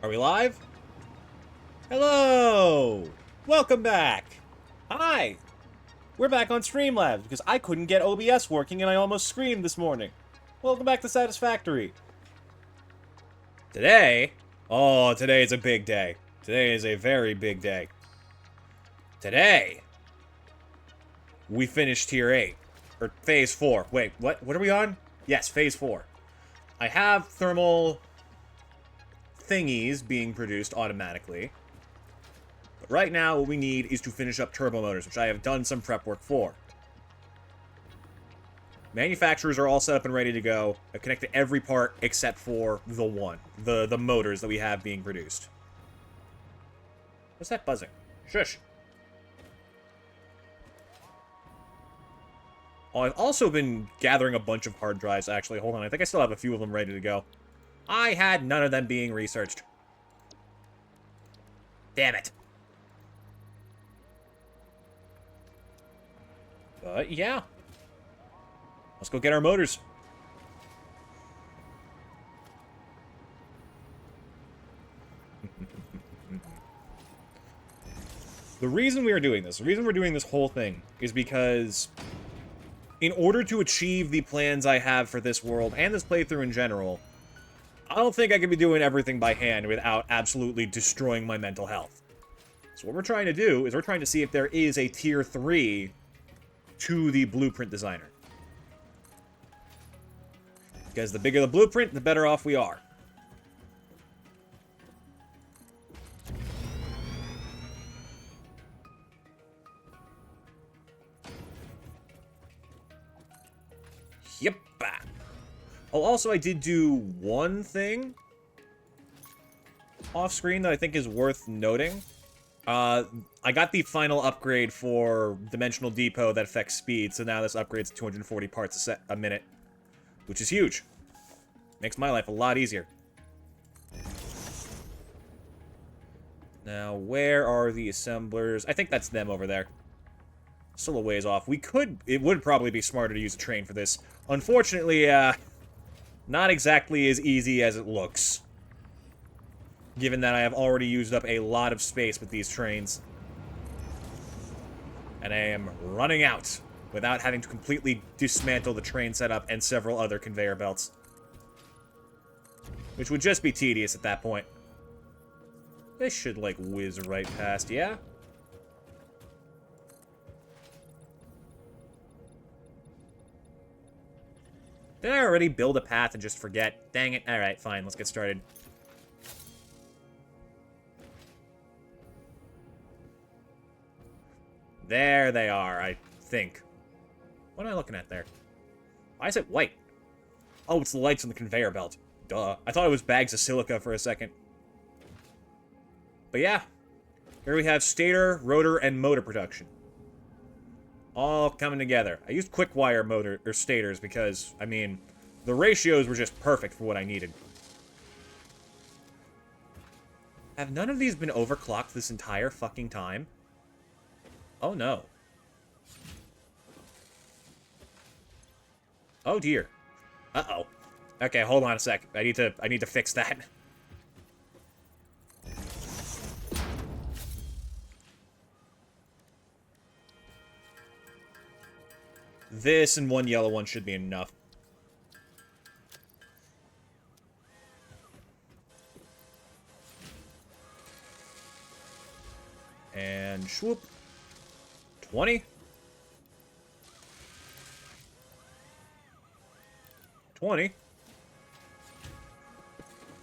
Are we live? Hello! Welcome back! Hi! We're back on Streamlabs because I couldn't get OBS working and I almost screamed this morning. Welcome back to Satisfactory. Today... Oh, today is a big day. Today is a very big day. Today... we finished Tier 8. Or Phase 4. Wait, what? What are we on? Yes, Phase 4. I have thermal... thingies being produced automatically. But right now, what we need is to finish up turbo motors, which I have done some prep work for. Manufacturers are all set up and ready to go. I've connected every part except for the one. The motors that we have being produced. What's that buzzing? Shush. Oh, I've also been gathering a bunch of hard drives, actually. Hold on, I think I still have a few of them ready to go. I had none of them being researched. Damn it. But, yeah. Let's go get our motors. The reason we're doing this whole thing, is because in order to achieve the plans I have for this world, and this playthrough in general, I don't think I can be doing everything by hand without absolutely destroying my mental health. So what we're trying to do is we're trying to see if there is a Tier 3 to the blueprint designer. Because the bigger the blueprint, the better off we are. Yep. Oh, also I did do one thing off screen that I think is worth noting. I got the final upgrade for Dimensional Depot that affects speed, so now this upgrades to 240 parts a minute, which is huge. Makes my life a lot easier. Now, where are the assemblers? I think that's them over there. Still a ways off. It would probably be smarter to use a train for this. Unfortunately, not exactly as easy as it looks. Given that I have already used up a lot of space with these trains. And I am running out without having to completely dismantle the train setup and several other conveyor belts. Which would just be tedious at that point. This should, like, whiz right past, yeah? Did I already build a path and just forget? Dang it. Alright, fine, let's get started. There they are, I think. What am I looking at there? Why is it white? Oh, it's the lights on the conveyor belt. Duh. I thought it was bags of silica for a second. But yeah. Here we have stator, rotor, and motor production. All coming together. I used quick wire motor, or stators, because, I mean, the ratios were just perfect for what I needed. Have none of these been overclocked this entire fucking time? Oh no. Oh dear. Uh-oh. Okay, hold on a sec. I need to fix that. This and one yellow one should be enough. And swoop. 20. 20.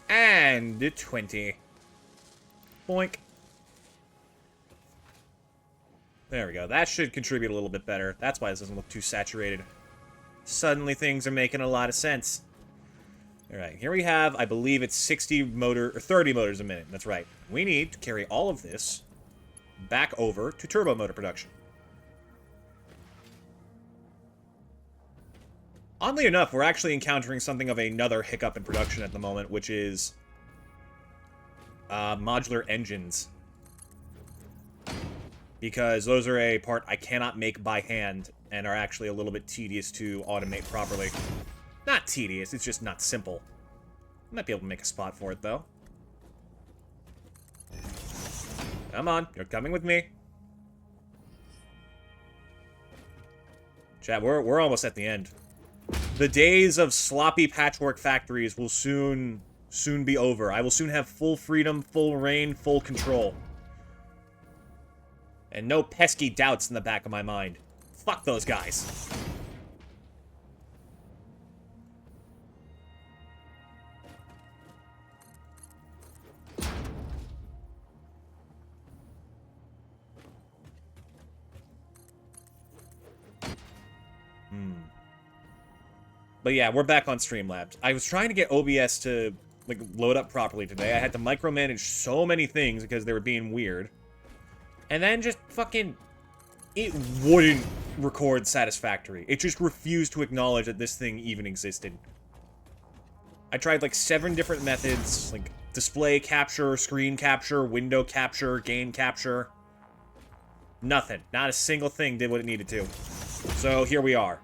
And 20. Boink. There we go. That should contribute a little bit better. That's why this doesn't look too saturated. Suddenly things are making a lot of sense. Alright, here we have, I believe it's 60 motor, or 30 motors a minute. That's right. We need to carry all of this back over to turbo motor production. Oddly enough, we're actually encountering something of another hiccup in production at the moment, which is modular engines. Because those are a part I cannot make by hand, and are actually a little bit tedious to automate properly. Not tedious, it's just not simple. I might be able to make a spot for it, though. Come on, you're coming with me. Chat, we're almost at the end. The days of sloppy patchwork factories will soon be over. I will soon have full freedom, full reign, full control. And no pesky doubts in the back of my mind. Fuck those guys. But yeah, we're back on Streamlabs. I was trying to get OBS to, like, load up properly today. I had to micromanage so many things because they were being weird. And then just fucking... It wouldn't record Satisfactory. It just refused to acknowledge that this thing even existed. I tried, like, 7 different methods. Like, display capture, screen capture, window capture, game capture. Nothing. Not a single thing did what it needed to. So, here we are.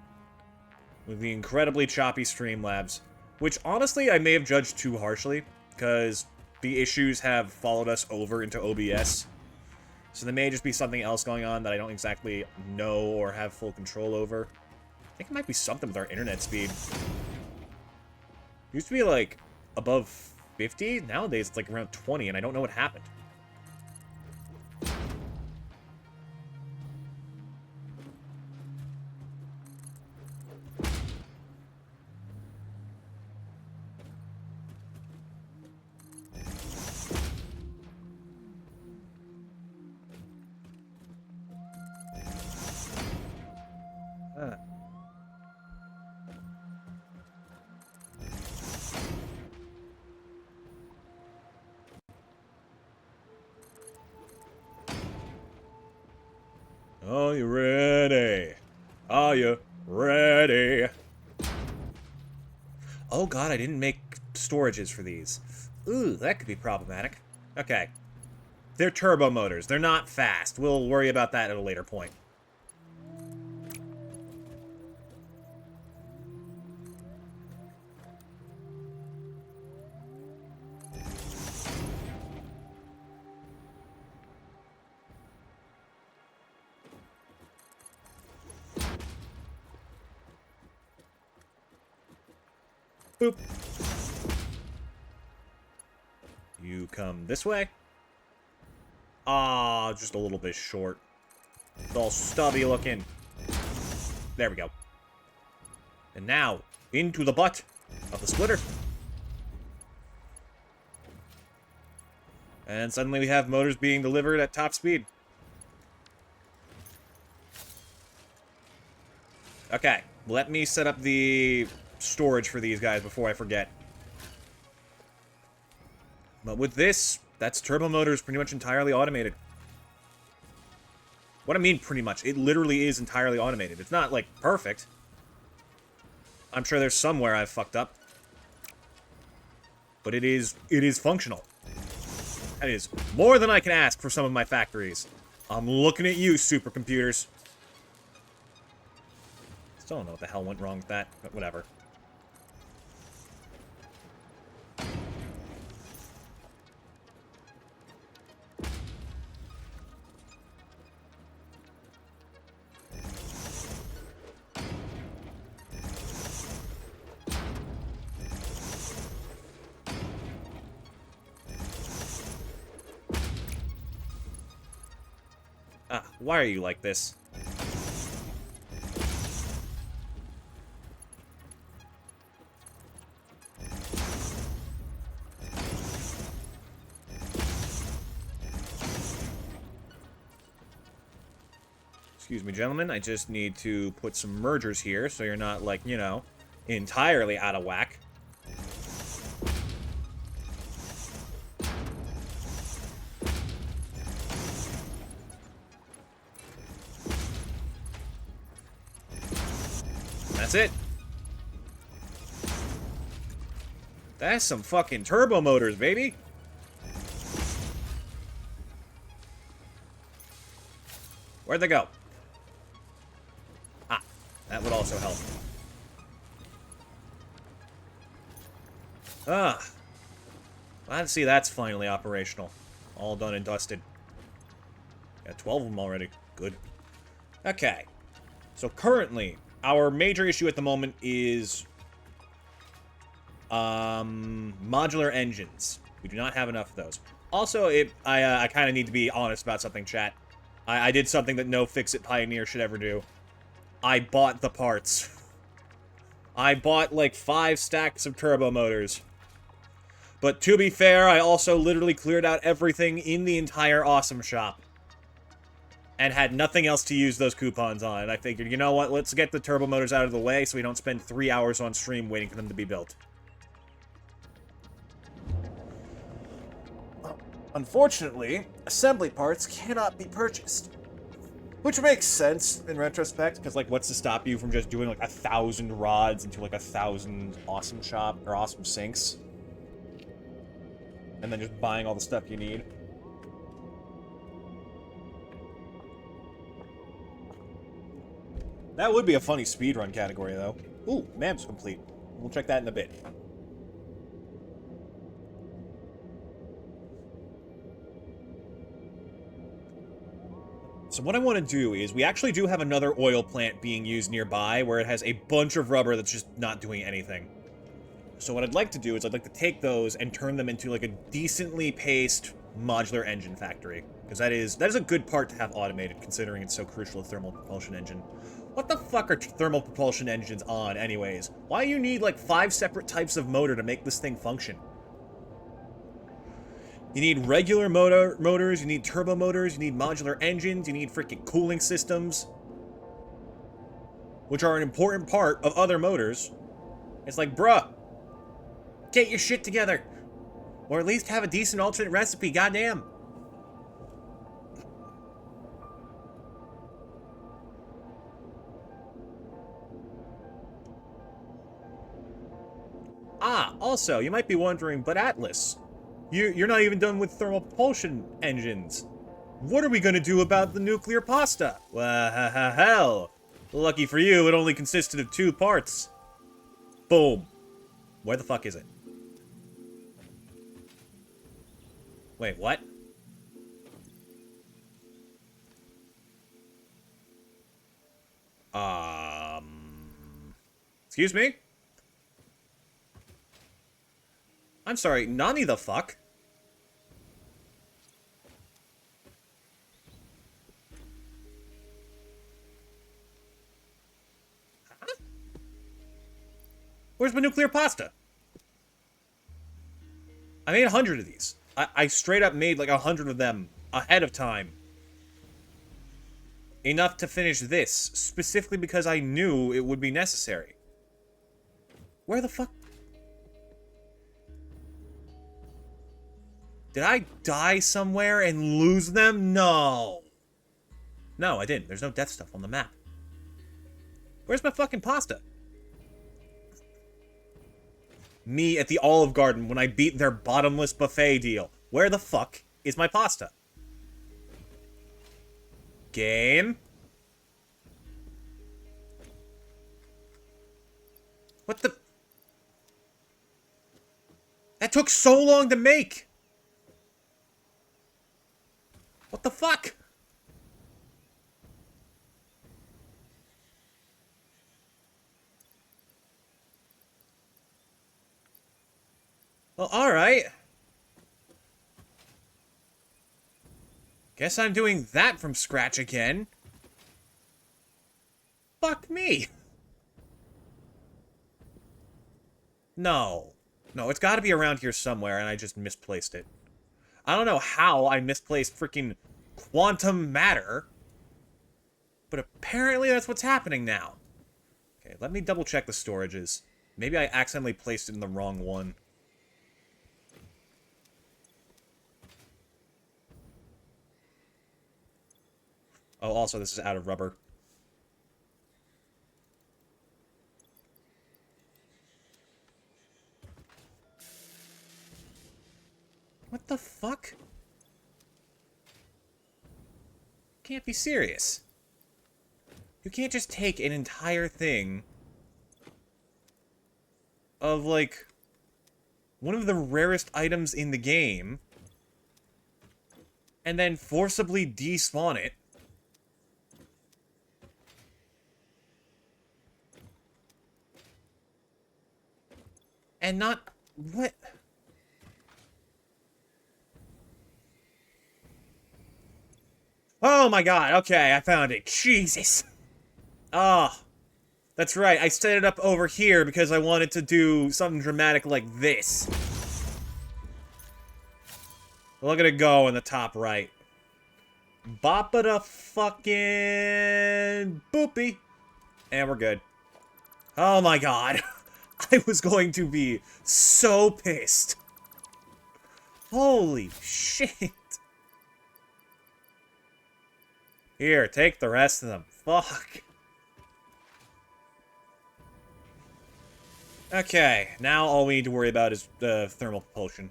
With the incredibly choppy Streamlabs, which honestly I may have judged too harshly, because the issues have followed us over into OBS. So there may just be something else going on that I don't exactly know or have full control over. I think it might be something with our internet speed. Used to be like above 50, nowadays it's like around 20, and I don't know what happened. Are you ready? Are you ready? Oh god, I didn't make storages for these. Ooh, that could be problematic. Okay. They're turbo motors. They're not fast. We'll worry about that at a later point. Boop. You come this way. Ah, just a little bit short. It's all stubby looking. There we go. And now, into the butt of the splitter. And suddenly we have motors being delivered at top speed. Okay, let me set up the storage for these guys before I forget. But with this, that's turbo motors pretty much entirely automated. What I mean pretty much, it literally is entirely automated. It's not, like, perfect. I'm sure there's somewhere I've fucked up. But it is functional. That is more than I can ask for some of my factories. I'm looking at you, supercomputers. Still don't know what the hell went wrong with that, but whatever. Ah, why are you like this? Excuse me, gentlemen, I just need to put some mergers here so you're not, like, you know, entirely out of whack. That's it. That's some fucking turbo motors, baby. Where'd they go? Ah, that would also help. Ah. Glad to see that's finally operational. All done and dusted. Got 12 of them already. Good. Okay. So currently, our major issue at the moment is modular engines. We do not have enough of those. Also, I kind of need to be honest about something, chat. I did something that no Fix-It Pioneer should ever do. I bought the parts. I bought like 5 stacks of turbo motors. But to be fair, I also literally cleared out everything in the entire Awesome Shop. And had nothing else to use those coupons on. And I figured, you know what, let's get the turbo motors out of the way so we don't spend 3 hours on stream waiting for them to be built. Unfortunately, assembly parts cannot be purchased. Which makes sense in retrospect, because, like, what's to stop you from just doing, like, 1,000 rods into, like, 1,000 Awesome Shop, or Awesome Sinks? And then just buying all the stuff you need? That would be a funny speedrun category, though. Ooh, map's complete. We'll check that in a bit. So what I want to do is, we actually do have another oil plant being used nearby, where it has a bunch of rubber that's just not doing anything. So what I'd like to do is, I'd like to take those and turn them into, like, a decently paced modular engine factory. Because that is a good part to have automated, considering it's so crucial to thermal propulsion engine. What the fuck are thermal propulsion engines on, anyways? Why do you need, like, 5 separate types of motor to make this thing function? You need regular motors, you need turbo motors, you need modular engines, you need freaking cooling systems. Which are an important part of other motors. It's like, bruh, get your shit together. Or at least have a decent alternate recipe, goddamn. Ah, also, you might be wondering, but Atlas, you're not even done with thermal propulsion engines. What are we gonna do about the nuclear pasta? Well, hell. Lucky for you, it only consisted of 2 parts. Boom. Where the fuck is it? Wait, what? Excuse me? I'm sorry, Nani the fuck? Huh? Where's my nuclear pasta? I made 100 of these. I straight up made like 100 of them ahead of time. Enough to finish this, specifically because I knew it would be necessary. Where the fuck? Did I die somewhere and lose them? No. No, I didn't. There's no death stuff on the map. Where's my fucking pasta? Me at the Olive Garden when I beat their bottomless buffet deal. Where the fuck is my pasta? Game? What the? That took so long to make! What the fuck? Well, alright. Guess I'm doing that from scratch again. Fuck me. No. No, it's gotta be around here somewhere, and I just misplaced it. I don't know how I misplaced freaking quantum matter, but apparently that's what's happening now. Okay, let me double check the storages. Maybe I accidentally placed it in the wrong one. Oh, also, this is out of rubber. What the fuck? Can't be serious. You can't just take an entire thing of, like, one of the rarest items in the game and then forcibly despawn it. And not... What? Oh my god, okay, I found it. Jesus. Ah, oh, that's right. I set it up over here because I wanted to do something dramatic like this. Look at it go in the top right. Bop-a-da fucking boopy. And we're good. Oh my god. I was going to be so pissed. Holy shit. Here, take the rest of them. Fuck. Okay, now all we need to worry about is the thermal propulsion,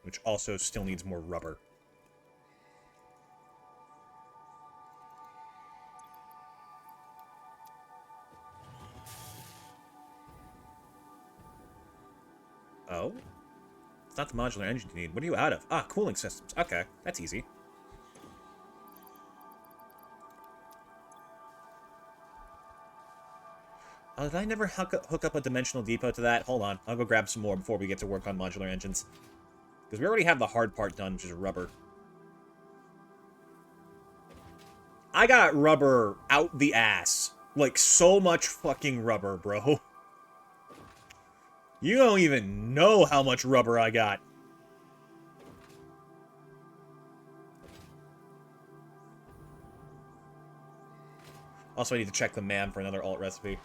which also still needs more rubber. Oh? It's not the modular engine you need. What are you out of? Ah, cooling systems. Okay, that's easy. Oh, did I never hook up a dimensional depot to that? Hold on, I'll go grab some more before we get to work on modular engines. Because we already have the hard part done, which is rubber. I got rubber out the ass. Like, so much fucking rubber, bro. You don't even know how much rubber I got. Also, I need to check the MAM for another alt recipe.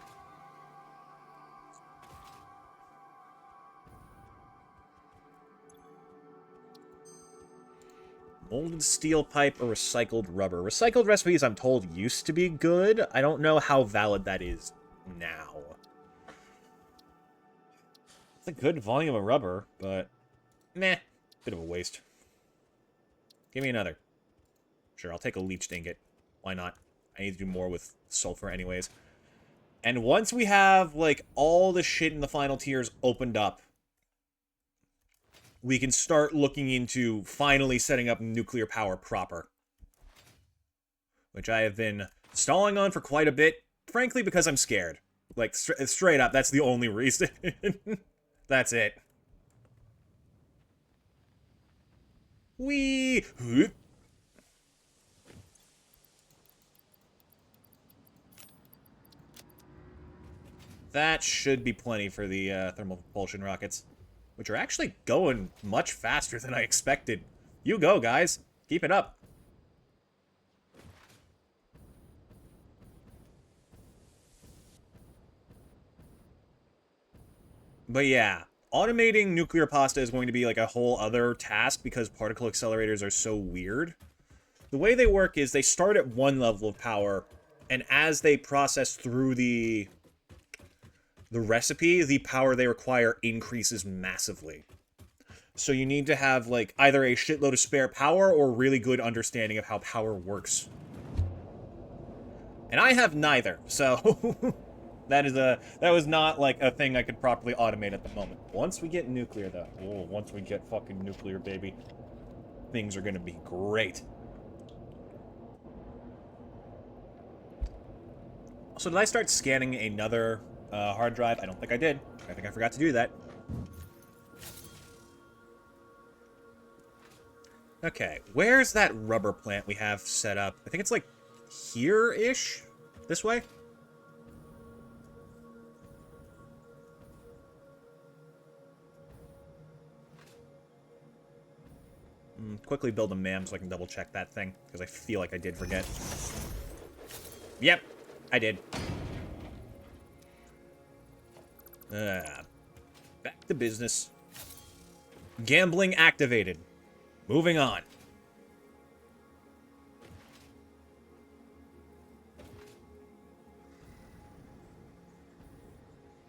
Molded steel pipe or recycled rubber. Recycled recipes, I'm told, used to be good. I don't know how valid that is now. It's a good volume of rubber, but meh, bit of a waste. Give me another. Sure, I'll take a leached ingot. Why not? I need to do more with sulfur anyways. And once we have, like, all the shit in the final tiers opened up, we can start looking into finally setting up nuclear power proper. Which I have been stalling on for quite a bit, frankly, because I'm scared. Like, straight up, that's the only reason. That's it. Whee! That should be plenty for the thermal propulsion rockets. Which are actually going much faster than I expected. You go, guys. Keep it up. But yeah, automating nuclear pasta is going to be like a whole other task because particle accelerators are so weird. The way they work is they start at one level of power, and as they process through the recipe, the power they require increases massively. So you need to have, like, either a shitload of spare power or really good understanding of how power works. And I have neither, so that was not, like, a thing I could properly automate at the moment. Once we get nuclear, though, once we get fucking nuclear, baby, things are gonna be great. So did I start scanning another hard drive? I don't think I did. I think I forgot to do that. Okay, where's that rubber plant we have set up? I think it's like here-ish? This way? Quickly build a MAM so I can double check that thing, because I feel like I did forget. Yep, I did. Back to business. Gambling activated. Moving on.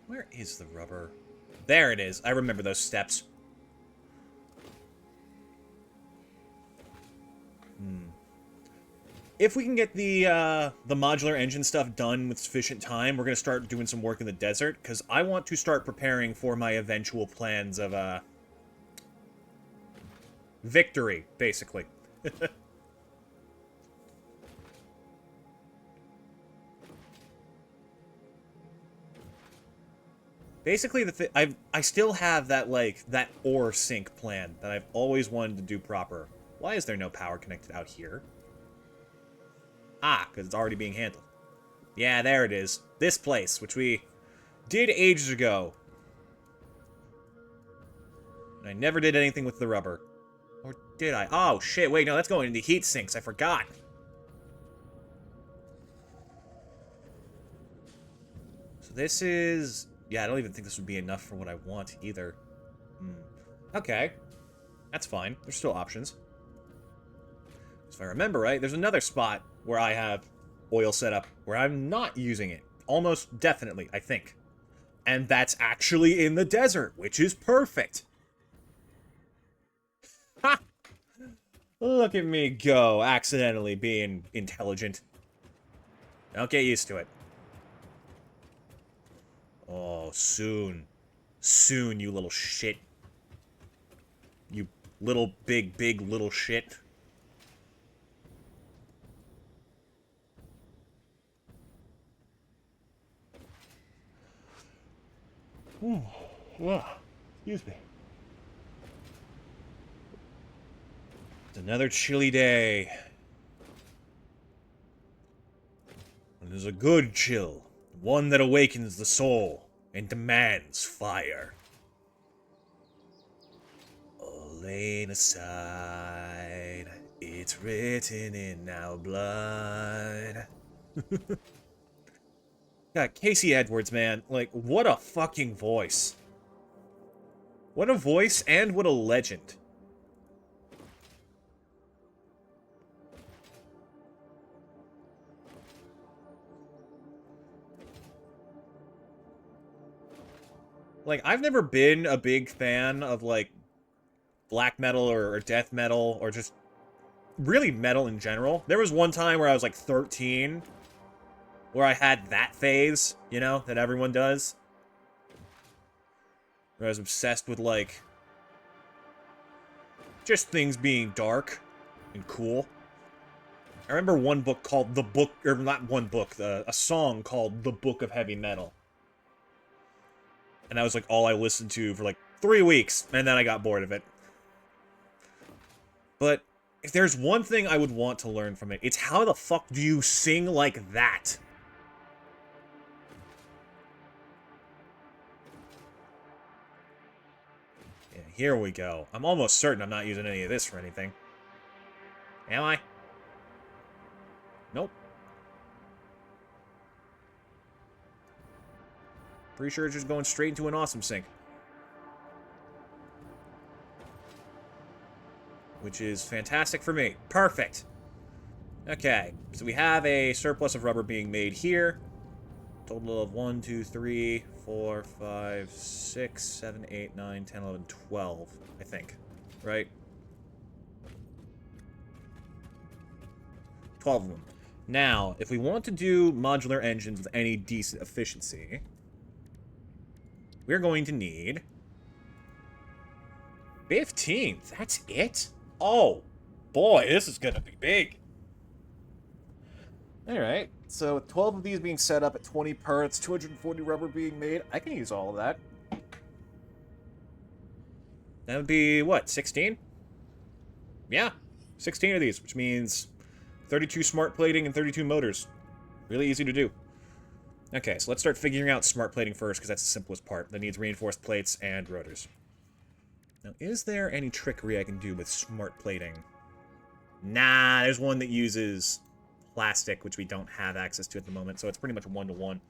Where is the rubber? There it is. I remember those steps. If we can get the modular engine stuff done with sufficient time, we're going to start doing some work in the desert, because I want to start preparing for my eventual plans of, victory, basically. Basically, I still have that, like, that ore sink plan that I've always wanted to do proper. Why is there no power connected out here? Ah, because it's already being handled. Yeah, there it is. This place, which we did ages ago. And I never did anything with the rubber. Or did I? Oh, shit, wait, no, that's going into heat sinks. I forgot. So this is... Yeah, I don't even think this would be enough for what I want, either. Okay. That's fine. There's still options. So if I remember right, there's another spot where I have oil set up where I'm not using it. Almost definitely, I think. And that's actually in the desert, which is perfect. Ha! Look at me go, accidentally being intelligent. Don't get used to it. Oh, soon. Soon, you little shit. You little, big little shit. Ooh, excuse me. It's another chilly day. And there's a good chill. One that awakens the soul and demands fire. All laid aside, it's written in our blood. God, Casey Edwards, man. Like, what a fucking voice. What a voice and what a legend. Like, I've never been a big fan of, like, black metal or death metal or just really metal in general. There was one time where I was, like, 13 where I had that phase, you know, that everyone does. Where I was obsessed with, like, just things being dark and cool. I remember one book called The Book, or not one book, a song called The Book of Heavy Metal. And that was, like, all I listened to for, like, 3 weeks, and then I got bored of it. But if there's one thing I would want to learn from it, it's how the fuck do you sing like that? Yeah, here we go. I'm almost certain I'm not using any of this for anything. Am I? Nope. Pretty sure it's just going straight into an awesome sink. Which is fantastic for me. Perfect. Okay, so we have a surplus of rubber being made here. Total of 1, 2, 3, 4, 5, 6, 7, 8, 9, 10, 11, 12, I think. Right? 12 of them. Now, if we want to do modular engines with any decent efficiency, we're going to need 15. That's it? Oh, boy, this is going to be big. Alright, so with 12 of these being set up at 20 per, it's 240 rubber being made. I can use all of that. That would be, what, 16? Yeah, 16 of these, which means 32 smart plating and 32 motors. Really easy to do. Okay, so let's start figuring out smart plating first, because that's the simplest part. That needs reinforced plates and rotors. Now, is there any trickery I can do with smart plating? Nah, there's one that uses plastic, which we don't have access to at the moment, so it's pretty much a one-to-one.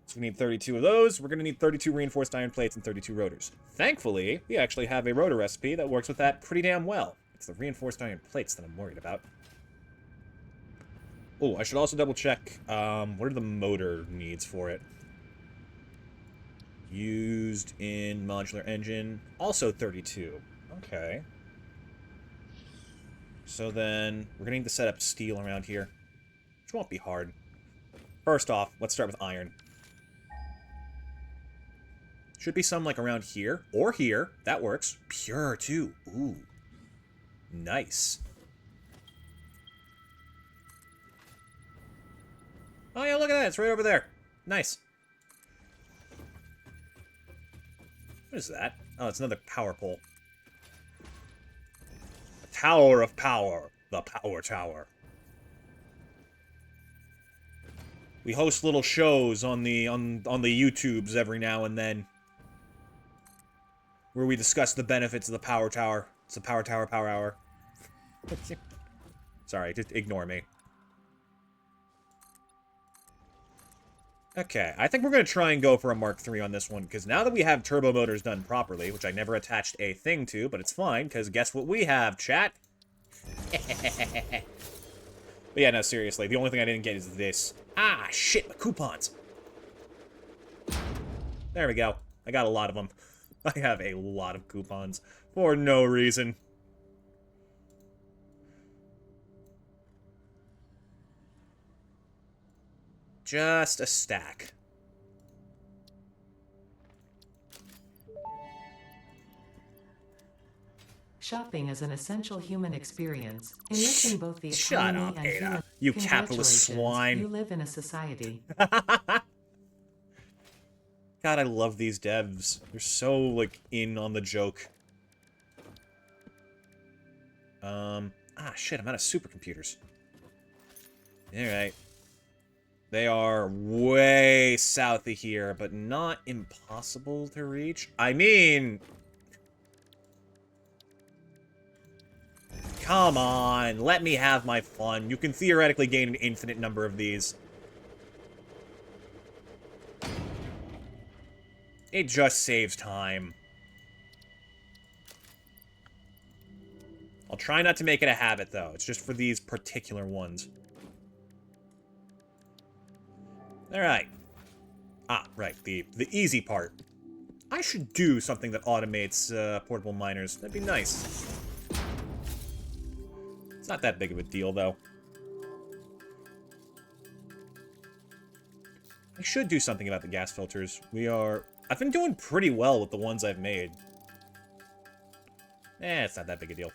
So we need 32 of those. We're going to need 32 reinforced iron plates and 32 rotors. Thankfully, we actually have a rotor recipe that works with that pretty damn well. It's the reinforced iron plates that I'm worried about. Oh, I should also double-check, what are the motor needs for it? Used in modular engine. Also 32. Okay. So then, we're going to need to set up steel around here. Which won't be hard. First off, let's start with iron. Should be some, like, around here. Or here. That works. Pure, too. Ooh. Nice. Oh, yeah, look at that. It's right over there. Nice. What is that? Oh, it's another power pole. A tower of power. The power tower. We host little shows on the YouTubes every now and then, where we discuss the benefits of the power tower. It's the power tower power hour. Sorry, just ignore me. Okay, I think we're going to try and go for a Mark III on this one, because now that we have turbo motors done properly, which I never attached a thing to, but it's fine, because guess what we have, chat? But yeah, no, seriously, the only thing I didn't get is this. Ah, shit, my coupons! There we go. I got a lot of them. I have a lot of coupons, for no reason. Just a stack. Shopping is an essential human experience, enriching both the Shut economy up, and Ada. human. You capitalist swine. You live in a society. God, I love these devs. They're so, like, in on the joke. Ah, shit, I'm out of supercomputers. Alright. They are way south of here, but not impossible to reach. I mean... Come on, let me have my fun. You can theoretically gain an infinite number of these. It just saves time. I'll try not to make it a habit, though. It's just for these particular ones. Alright. Ah, right, the easy part. I should do something that automates portable miners. That'd be nice. It's not that big of a deal, though. I should do something about the gas filters. I've been doing pretty well with the ones I've made. It's not that big a deal.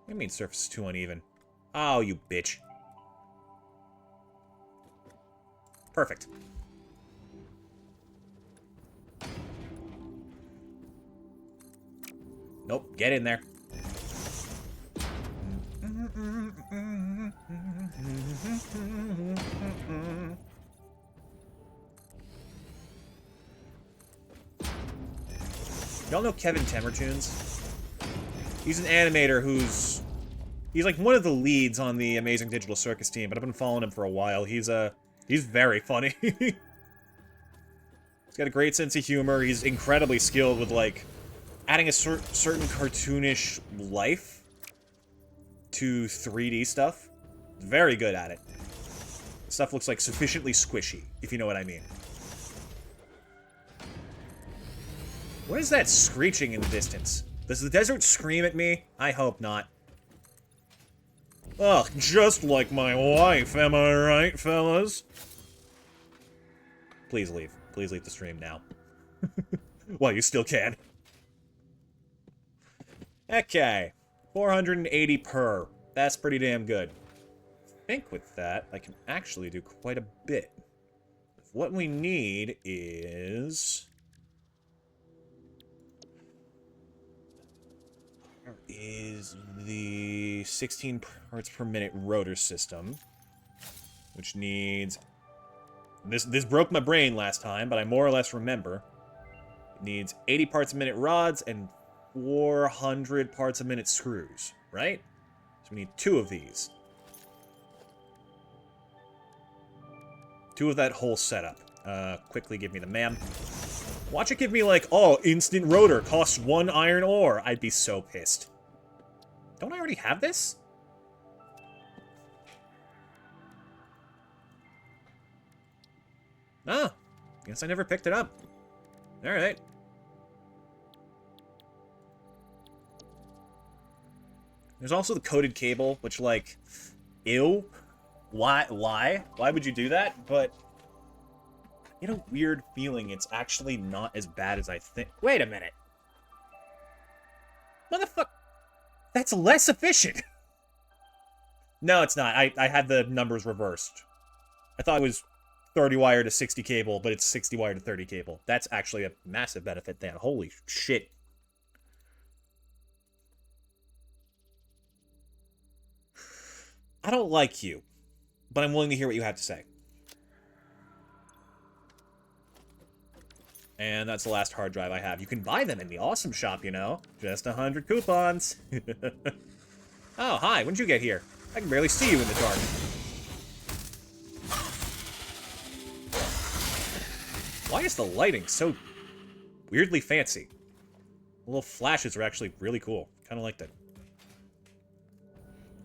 What do you mean surface is too uneven? Oh, you bitch. Perfect. Nope, get in there. Y'all know Kevin Temertunes? He's an animator who's... He's like one of the leads on the Amazing Digital Circus team, but I've been following him for a while. He's very funny. He's got a great sense of humor. He's incredibly skilled with, like, adding a certain cartoonish life to 3D stuff. Very good at it. Stuff looks, like, sufficiently squishy, if you know what I mean. What is that screeching in the distance? Does the desert scream at me? I hope not. Ugh, just like my wife, am I right, fellas? Please leave. Please leave the stream now. Well, you still can. Okay. 480 per. That's pretty damn good. I think with that, I can actually do quite a bit. What we need is... is the 16 parts per minute rotor system, which needs... This broke my brain last time, but I more or less remember. It needs 80 parts a minute rods and 400 parts a minute screws, right? So we need 2 of these. 2 of that whole setup. Quickly give me the MAM. Watch it give me like, oh, instant rotor costs 1 iron ore. I'd be so pissed. Don't I already have this? Ah, guess I never picked it up. Alright. There's also the coated cable, which, like, ew. Why? Why would you do that? But I get a weird feeling it's actually not as bad as I think. Wait a minute. Motherfucker, that's less efficient. No, it's not. I had the numbers reversed. I thought it was 30 wire to 60 cable, but it's 60 wire to 30 cable. That's actually a massive benefit then. Holy shit. I don't like you, but I'm willing to hear what you have to say. And that's the last hard drive I have. You can buy them in the Awesome Shop, you know. Just 100 coupons. Oh, hi. When did you get here? I can barely see you in the dark. Why is the lighting so weirdly fancy? The little flashes are actually really cool. Kind of like that.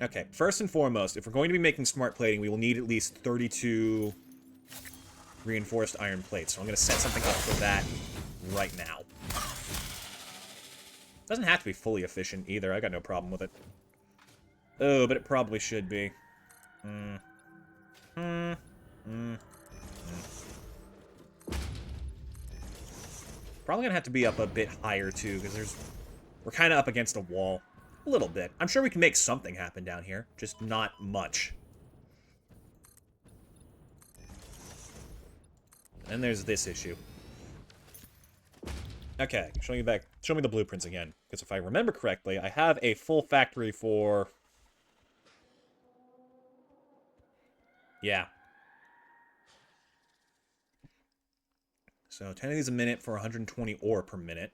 Okay, first and foremost, if we're going to be making smart plating, we will need at least 32 reinforced iron plates. So I'm going to set something up for that right now. Doesn't have to be fully efficient either. I got no problem with it. Oh, but it probably should be. Probably going to have to be up a bit higher, too, because we're kind of up against a wall. A little bit. I'm sure we can make something happen down here, just not much. And there's this issue. Okay, show me the blueprints again. Because if I remember correctly, I have a full factory for... Yeah. So 10 of these a minute for 120 ore per minute.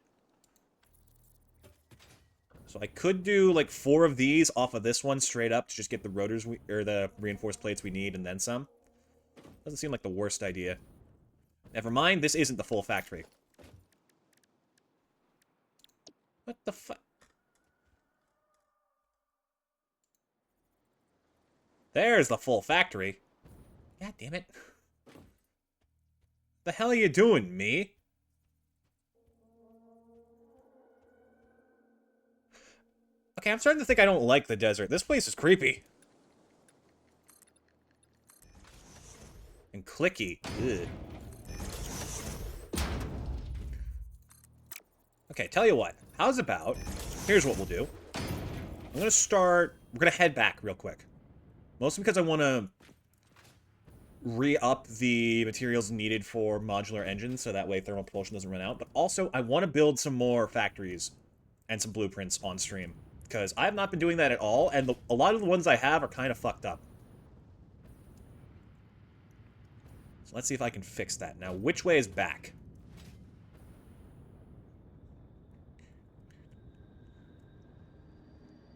So I could do, like, 4 of these off of this one straight up to just get the rotors, or the reinforced plates we need, and then some. Doesn't seem like the worst idea. Never mind, this isn't the full factory. What the fuck? There's the full factory. God damn it. The hell are you doing, me? Okay, I'm starting to think I don't like the desert. This place is creepy. And clicky. Ugh. Okay, tell you what. How's about... Here's what we'll do. I'm gonna start... We're gonna head back real quick. Mostly because I want to re-up the materials needed for modular engines, so that way thermal propulsion doesn't run out. But also, I want to build some more factories and some blueprints on stream. Because I have not been doing that at all, and a lot of the ones I have are kind of fucked up. So let's see if I can fix that. Now, which way is back?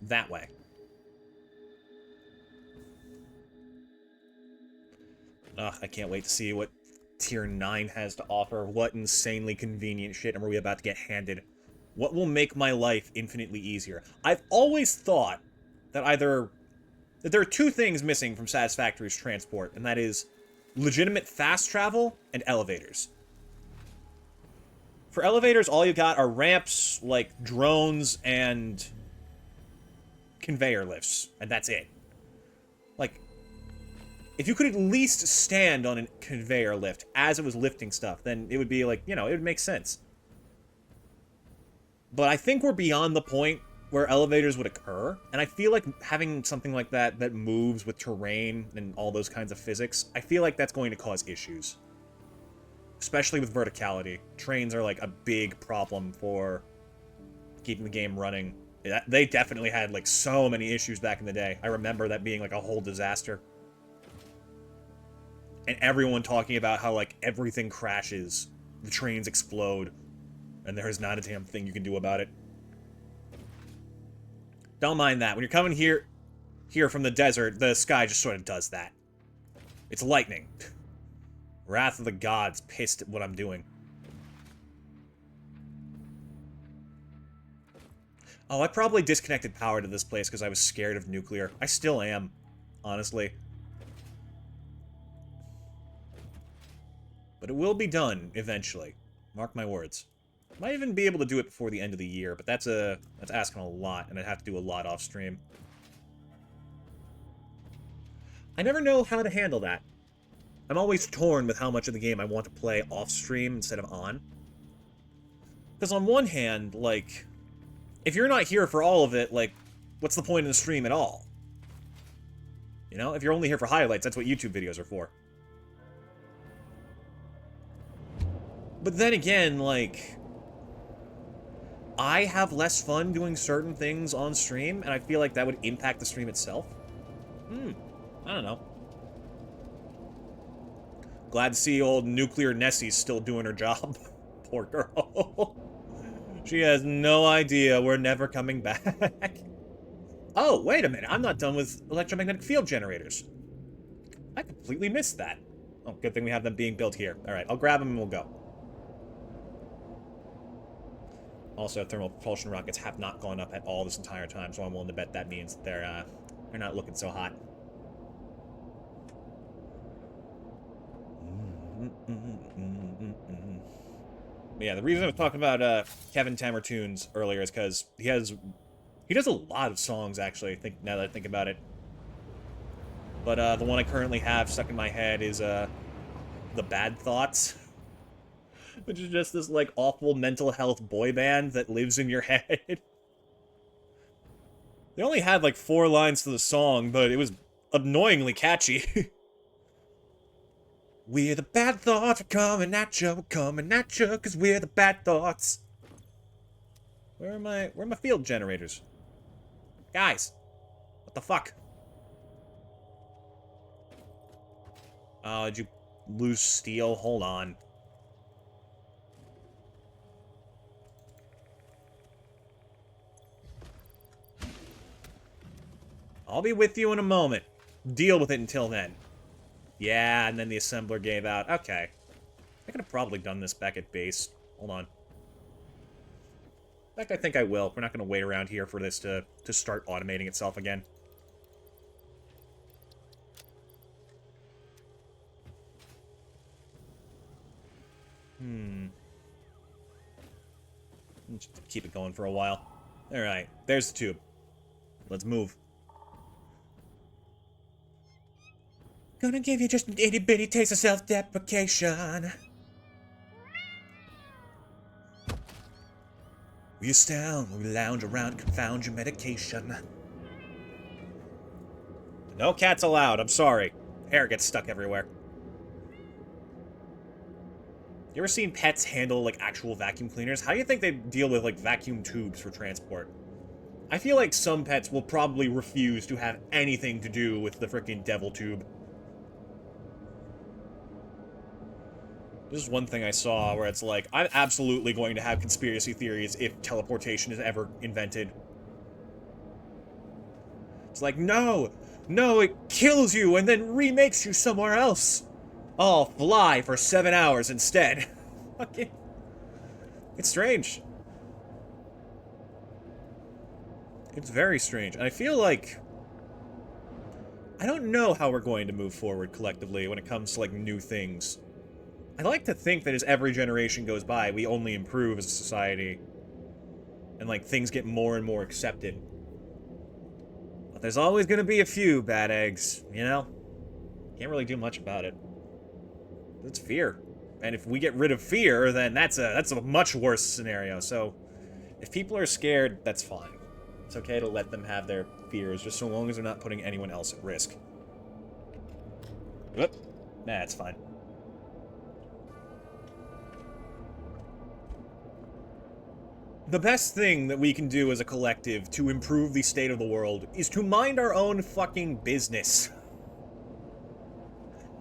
That way. Ugh, I can't wait to see what Tier 9 has to offer. What insanely convenient shit are we about to get handed? What will make my life infinitely easier? I've always thought that that there are 2 things missing from Satisfactory's transport, and that is legitimate fast travel and elevators. For elevators, all you got are ramps, like drones, and conveyor lifts, and that's it. Like, if you could at least stand on a conveyor lift as it was lifting stuff, then it would be like, you know, it would make sense. But I think we're beyond the point where elevators would occur, and I feel like having something like that that moves with terrain and all those kinds of physics, I feel like that's going to cause issues. Especially with verticality. Trains are like a big problem for keeping the game running. They definitely had like so many issues back in the day. I remember that being like a whole disaster. And everyone talking about how like everything crashes, the trains explode, and there is not a damn thing you can do about it. Don't mind that. When you're coming here from the desert, the sky just sort of does that. It's lightning. Wrath of the gods, pissed at what I'm doing. Oh, I probably disconnected power to this place because I was scared of nuclear. I still am, honestly. But it will be done, eventually. Mark my words. Might even be able to do it before the end of the year, but that's asking a lot, and I'd have to do a lot off stream. I never know how to handle that. I'm always torn with how much of the game I want to play off stream instead of on. Because on one hand, like, if you're not here for all of it, like, what's the point of the stream at all? You know, if you're only here for highlights, that's what YouTube videos are for. But then again, like, I have less fun doing certain things on stream, and I feel like that would impact the stream itself. I don't know. Glad to see old Nuclear Nessie's still doing her job. Poor girl. She has no idea we're never coming back. Oh, wait a minute. I'm not done with electromagnetic field generators. I completely missed that. Oh, good thing we have them being built here. Alright, I'll grab them and we'll go. Also, thermal propulsion rockets have not gone up at all this entire time, so I'm willing to bet that means they're not looking so hot. But yeah, the reason I was talking about Kevin Tammer tunes earlier is because he does a lot of songs, actually, now that I think about it. But the one I currently have stuck in my head is The Bad Thoughts, which is just this, like, awful mental health boy band that lives in your head. They only had, like, 4 lines to the song, but it was annoyingly catchy. We're the bad thoughts, we're coming at you, cause we're the bad thoughts. Where are my field generators? Guys, what the fuck? Oh, did you lose steel? Hold on. I'll be with you in a moment. Deal with it until then. Yeah, and then the assembler gave out. Okay. I could have probably done this back at base. Hold on. In fact, I think I will. We're not going to wait around here for this to start automating itself again. Let's keep it going for a while. Alright, there's the tube. Let's move. Gonna give you just an itty-bitty taste of self-deprecation. We astound when we lounge around and confound your medication. No cats allowed, I'm sorry. Hair gets stuck everywhere. You ever seen pets handle, like, actual vacuum cleaners? How do you think they deal with, like, vacuum tubes for transport? I feel like some pets will probably refuse to have anything to do with the frickin' devil tube. This is one thing I saw where it's like, I'm absolutely going to have conspiracy theories if teleportation is ever invented. It's like, no! No, it kills you and then remakes you somewhere else! I'll fly for 7 hours instead. Fucking... It's strange. It's very strange. And I feel like... I don't know how we're going to move forward collectively when it comes to, like, new things. I like to think that as every generation goes by, we only improve as a society. And, like, things get more and more accepted. But there's always gonna be a few bad eggs, you know? Can't really do much about it. It's fear. And if we get rid of fear, then that's a much worse scenario. So, if people are scared, that's fine. It's okay to let them have their fears, just so long as they're not putting anyone else at risk. Whoop. Nah, it's fine. The best thing that we can do as a collective to improve the state of the world is to mind our own fucking business.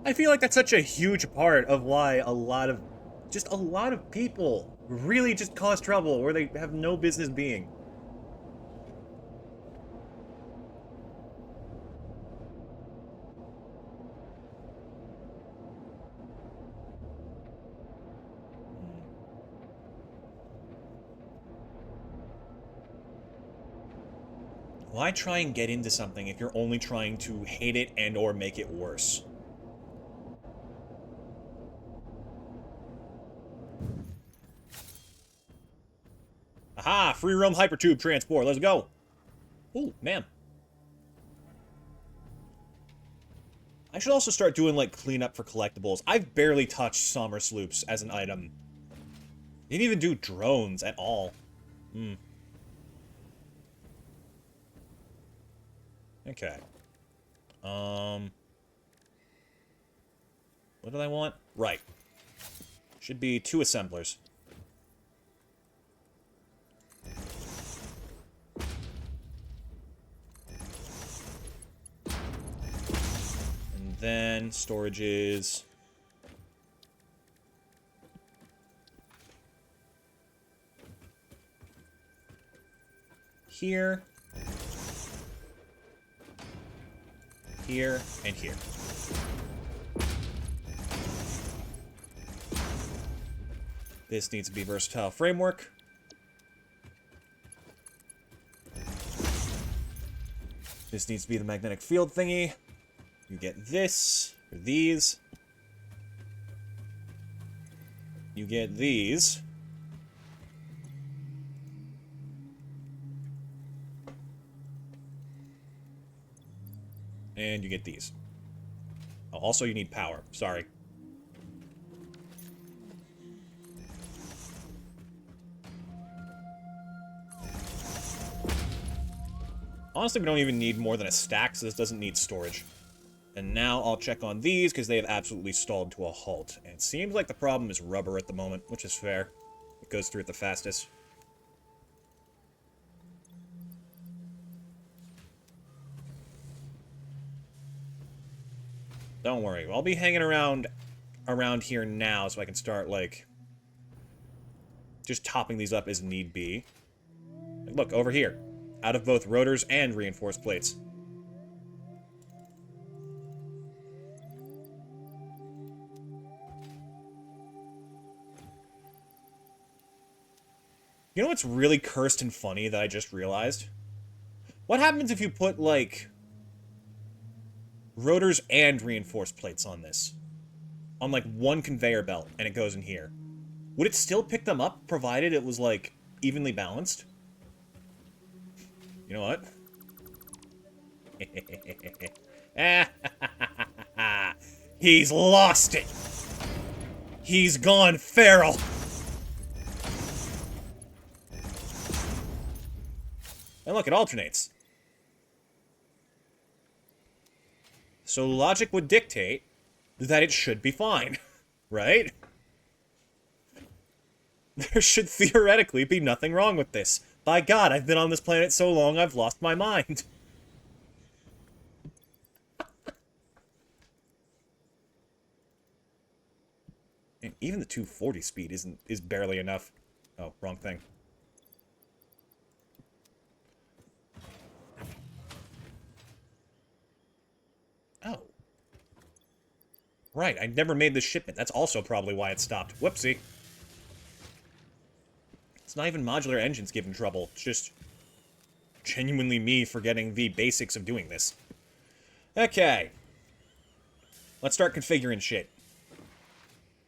I feel like that's such a huge part of why a lot of people really just cause trouble where they have no business being. Why try and get into something if you're only trying to hate it and or make it worse? Aha! Free roam hypertube transport, let's go! Ooh, man. I should also start doing, like, cleanup for collectibles. I've barely touched Sommer Sloops as an item. Didn't even do drones at all. Okay. What do I want? Right. Should be 2 assemblers. And then storage is here, here, and here. This needs to be versatile framework. This needs to be the magnetic field thingy. You get this, or these. You get these. And you get these. Oh, also you need power. Sorry. Honestly, we don't even need more than a stack, so this doesn't need storage. And now I'll check on these, because they have absolutely stalled to a halt. And it seems like the problem is rubber at the moment, which is fair. It goes through it the fastest. Don't worry, I'll be hanging around here now, so I can start, like, just topping these up as need be. Like, look, over here. Out of both rotors and reinforced plates. You know what's really cursed and funny that I just realized? What happens if you put, like, rotors and reinforced plates on this? On, like, one conveyor belt, and it goes in here. Would it still pick them up, provided it was, like, evenly balanced? You know what? He's lost it! He's gone feral! And look, it alternates. So logic would dictate that it should be fine, right? There should theoretically be nothing wrong with this. By God, I've been on this planet so long, I've lost my mind. And even the 240 speed is barely enough. Oh, wrong thing. Oh. Right, I never made this shipment. That's also probably why it stopped. Whoopsie. It's not even modular engines giving trouble. It's just genuinely me forgetting the basics of doing this. Okay. Let's start configuring shit.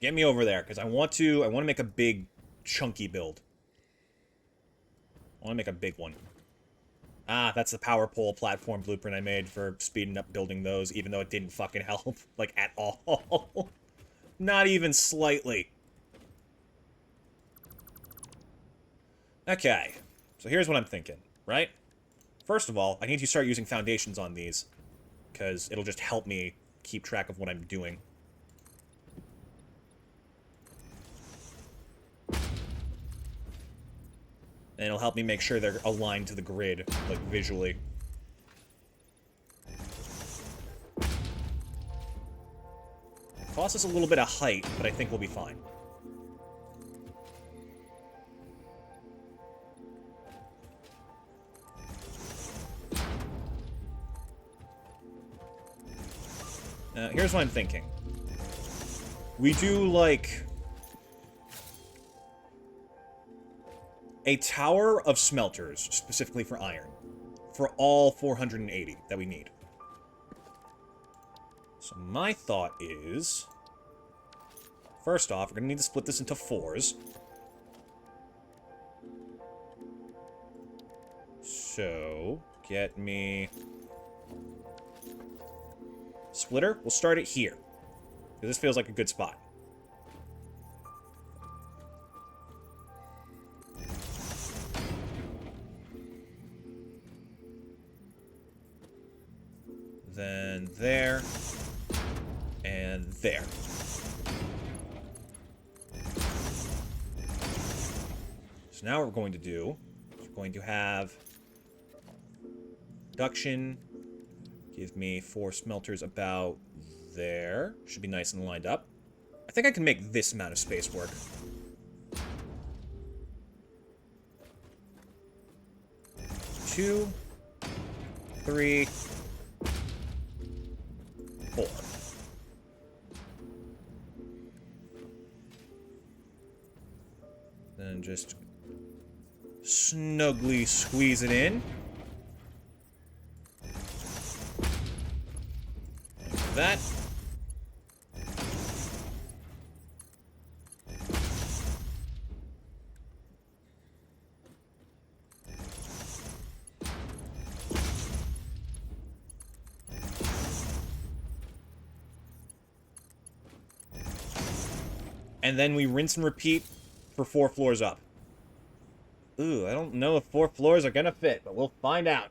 Get me over there, because I want to make a big, chunky build. I want to make a big one. Ah, that's the power pole platform blueprint I made for speeding up building those, even though it didn't fucking help. Like, at all. Not even slightly. Okay. So here's what I'm thinking, right? First of all, I need to start using foundations on these, because it'll just help me keep track of what I'm doing. And it'll help me make sure they're aligned to the grid, like, visually. Costs us a little bit of height, but I think we'll be fine. Here's what I'm thinking. We do, like, a tower of smelters, specifically for iron, for all 480 that we need. So my thought is, first off, we're going to need to split this into 4s. So, get me... Splitter? We'll start it here. This feels like a good spot. Then there. And there. So now what we're going to do is we're going to have production. Give me 4 smelters about there. Should be nice and lined up. I think I can make this amount of space work. Two, 3, 4. Then just snugly squeeze it in. Like that. And then we rinse and repeat for 4 floors up. Ooh, I don't know if 4 floors are gonna fit, but we'll find out.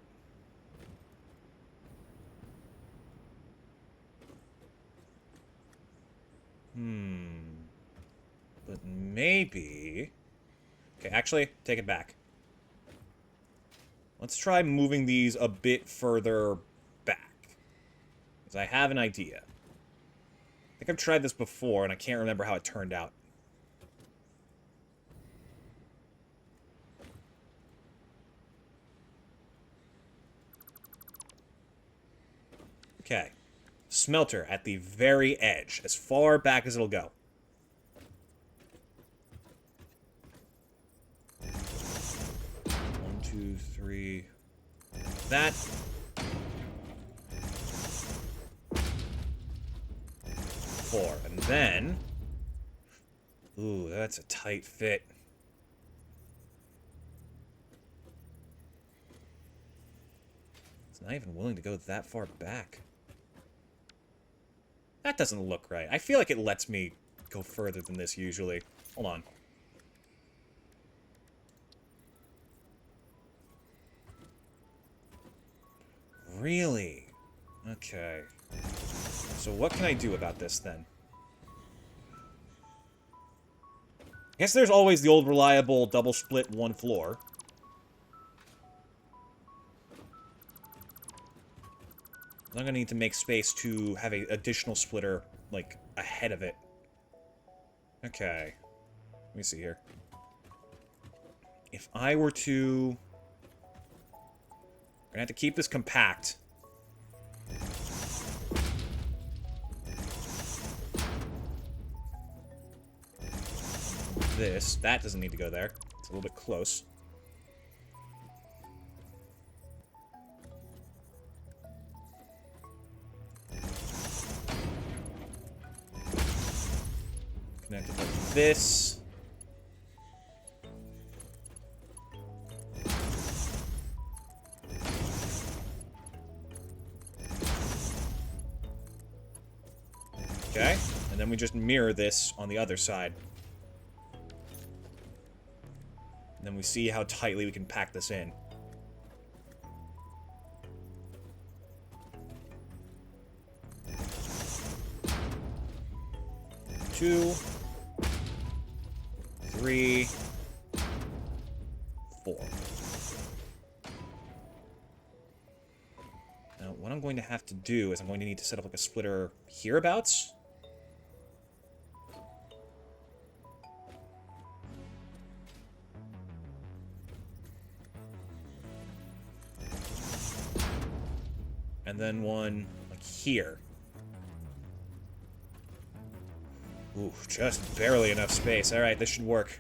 But maybe... Okay, actually, take it back. Let's try moving these a bit further back. Because I have an idea. I think I've tried this before, and I can't remember how it turned out. Okay. Smelter at the very edge, as far back as it'll go. One, two, three. That. 4. And then... Ooh, that's a tight fit. It's not even willing to go that far back. That doesn't look right. I feel like it lets me go further than this usually. Hold on. Really? Okay. So what can I do about this, then? I guess there's always the old reliable double split 1 floor. I'm gonna need to make space to have an additional splitter, like, ahead of it. Okay. Let me see here. If I were to... I'm gonna have to keep this compact. That doesn't need to go there. It's a little bit close. Connect it like this. Okay, and then we just mirror this on the other side. And then we see how tightly we can pack this in. Two, 3, 4. Now, what I'm going to have to do is I'm going to need to set up like a splitter hereabouts. And then one like here. Ooh, just barely enough space. Alright, this should work.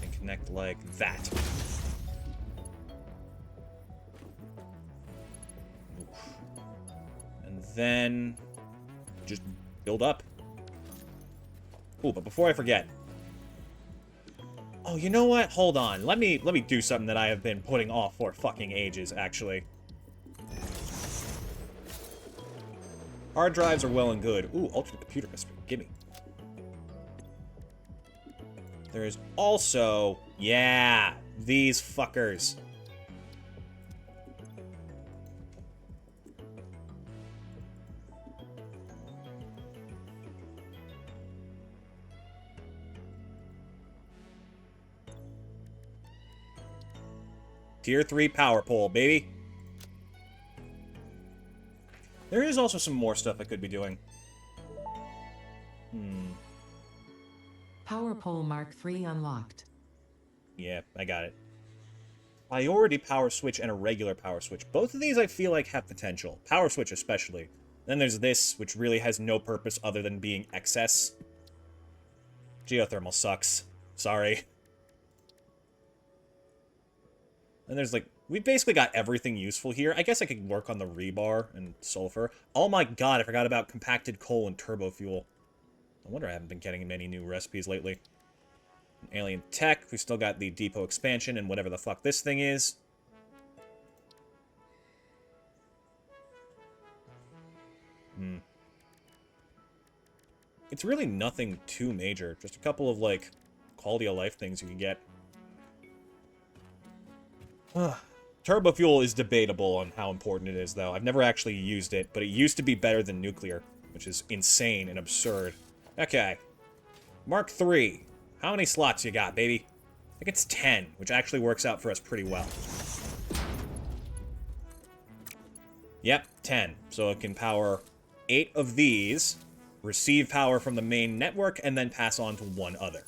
And connect like that. Then just build up. Ooh, but before I forget, Oh, you know what? Hold on. Let me do something that I have been putting off for fucking ages, actually. Hard drives are well and good. Ooh, alternate computer history. Gimme. There is also... Yeah! These fuckers. Tier 3 power pole, baby. There is also some more stuff I could be doing. Power pole Mark III unlocked. Yeah, I got it. Priority power switch and a regular power switch. Both of these I feel like have potential. Power switch especially. Then there's this, which really has no purpose other than being excess. Geothermal sucks. Sorry. And there's like... We've basically got everything useful here. I guess I could work on the rebar and sulfur. Oh my god, I forgot about compacted coal and turbo fuel. No wonder I haven't been getting many new recipes lately. Alien tech. We still got the depot expansion and whatever the fuck this thing is. It's really nothing too major. Just a couple of, like, quality of life things you can get. Turbo fuel is debatable on how important it is, though. I've never actually used it, but it used to be better than nuclear, which is insane and absurd. Okay. Mark III. How many slots you got, baby? I think it's 10, which actually works out for us pretty well. Yep, 10. So it can power 8 of these, receive power from the main network, and then pass on to one other.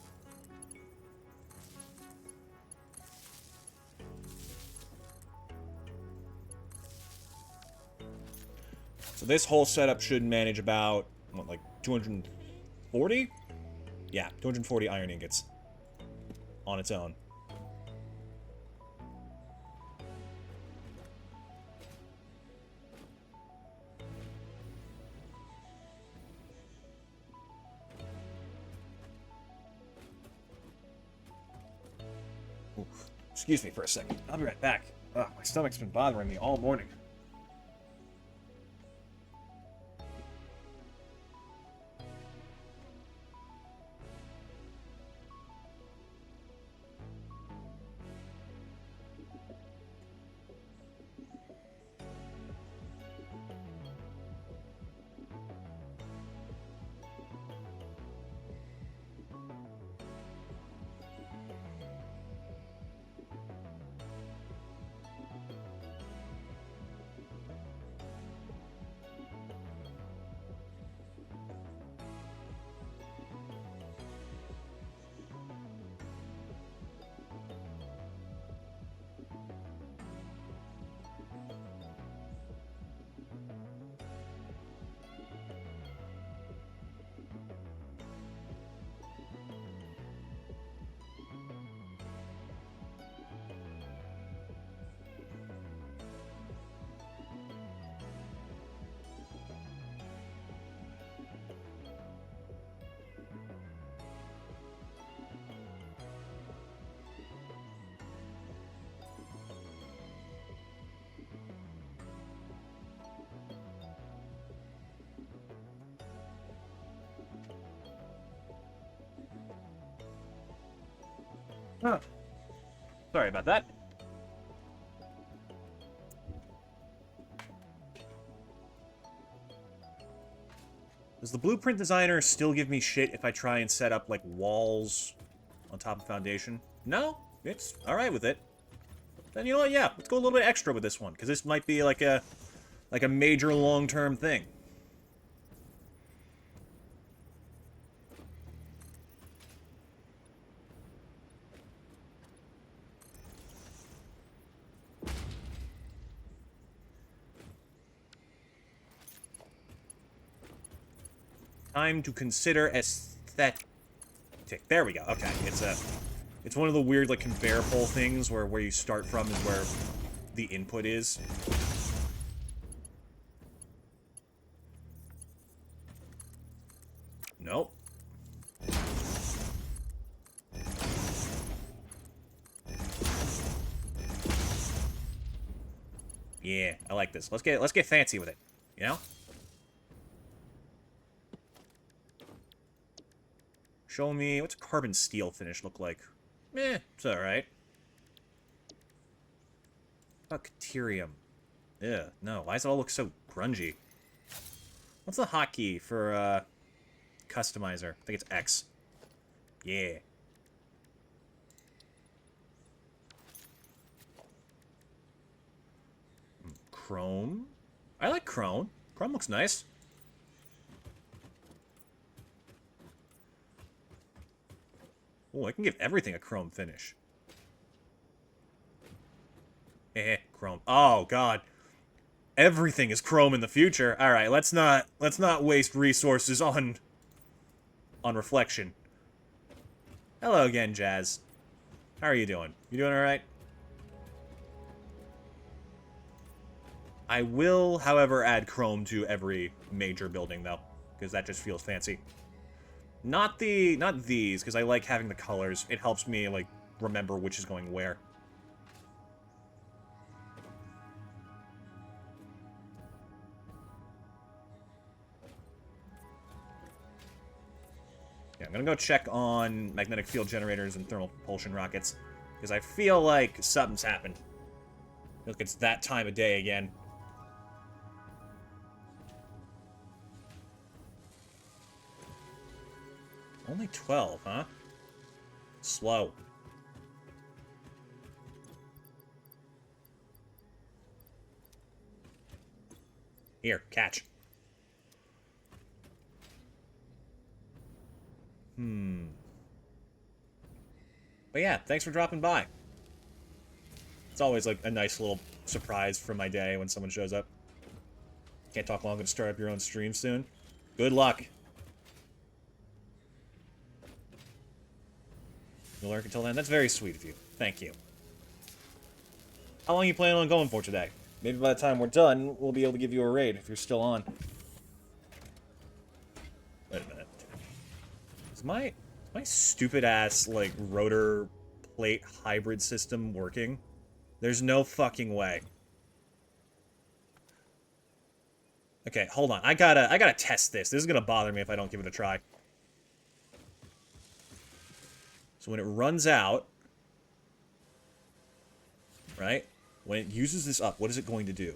So this whole setup should manage about, what, like 240? Yeah, 240 iron ingots on its own. Oof. Excuse me for a second. I'll be right back. Ugh, my stomach's been bothering me all morning. Huh. Sorry about that. Does the blueprint designer still give me shit if I try and set up, like, walls on top of foundation? No, it's alright with it. Then you know what, yeah, let's go a little bit extra with this one, because this might be like a major long-term thing. Time to consider aesthetic. There we go. Okay, it's one of the weird, like, conveyor pole things where you start from is where the input is. Nope. Yeah, I like this. Let's get fancy with it. You know? Show me, what's carbon steel finish look like? Eh, it's alright. Bacterium. Yeah, no. Why does it all look so grungy? What's the hotkey for, customizer? I think it's X. Yeah. Chrome? I like chrome. Chrome looks nice. Oh, I can give everything a chrome finish. Chrome. Oh, God. Everything is chrome in the future. All right, let's not waste resources on reflection. Hello again, Jazz. How are you doing? You doing all right? I will, however, add chrome to every major building though, because that just feels fancy. Not these, because I like having the colors. It helps me like remember which is going where. Yeah, I'm gonna go check on magnetic field generators and thermal propulsion rockets, because I feel like something's happened. Look, it's that time of day again. Only 12, huh? Slow. Here, catch. But yeah, thanks for dropping by. It's always like a nice little surprise for my day when someone shows up. Can't talk long, gonna start up your own stream soon. Good luck. You'll lurk until then. That's very sweet of you. Thank you. How long are you planning on going for today? Maybe by the time we're done, we'll be able to give you a raid if you're still on. Wait a minute. Is my stupid ass like rotor plate hybrid system working? There's no fucking way. Okay, hold on. I gotta test this. This is gonna bother me if I don't give it a try. So when it runs out, right? When it uses this up, what is it going to do?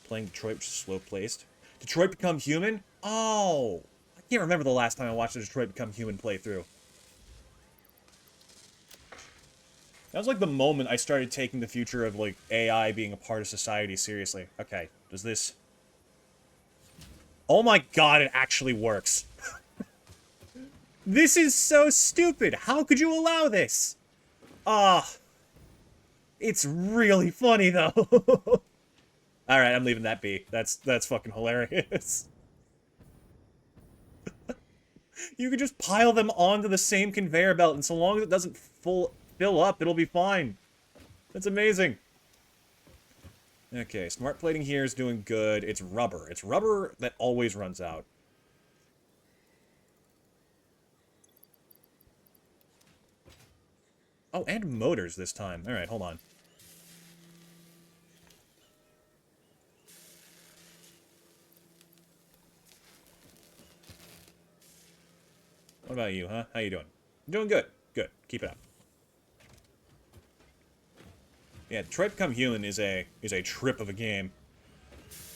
Playing Detroit, which is slow placed. Detroit Become Human? Oh! I can't remember the last time I watched a Detroit Become Human playthrough. That was like the moment I started taking the future of like AI being a part of society seriously. Okay, does this... Oh my god, it actually works. This is so stupid. How could you allow this? Ah. It's really funny though. Alright, I'm leaving that be. That's fucking hilarious. You could just pile them onto the same conveyor belt, and so long as it doesn't fill up, it'll be fine. That's amazing. Okay, smart plating here is doing good. It's rubber. It's rubber that always runs out. Oh, and motors this time. Alright, hold on. What about you, huh? How you doing? Doing good. Good. Keep it up. Yeah, Detroit Become Human is a trip of a game.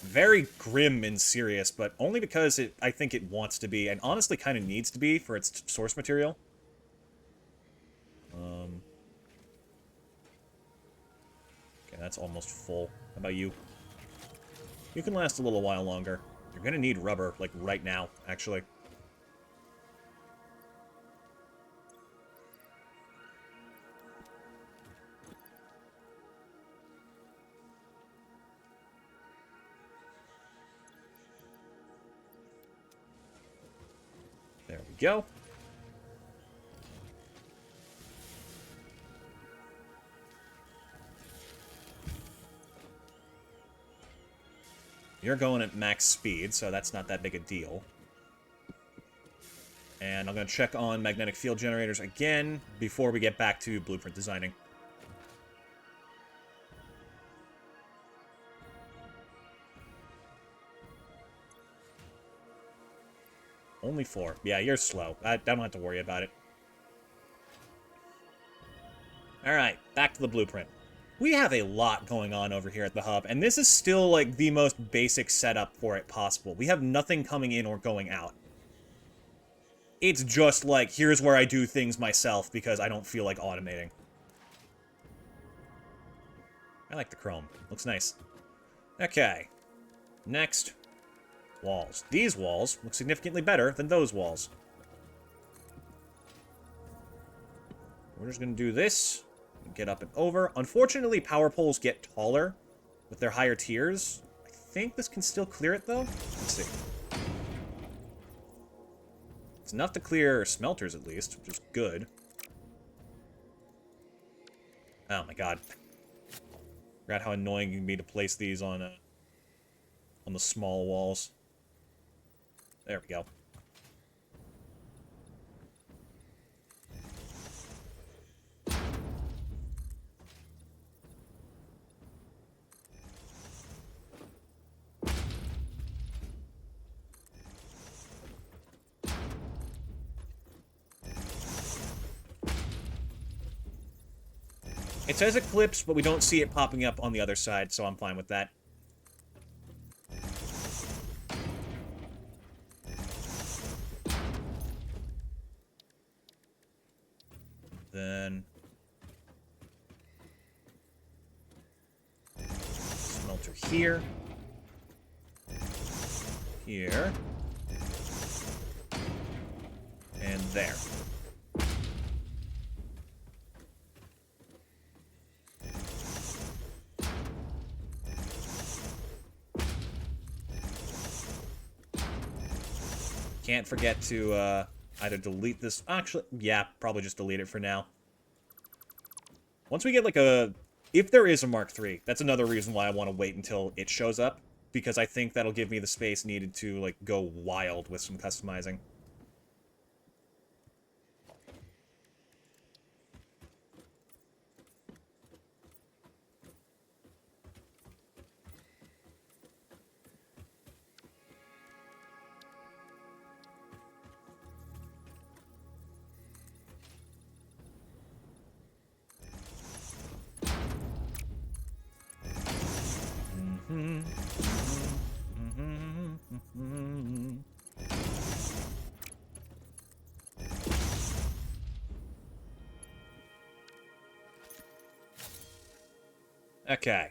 Very grim and serious, but only because I think it wants to be, and honestly kind of needs to be for its source material. Okay, that's almost full. How about you? You can last a little while longer. You're gonna need rubber, like, right now, actually. There we go. You're going at max speed, so that's not that big a deal. And I'm going to check on magnetic field generators again before we get back to blueprint designing. Only 4. Yeah, you're slow. I don't have to worry about it. Alright, back to the blueprint. We have a lot going on over here at the hub, and this is still, like, the most basic setup for it possible. We have nothing coming in or going out. It's just, like, here's where I do things myself because I don't feel like automating. I like the chrome. Looks nice. Okay. Next. Walls. These walls look significantly better than those walls. We're just going to do this. Get up and over. Unfortunately, power poles get taller with their higher tiers. I think this can still clear it, though. Let's see. It's enough to clear smelters, at least, which is good. Oh, my God. Forgot how annoying it can be to place these on the small walls. There we go. It says Eclipse, but we don't see it popping up on the other side, so I'm fine with that. Then... smelter here. Here. And there. Can't forget to either delete this... Actually, yeah, probably just delete it for now. Once we get, like, a... If there is a Mark III, that's another reason why I want to wait until it shows up. Because I think that'll give me the space needed to, like, go wild with some customizing. Okay.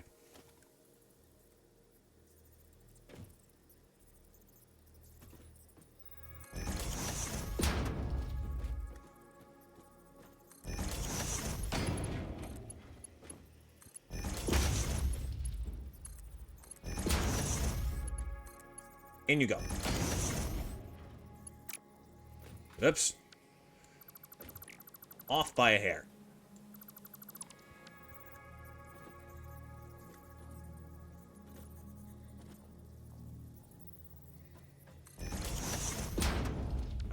In you go. Oops. Off by a hair.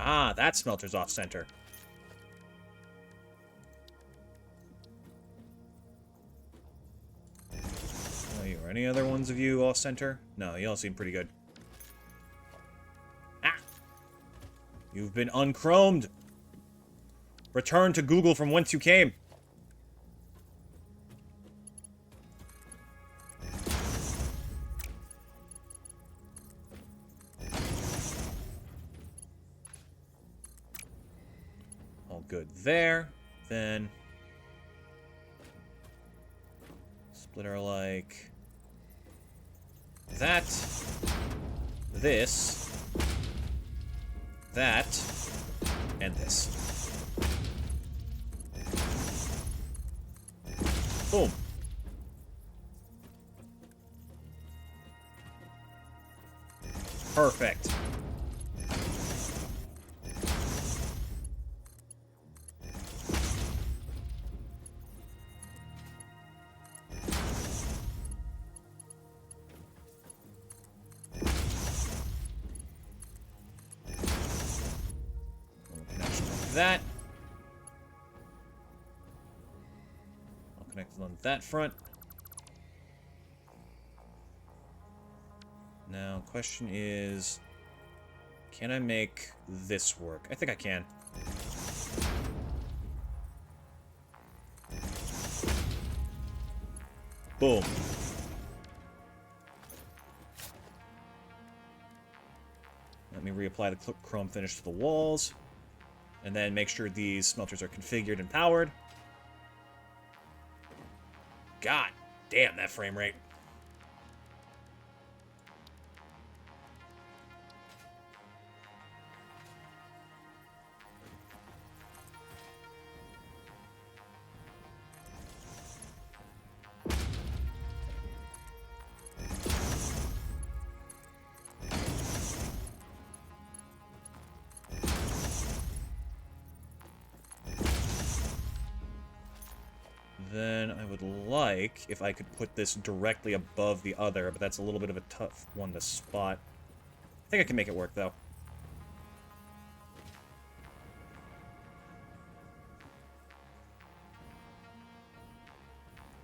Ah, that smelter's off-center. Are any other ones of you off-center? No, you all seem pretty good. Ah! You've been unchromed! Return to Google from whence you came! All good there. Then... splitter like... that. This. That. And this. Boom. Perfect. That. I'll connect it on that front. Now, question is, Can I make this work? I think I can. Boom. Let me reapply the chrome finish to the walls. And then make sure these smelters are configured and powered. God damn, that frame rate. Then I would like if I could put this directly above the other, but that's a little bit of a tough one to spot. I think I can make it work, though.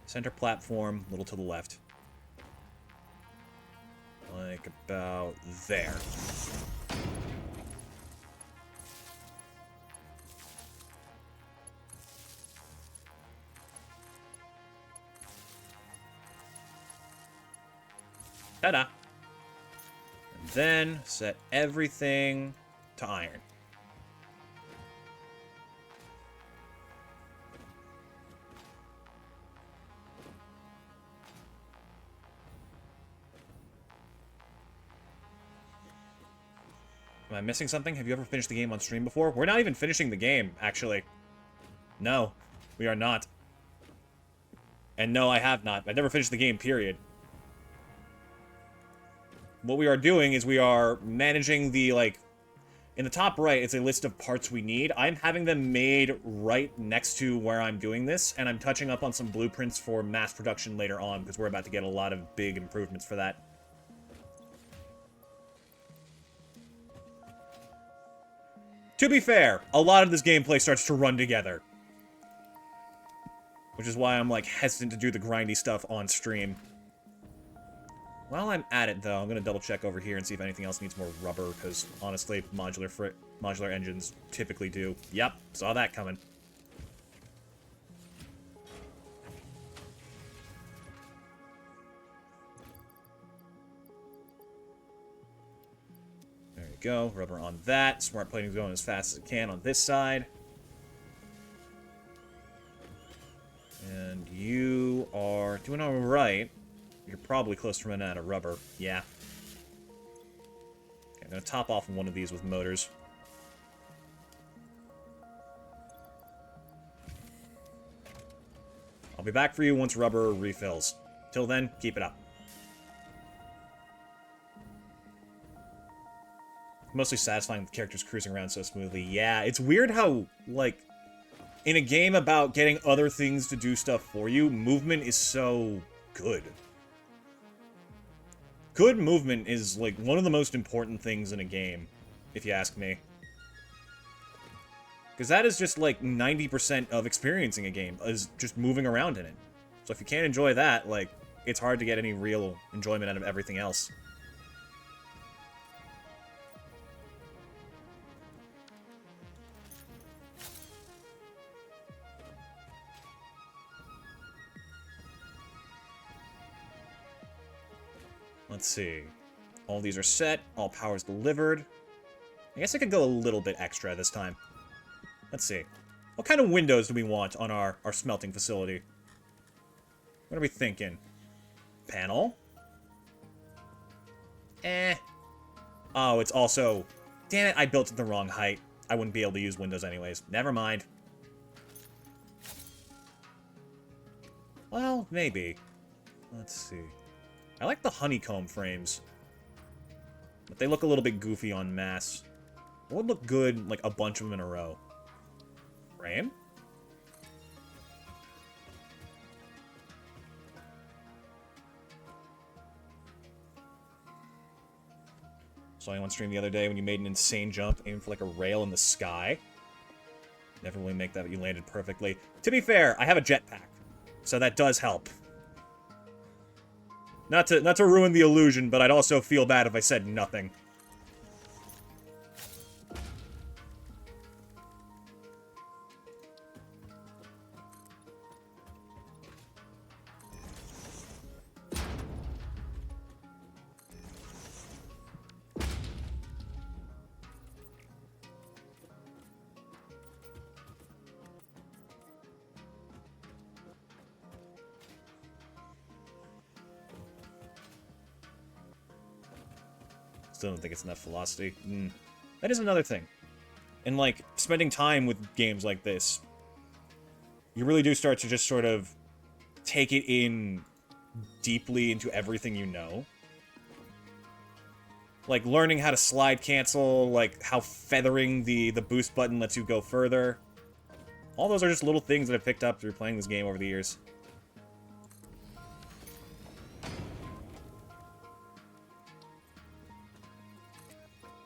Center platform, a little to the left. Like about there. Ta-da! And then set everything to iron. Am I missing something? Have you ever finished the game on stream before? We're not even finishing the game, actually. No, we are not. And no, I have not. I've never finished the game, period. What we are doing is we are managing the, like, in the top right, it's a list of parts we need. I'm having them made right next to where I'm doing this, and I'm touching up on some blueprints for mass production later on, because we're about to get a lot of big improvements for that. To be fair, a lot of this gameplay starts to run together. Which is why I'm, like, hesitant to do the grindy stuff on stream. While I'm at it, though, I'm going to double-check over here and see if anything else needs more rubber, because, honestly, modular engines typically do. Yep, saw that coming. There you go, rubber on that. Smart plating's going as fast as it can on this side. And you are doing all right. You're probably close to running out of rubber. Yeah. Okay, I'm going to top off one of these with motors. I'll be back for you once rubber refills. Till then, keep it up. Mostly satisfying with characters cruising around so smoothly. Yeah, it's weird how, like, in a game about getting other things to do stuff for you, movement is so good. Good movement is, like, one of the most important things in a game, if you ask me. Because that is just, like, 90% of experiencing a game, is just moving around in it. So if you can't enjoy that, like, it's hard to get any real enjoyment out of everything else. Let's see. All these are set. All power's delivered. I guess I could go a little bit extra this time. Let's see. What kind of windows do we want on our smelting facility? What are we thinking? Panel? Eh. Oh, it's also... Damn it, I built it the wrong height. I wouldn't be able to use windows anyways. Never mind. Well, maybe. Let's see. I like the honeycomb frames. But they look a little bit goofy on mass. It would look good, like, a bunch of them in a row. Frame? Saw you on stream the other day when you made an insane jump, aiming for, like, a rail in the sky. Never really make that, but you landed perfectly. To be fair, I have a jetpack, so that does help. Not to ruin the illusion, but I'd also feel bad if I said nothing. Still don't think it's enough velocity. That is another thing. And, like, spending time with games like this, you really do start to just sort of take it in deeply into everything you know. Like, learning how to slide cancel, like, how feathering the boost button lets you go further. All those are just little things that I've picked up through playing this game over the years.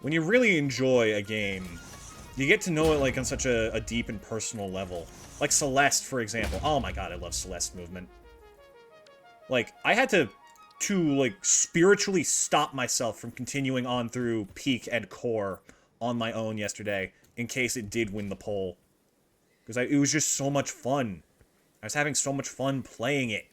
When you really enjoy a game, you get to know it, like, on such a deep and personal level. Like Celeste, for example. Oh my god, I love Celeste movement. Like, I had to, like, spiritually stop myself from continuing on through Peak and Core on my own yesterday, in case it did win the poll. Because it was just so much fun. I was having so much fun playing it.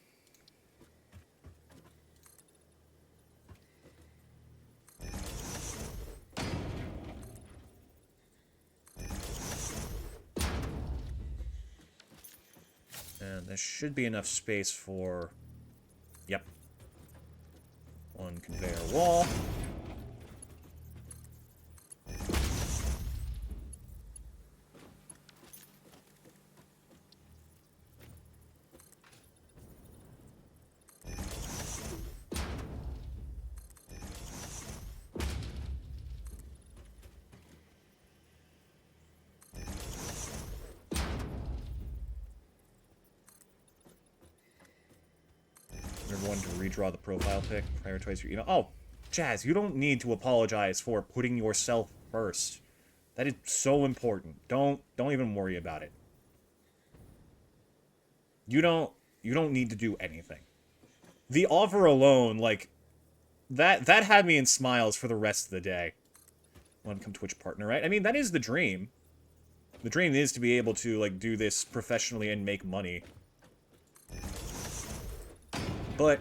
And there should be enough space for... Yep. One conveyor wall. Everyone to redraw the profile pic, prioritize your email. Oh, Jazz, you don't need to apologize for putting yourself first. That is so important. Don't even worry about it. You don't need to do anything. The offer alone, like, that had me in smiles for the rest of the day. Want to become Twitch partner, right? I mean, that is the dream. The dream is to be able to, like, do this professionally and make money. But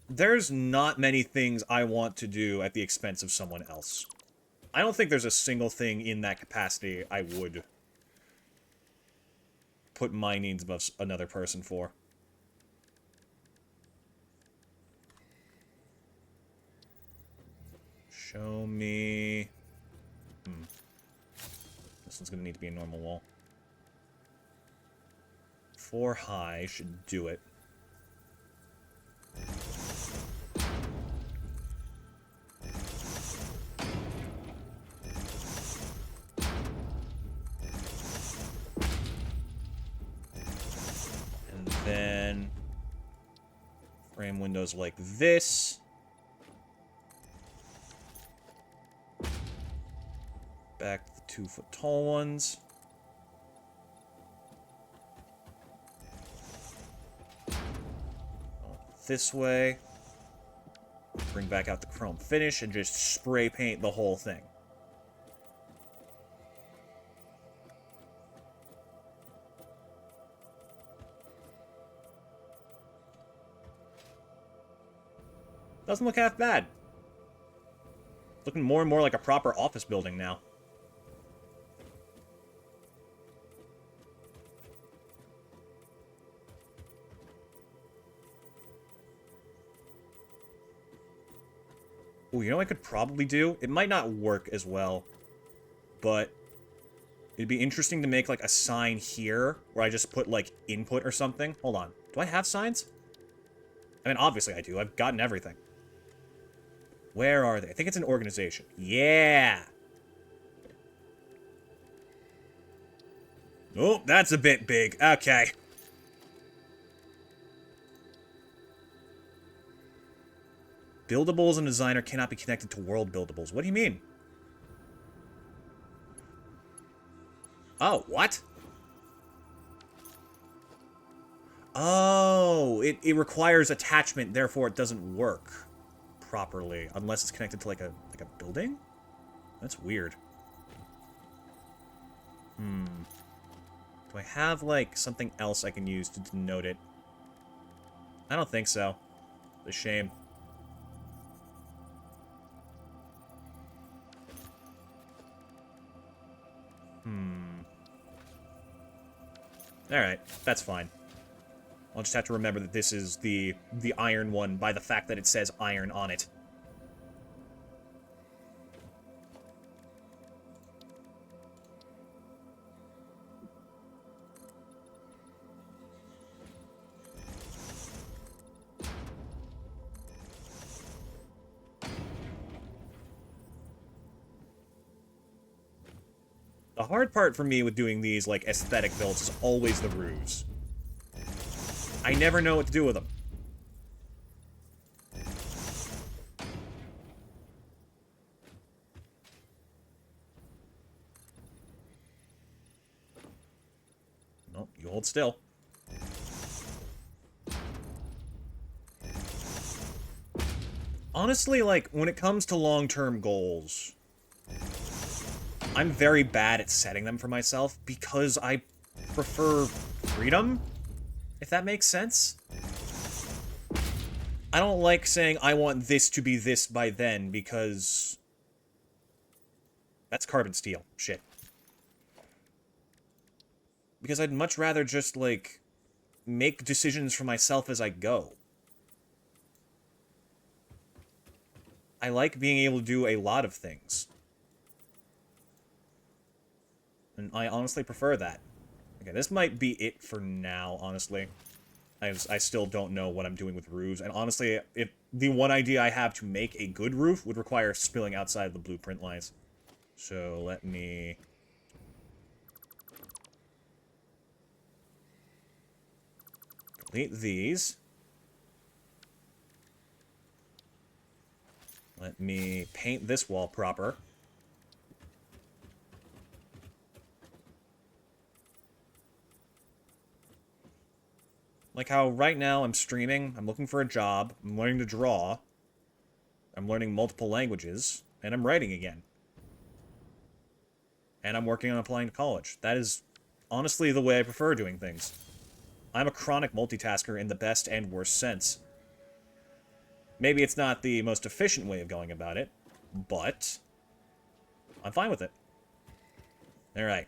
there's not many things I want to do at the expense of someone else. I don't think there's a single thing in that capacity I would put my needs above another person for. Show me... This one's gonna need to be a normal wall. 4 high should do it. And then frame windows like this. Back to the 2-foot tall ones. This way. Bring back out the chrome finish and just spray paint the whole thing. Doesn't look half bad. Looking more and more like a proper office building now. Ooh, you know what I could probably do? It might not work as well, but it'd be interesting to make, like, a sign here where I just put, like, input or something. Hold on. Do I have signs? I mean, obviously I do. I've gotten everything. Where are they? I think it's an organization. Yeah! Oh, that's a bit big. Okay. Buildables and designer cannot be connected to world buildables. What do you mean? Oh, what? Oh, it requires attachment, therefore it doesn't work properly unless it's connected to like a building? That's weird. Do I have like something else I can use to denote it? I don't think so. It's a shame. Alright, that's fine. I'll just have to remember that this is the iron one by the fact that it says iron on it. The hard part for me with doing these, like, aesthetic builds is always the roofs. I never know what to do with them. Nope, you hold still. Honestly, like, when it comes to long-term goals, I'm very bad at setting them for myself because I prefer freedom, if that makes sense. I don't like saying I want this to be this by then because that's carbon steel. Shit. Because I'd much rather just, like, make decisions for myself as I go. I like being able to do a lot of things. And I honestly prefer that. Okay, this might be it for now, honestly. I still don't know what I'm doing with roofs, and honestly, if the one idea I have to make a good roof would require spilling outside the blueprint lines. So let me... complete these. Let me paint this wall proper. Like how right now I'm streaming, I'm looking for a job, I'm learning to draw, I'm learning multiple languages, and I'm writing again. And I'm working on applying to college. That is honestly the way I prefer doing things. I'm a chronic multitasker in the best and worst sense. Maybe it's not the most efficient way of going about it, but I'm fine with it. Alright.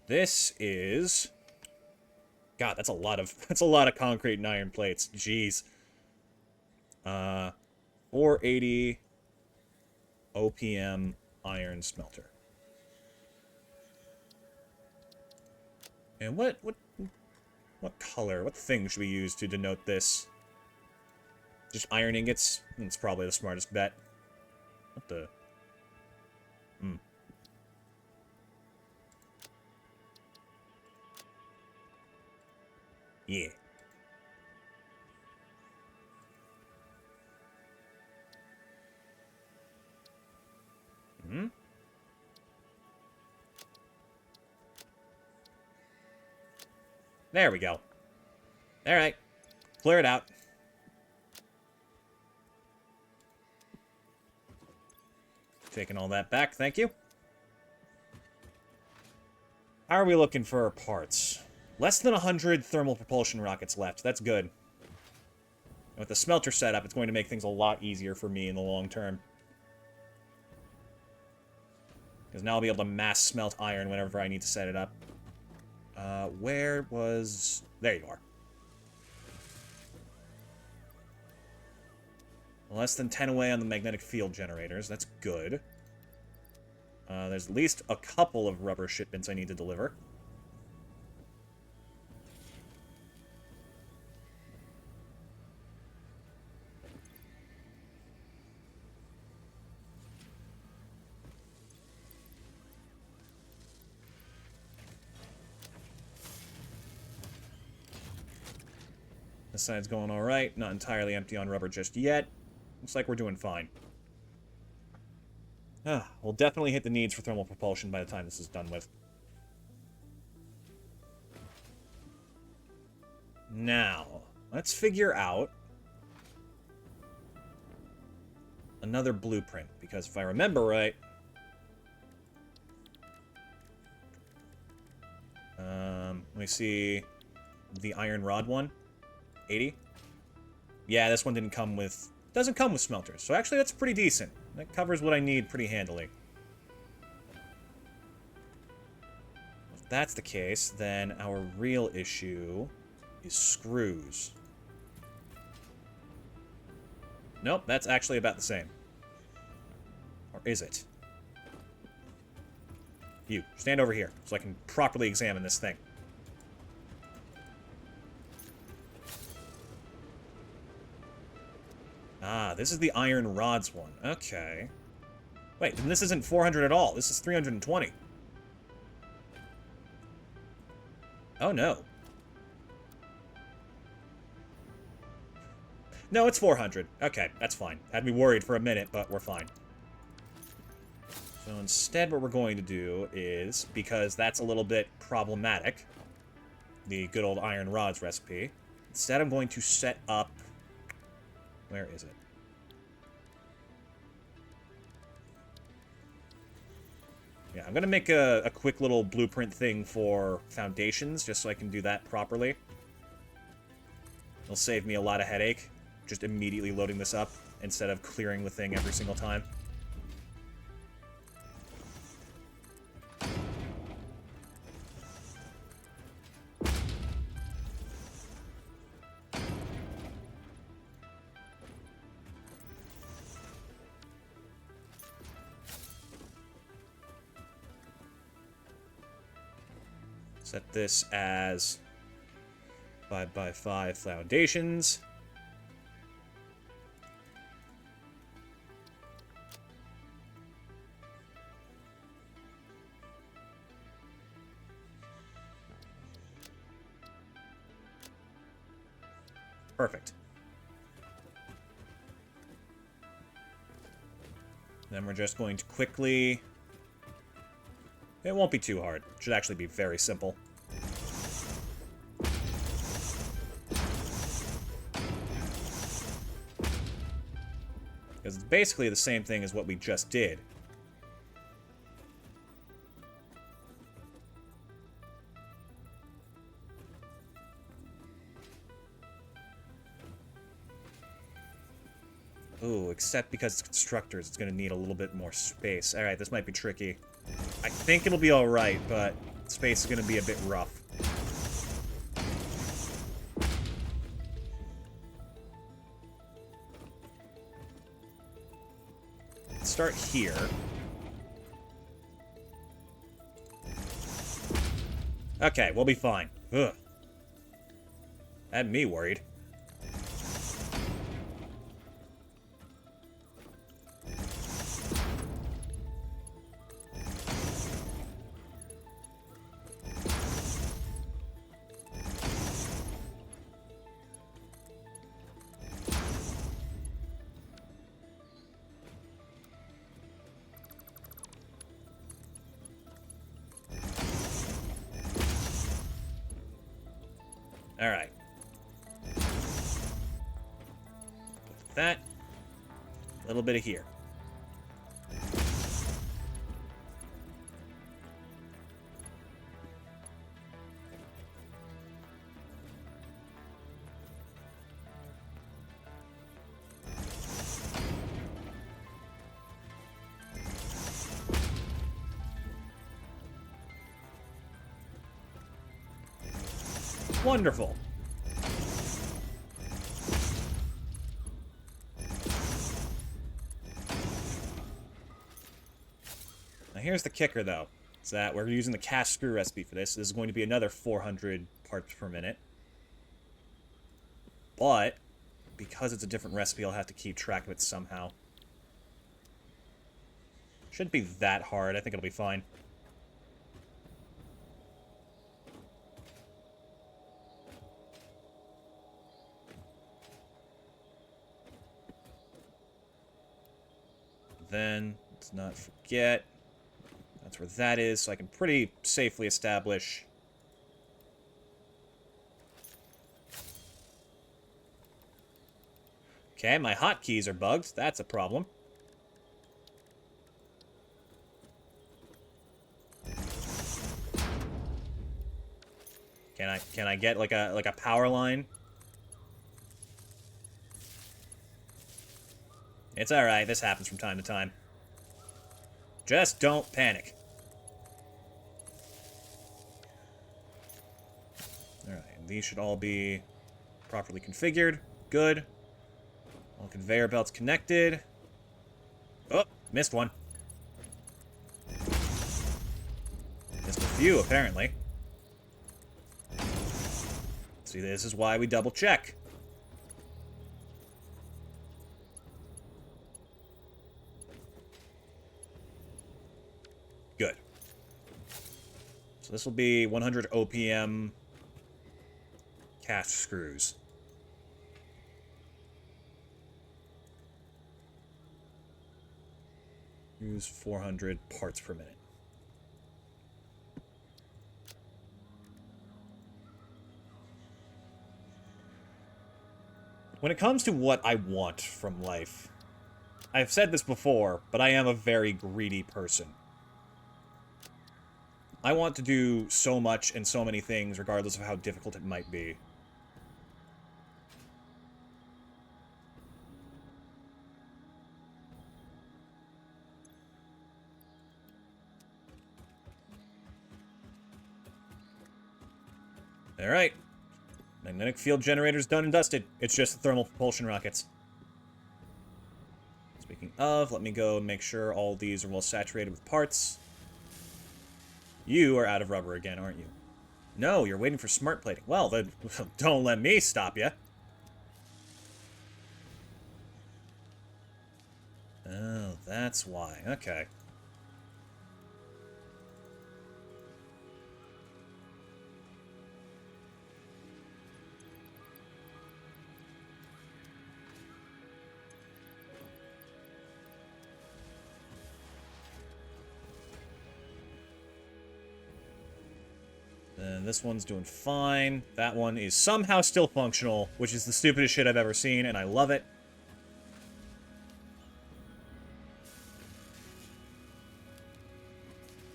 This is... God, that's a lot of concrete and iron plates. Jeez. 480 OPM iron smelter. And what color, what thing should we use to denote this? Just iron ingots? It's probably the smartest bet. What the... Yeah. There we go. Alright. Clear it out. Taking all that back, thank you. How are we looking for parts? Less than 100 thermal propulsion rockets left. That's good. With the smelter setup, it's going to make things a lot easier for me in the long term. Because now I'll be able to mass smelt iron whenever I need to set it up. Where was... There you are. Less than 10 away on the magnetic field generators. That's good. There's at least a couple of rubber shipments I need to deliver. This side's going alright. Not entirely empty on rubber just yet. Looks like we're doing fine. We'll definitely hit the needs for thermal propulsion by the time this is done with. Now, let's figure out another blueprint, because if I remember right... let me see... The iron rod one. 80? Yeah, this one didn't come with... doesn't come with smelters, so actually that's pretty decent. That covers what I need pretty handily. If that's the case, then our real issue is screws. Nope, that's actually about the same. Or is it? You, stand over here, so I can properly examine this thing. Ah, this is the iron rods one. Okay. Wait, then this isn't 400 at all. This is 320. Oh, no. No, it's 400. Okay, that's fine. Had me worried for a minute, but we're fine. So instead what we're going to do is, because that's a little bit problematic, the good old iron rods recipe, instead I'm going to set up... Where is it? Yeah, I'm going to make a quick little blueprint thing for foundations, just so I can do that properly. It'll save me a lot of headache, just immediately loading this up, instead of clearing the thing every single time. Set this as 5x5 foundations. Perfect. Then we're just going to quickly... It won't be too hard. It should actually be very simple. Because it's basically the same thing as what we just did. Ooh, except because it's constructors, it's going to need a little bit more space. Alright, this might be tricky. I think it'll be alright, but space is going to be a bit rough. Let's start here. Okay, we'll be fine. Ugh. Had me worried. Alright. That. A little bit of here. Wonderful. Now here's the kicker, though. Is that we're using the cast screw recipe for this. This is going to be another 400 parts per minute. But, because it's a different recipe, I'll have to keep track of it somehow. Shouldn't be that hard. I think it'll be fine. Then, let's not forget, that's where that is, so I can pretty safely establish. Okay, my hotkeys are bugged. That's a problem. Can I get like a power line? It's alright, this happens from time to time. Just don't panic. Alright, these should all be properly configured. Good. All conveyor belts connected. Oh, missed one. Missed a few, apparently. See, this is why we double check. Good. So this will be 100 OPM Cast screws. Use 400 parts per minute. When it comes to what I want from life, I've said this before, but I am a very greedy person. I want to do so much and so many things, regardless of how difficult it might be. Alright. Magnetic field generator's done and dusted. It's just the thermal propulsion rockets. Speaking of, let me go and make sure all these are well saturated with parts. You are out of rubber again, aren't you? No, you're waiting for smart plating. Well, then, don't let me stop you. Oh, that's why. Okay. And this one's doing fine. That one is somehow still functional, which is the stupidest shit I've ever seen, and I love it.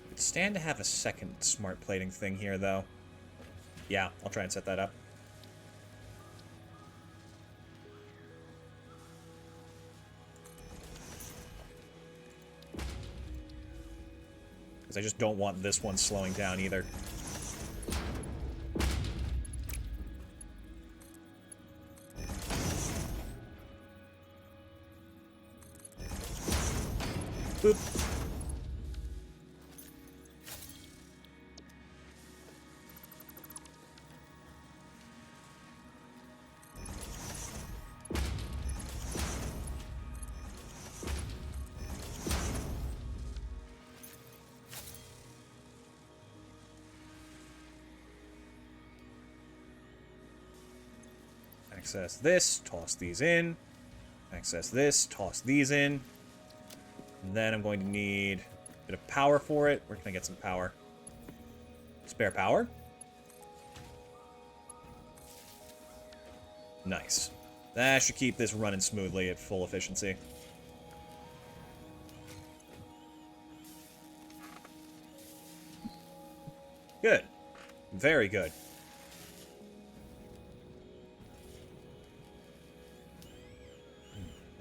It'd stand to have a second smart plating thing here, though. Yeah, I'll try and set that up. Because I just don't want this one slowing down either. Boop. Access this, toss these in. Access this, toss these in. And then I'm going to need a bit of power for it. Where can I get some power? Spare power? Nice. That should keep this running smoothly at full efficiency. Good. Very good.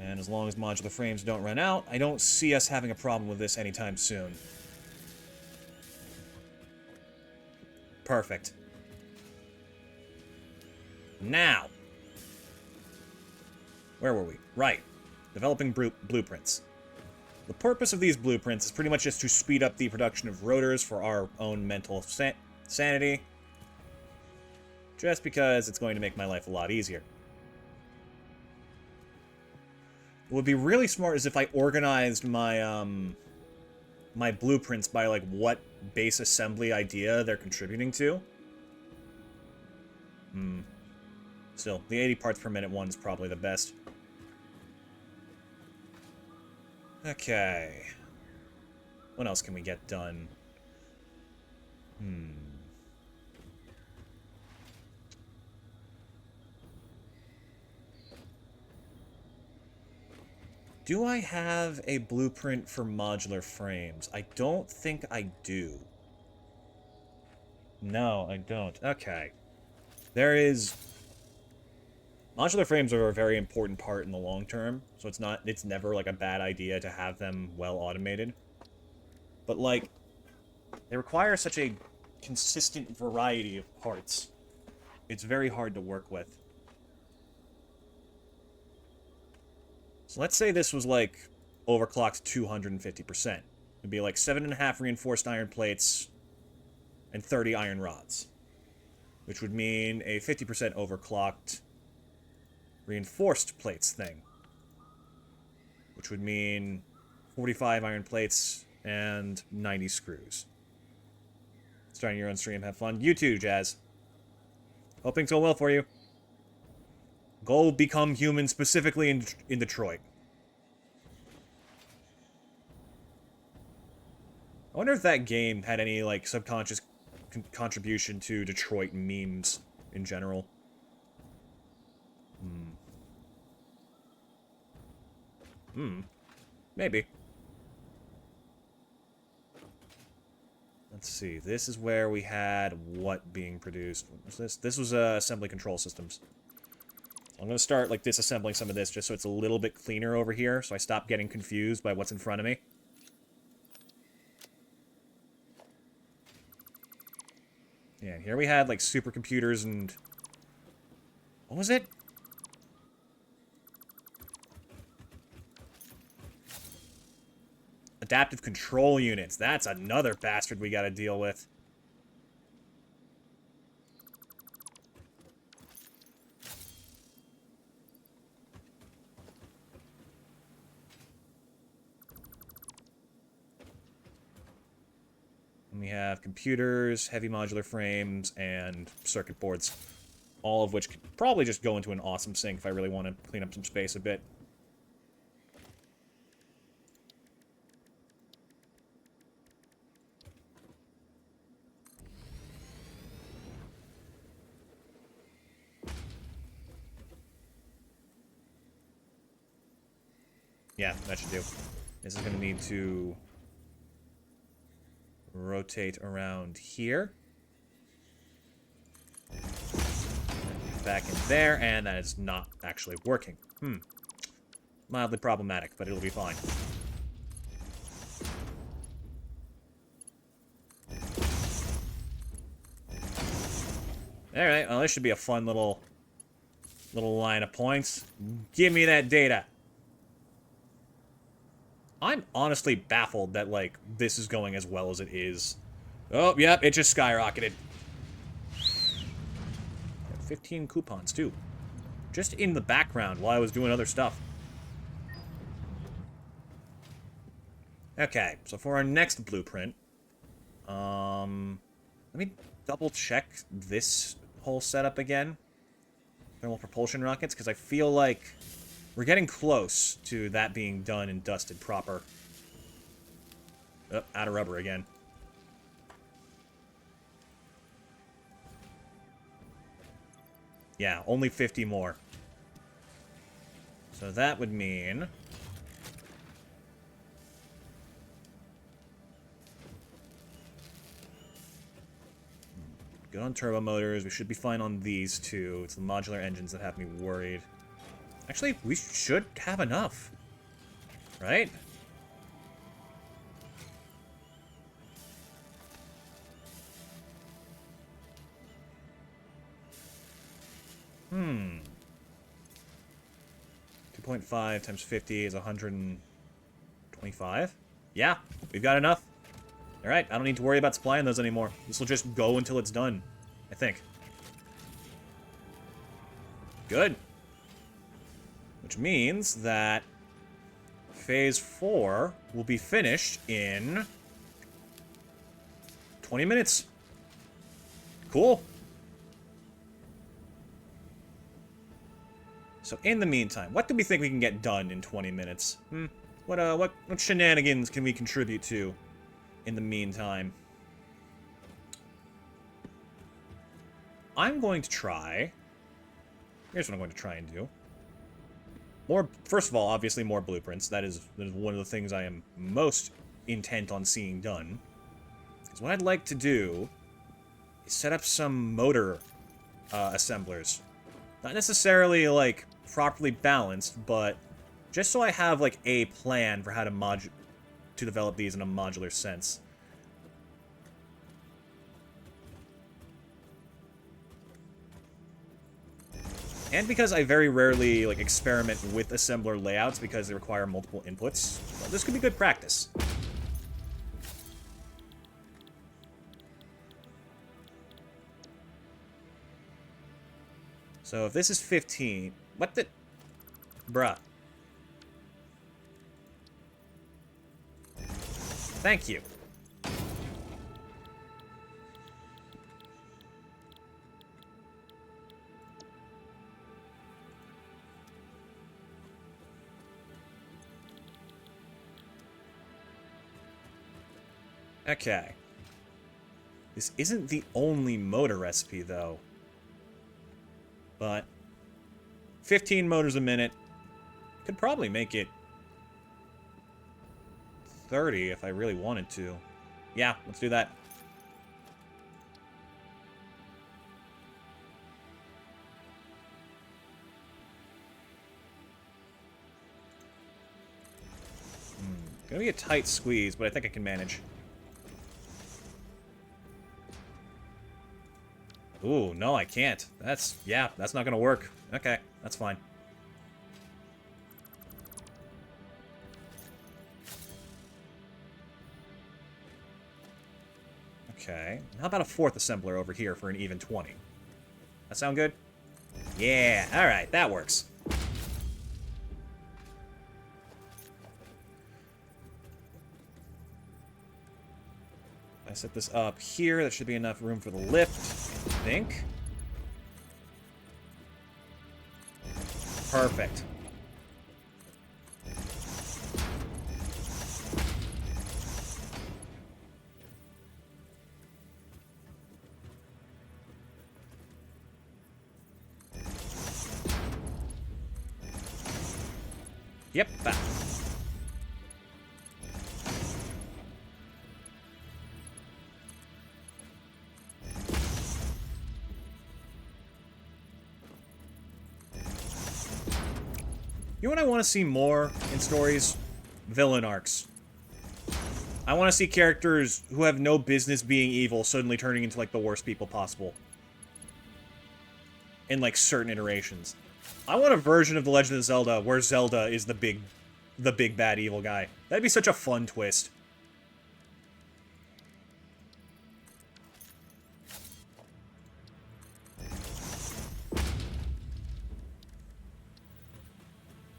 And as long as modular frames don't run out, I don't see us having a problem with this anytime soon. Perfect. Now. Where were we? Right. Developing blueprints. The purpose of these blueprints is pretty much just to speed up the production of rotors for our own mental sanity. Just because it's going to make my life a lot easier. What would be really smart is if I organized my, my blueprints by, like, what base assembly idea they're contributing to. Still, the 80 parts per minute one is probably the best. Okay. What else can we get done? Do I have a blueprint for modular frames? I don't think I do. No, I don't. Okay. There is... Modular frames are a very important part in the long term, so it's never, like, a bad idea to have them well automated. But, like, they require such a consistent variety of parts. It's very hard to work with. So let's say this was, like, overclocked 250%. It'd be like 7.5 reinforced iron plates and 30 iron rods. Which would mean a 50% overclocked reinforced plates thing. Which would mean 45 iron plates and 90 screws. Starting your own stream, have fun. You too, Jazz. Hope things go well for you. Go become human, specifically in Detroit. I wonder if that game had any, like, subconscious contribution to Detroit memes in general. Maybe. Let's see. This is where we had what being produced. What was this? This was assembly control systems. I'm going to start, like, disassembling some of this just so it's a little bit cleaner over here, so I stop getting confused by what's in front of me. Yeah, and here we had, like, supercomputers and... What was it? Adaptive control units. That's another bastard we gotta deal with. And we have computers, heavy modular frames, and circuit boards. All of which could probably just go into an awesome sink if I really want to clean up some space a bit. Yeah, that should do. This is going to need to rotate around here. Back in there, and that is not actually working. Mildly problematic, but it'll be fine. Alright, well, this should be a fun little line of points. Give me that data. I'm honestly baffled that, like, this is going as well as it is. Oh, yep, it just skyrocketed. 15 coupons, too. Just in the background while I was doing other stuff. Okay, so for our next blueprint, let me double-check this whole setup again. Thermal propulsion rockets, because I feel like we're getting close to that being done and dusted proper. Oh, out of rubber again. Yeah, only 50 more. So that would mean... Good on turbo motors. We should be fine on these two. It's the modular engines that have me worried. Actually, we should have enough. Right? Hmm. 2.5 times 50 is 125? Yeah, we've got enough. Alright, I don't need to worry about supplying those anymore. This will just go until it's done, I think. Good. Which means that Phase 4 will be finished in 20 minutes. Cool. So in the meantime, what do we think we can get done in 20 minutes? What shenanigans can we contribute to in the meantime? I'm going to try... Here's what I'm going to try and do. First of all, obviously more blueprints. That is one of the things I am most intent on seeing done. Because what I'd like to do is set up some motor assemblers. Not necessarily, like, properly balanced, but just so I have, like, a plan for how to develop these in a modular sense. And because I very rarely, like, experiment with assembler layouts because they require multiple inputs, well, this could be good practice. So if this is 15... What the... Bruh. Thank you. Okay. This isn't the only motor recipe, though. But 15 motors a minute. Could probably make it 30 if I really wanted to. Yeah, let's do that. Gonna be a tight squeeze, but I think I can manage. Ooh, no, I can't. Yeah, that's not gonna work. Okay, that's fine. Okay, how about a fourth assembler over here for an even 20? That sound good? Yeah, alright, that works. I set this up here. That should be enough room for the lift, I think. Perfect. Yep, that. You know what I want to see more in stories? Villain arcs. I want to see characters who have no business being evil suddenly turning into, like, the worst people possible. In, like, certain iterations. I want a version of The Legend of Zelda where Zelda is the big bad evil guy. That'd be such a fun twist.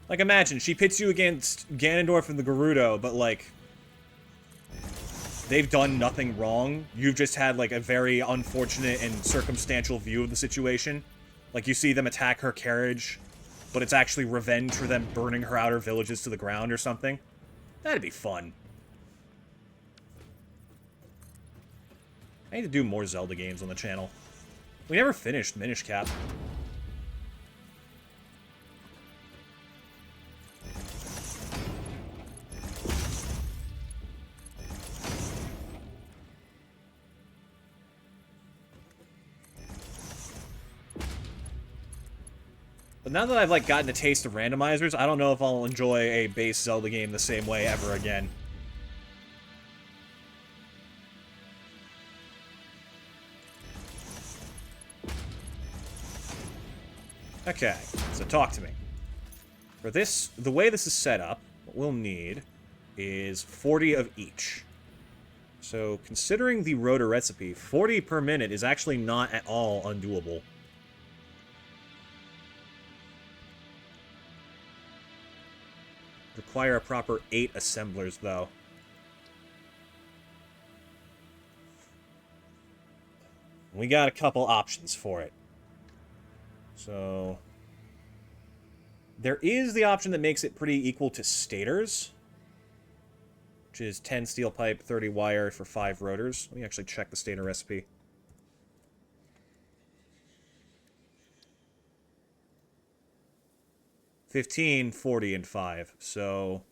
Like, imagine, she pits you against Ganondorf and the Gerudo, but, like, they've done nothing wrong. You've just had, like, a very unfortunate and circumstantial view of the situation. Like, you see them attack her carriage, but it's actually revenge for them burning her outer villages to the ground or something. That'd be fun. I need to do more Zelda games on the channel. We never finished Minish Cap. But now that I've, like, gotten a taste of randomizers, I don't know if I'll enjoy a base Zelda game the same way ever again. Okay, so talk to me. For this, the way this is set up, what we'll need is 40 of each. So, considering the rotor recipe, 40 per minute is actually not at all undoable. Require a proper 8 assemblers, though. We got a couple options for it. So, there is the option that makes it pretty equal to stators, which is 10 steel pipe, 30 wire for 5 rotors. Let me actually check the stator recipe. $15, 40, and 5. So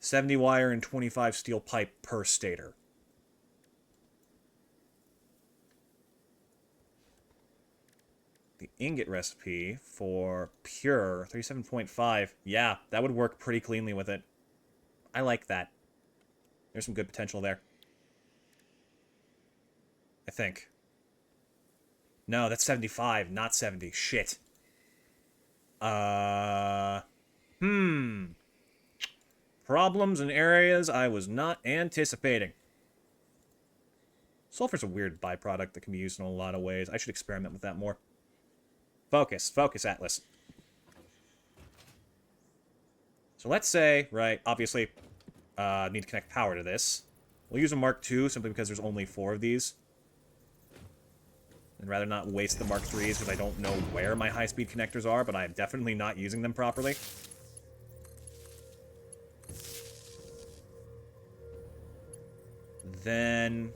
70 wire and 25 steel pipe per stator. The ingot recipe for pure 37.5. Yeah, that would work pretty cleanly with it. I like that. There's some good potential there. I think. No, that's 75, not 70. Shit. Problems in areas I was not anticipating. Sulfur's a weird byproduct that can be used in a lot of ways. I should experiment with that more. Focus, Atlas. So let's say, right, obviously, need to connect power to this. We'll use a Mark II simply because there's only 4 of these. I'd rather not waste the Mark IIIs because I don't know where my high-speed connectors are, but I'm definitely not using them properly. then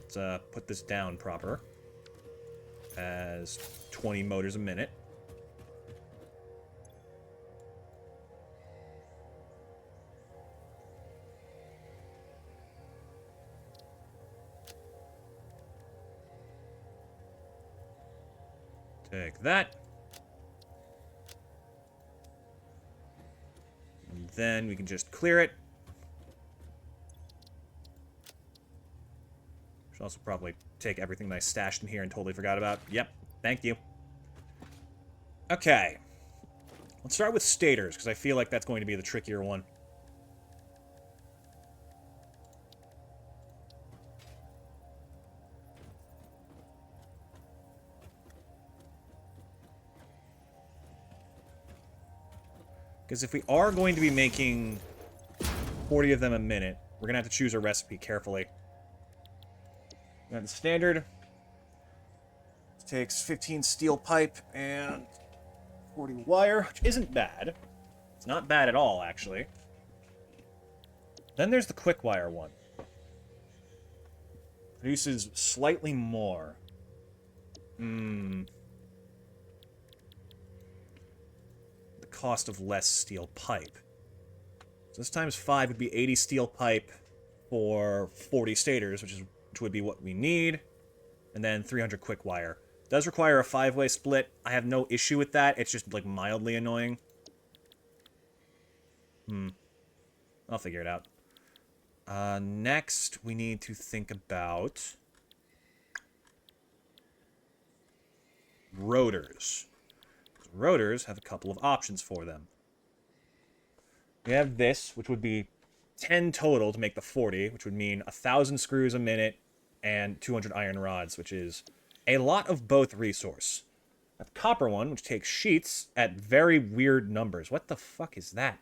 let's put this down proper as 20 motors a minute. Take that. And then we can just clear it. Should also probably take everything that I stashed in here and totally forgot about. Yep, thank you. Okay. Let's start with stators, because I feel like that's going to be the trickier one. Because if we are going to be making 40 of them a minute, we're going to have to choose a recipe carefully. And the standard, it takes 15 steel pipe and 40 wire, which isn't bad. It's not bad at all, actually. Then there's the quick wire one. Produces slightly more. Cost of less steel pipe. So this times 5 would be 80 steel pipe for 40 stators, which would be what we need, and then 300 quick wire. It does require a 5-way split. I have no issue with that. It's just like mildly annoying. I'll figure it out. Next, we need to think about rotors. Rotors have a couple of options for them. We have this, which would be 10 total to make the 40, which would mean 1,000 screws a minute and 200 iron rods, which is a lot of both resource. A copper one, which takes sheets at very weird numbers. What the fuck is that?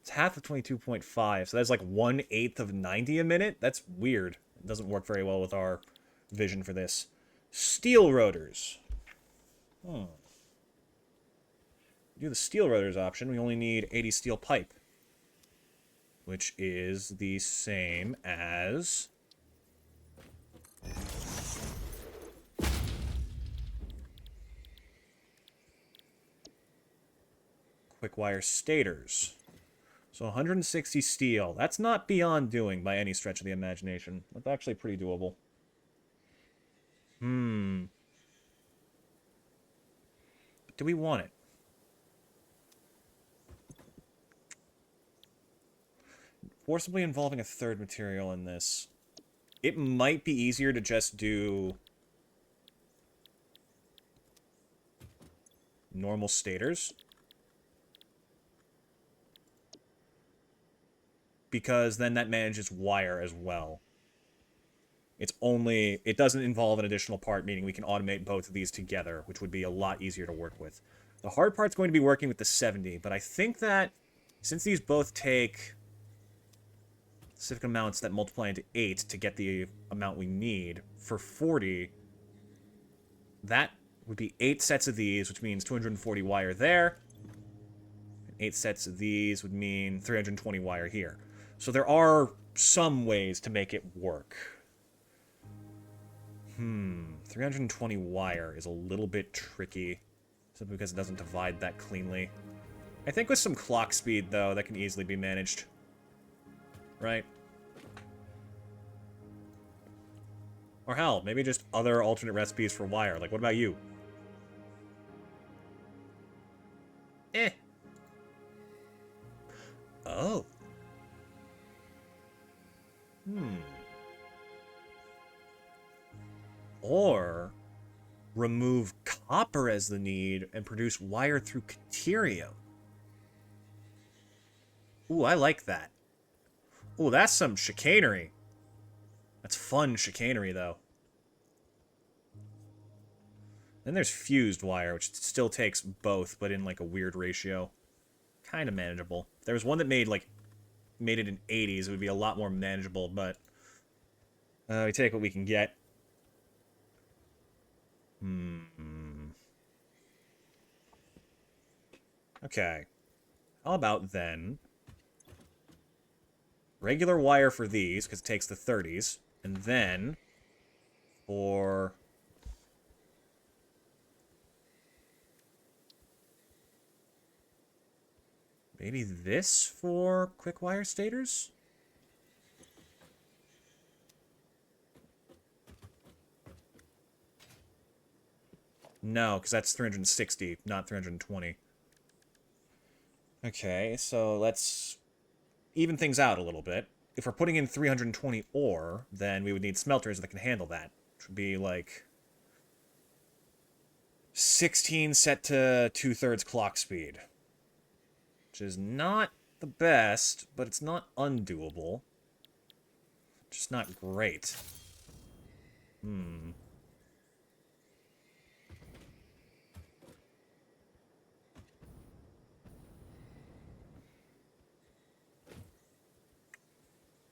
It's half of 22.5, so that's like 1/8 of 90 a minute? That's weird. It doesn't work very well with our vision for this. Steel rotors. Do the steel rotors option, we only need 80 steel pipe, which is the same as quick wire stators. So 160 steel. That's not beyond doing by any stretch of the imagination. That's actually pretty doable. But do we want it? Forcibly involving a third material in this. It might be easier to just do normal stators. Because then that manages wire as well. It doesn't involve an additional part, meaning we can automate both of these together, which would be a lot easier to work with. The hard part's going to be working with the 70, but I think that since these both take specific amounts that multiply into 8 to get the amount we need, for 40, that would be 8 sets of these, which means 240 wire there. 8 sets of these would mean 320 wire here. So there are some ways to make it work. 320 wire is a little bit tricky, simply because it doesn't divide that cleanly. I think with some clock speed, though, that can easily be managed. Right? Or hell, maybe just other alternate recipes for wire. Like, what about you? Oh. Or remove copper as the need and produce wire through caterium. Ooh, I like that. Ooh, that's some chicanery. That's fun chicanery, though. Then there's fused wire, which still takes both, but in like a weird ratio. Kind of manageable. If there was one that made it in 80s, it would be a lot more manageable, but we take what we can get. Okay. How about then regular wire for these, because it takes the 30s. And then for... maybe this for quick wire stators? No, because that's 360, not 320. Okay, so let's even things out a little bit. If we're putting in 320 ore, then we would need smelters that can handle that. Which would be like 16 set to 2/3 clock speed. Which is not the best, but it's not undoable. Just not great.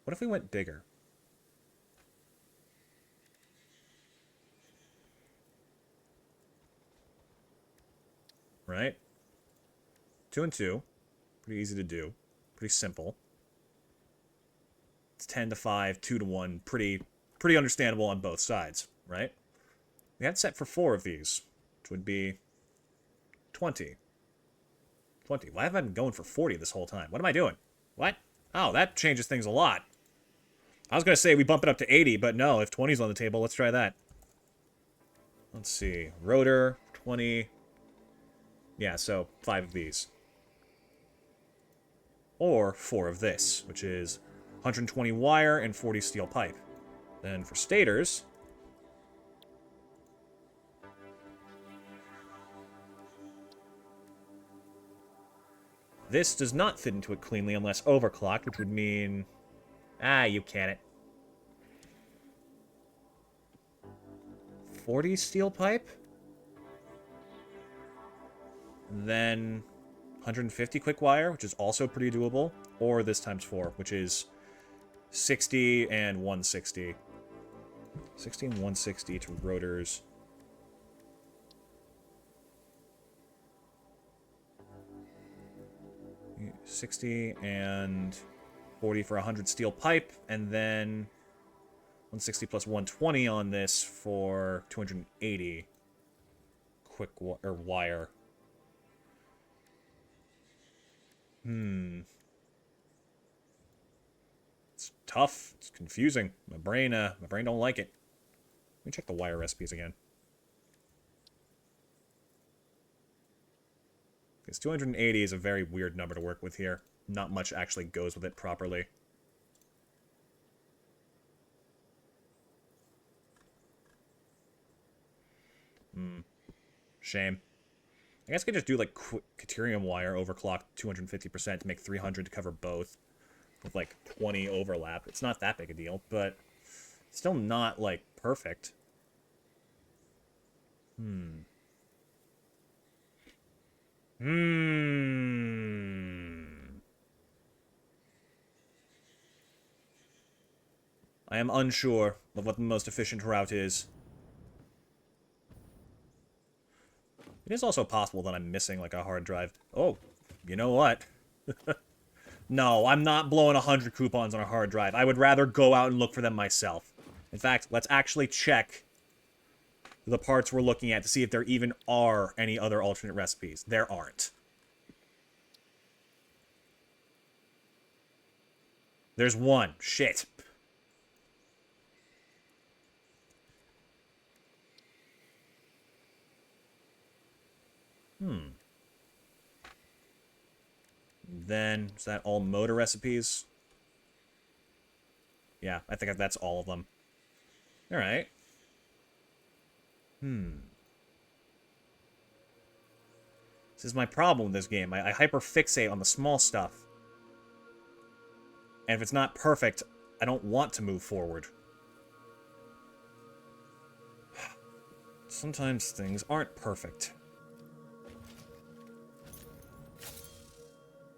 What if we went bigger? Right? 2 and 2. Pretty easy to do. Pretty simple. It's 10 to 5, 2 to 1. Pretty understandable on both sides, right? We had set for 4 of these, which would be 20. 20. Why have I been going for 40 this whole time? What am I doing? What? Oh, that changes things a lot. I was going to say we bump it up to 80, but no, if 20's on the table, let's try that. Let's see. Rotor, 20. Yeah, so 5 of these. Or 4 of this, which is 120 wire and 40 steel pipe. Then for stators... this does not fit into it cleanly unless overclocked, which would mean... ah, you can it. 40 steel pipe? Then 150 quick wire, which is also pretty doable. Or this times 4, which is 60 and 160. 60 and 160 to rotors. $60 and 40 for 100 steel pipe, and then 160 plus 120 on this for 280 quick wire. It's tough. It's confusing. My brain don't like it. Let me check the wire recipes again. Because 280 is a very weird number to work with here. Not much actually goes with it properly. Shame. I guess I could just do like Caterium wire overclocked 250% to make 300 to cover both. With like 20 overlap. It's not that big a deal, but still not like perfect. I am unsure of what the most efficient route is. It is also possible that I'm missing, like, a hard drive. Oh, you know what? No, I'm not blowing 100 coupons on a hard drive. I would rather go out and look for them myself. In fact, let's actually check the parts we're looking at to see if there even are any other alternate recipes. There aren't. There's one. Shit. Then, is that all motor recipes? Yeah, I think that's all of them. Alright. This is my problem with this game. I hyper-fixate on the small stuff. And if it's not perfect, I don't want to move forward. Sometimes things aren't perfect.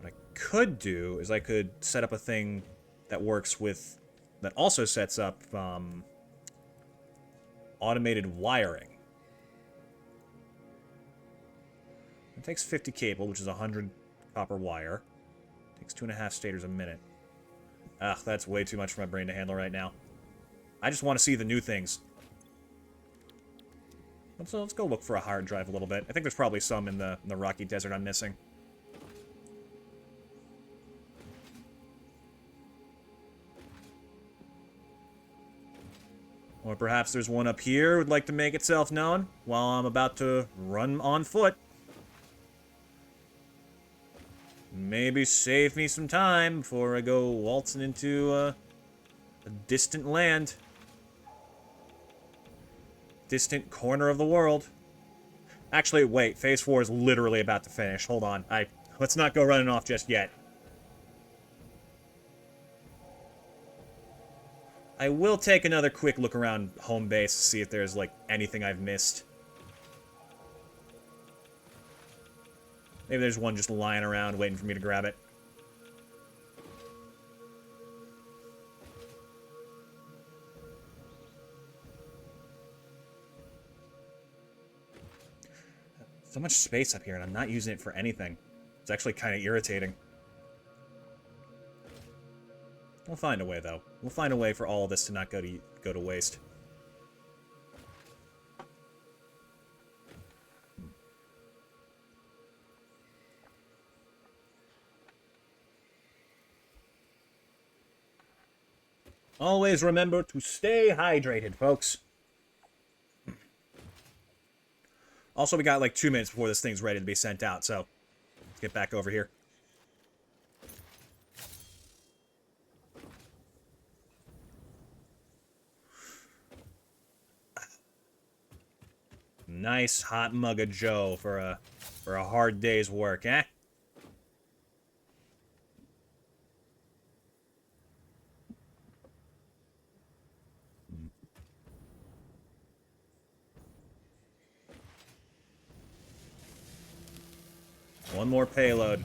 What I could do is I could set up a thing that works with... that also sets up, automated wiring. It takes 50 cable, which is 100 copper wire. It takes 2.5 stators a minute. Ugh, that's way too much for my brain to handle right now. I just want to see the new things. Let's go look for a hard drive a little bit. I think there's probably some in the rocky desert I'm missing. Or perhaps there's one up here who'd like to make itself known while I'm about to run on foot. Maybe save me some time before I go waltzing into a distant land. Distant corner of the world. Actually, wait, Phase 4 is literally about to finish. Hold on. Let's not go running off just yet. I will take another quick look around home base to see if there's, like, anything I've missed. Maybe there's one just lying around waiting for me to grab it. So much space up here, and I'm not using it for anything. It's actually kind of irritating. We'll find a way, though. We'll find a way for all of this to not go to waste. Always remember to stay hydrated, folks. Also, we got like 2 minutes before this thing's ready to be sent out, so let's get back over here. Nice hot mug of Joe for a hard day's work, eh? One more payload.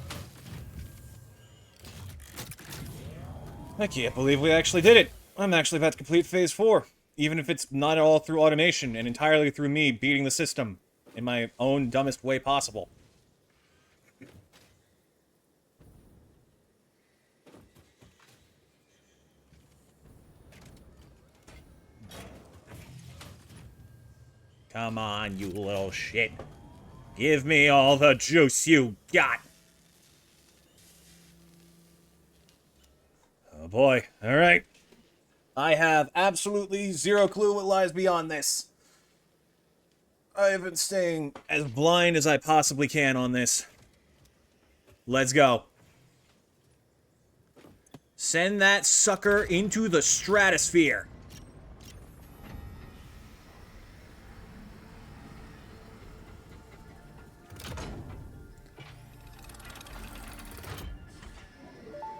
I can't believe we actually did it. I'm actually about to complete Phase 4. Even if it's not all through automation and entirely through me beating the system in my own dumbest way possible. Come on, you little shit. Give me all the juice you got. Oh boy. Alright. I have absolutely zero clue what lies beyond this. I have been staying as blind as I possibly can on this. Let's go. Send that sucker into the stratosphere.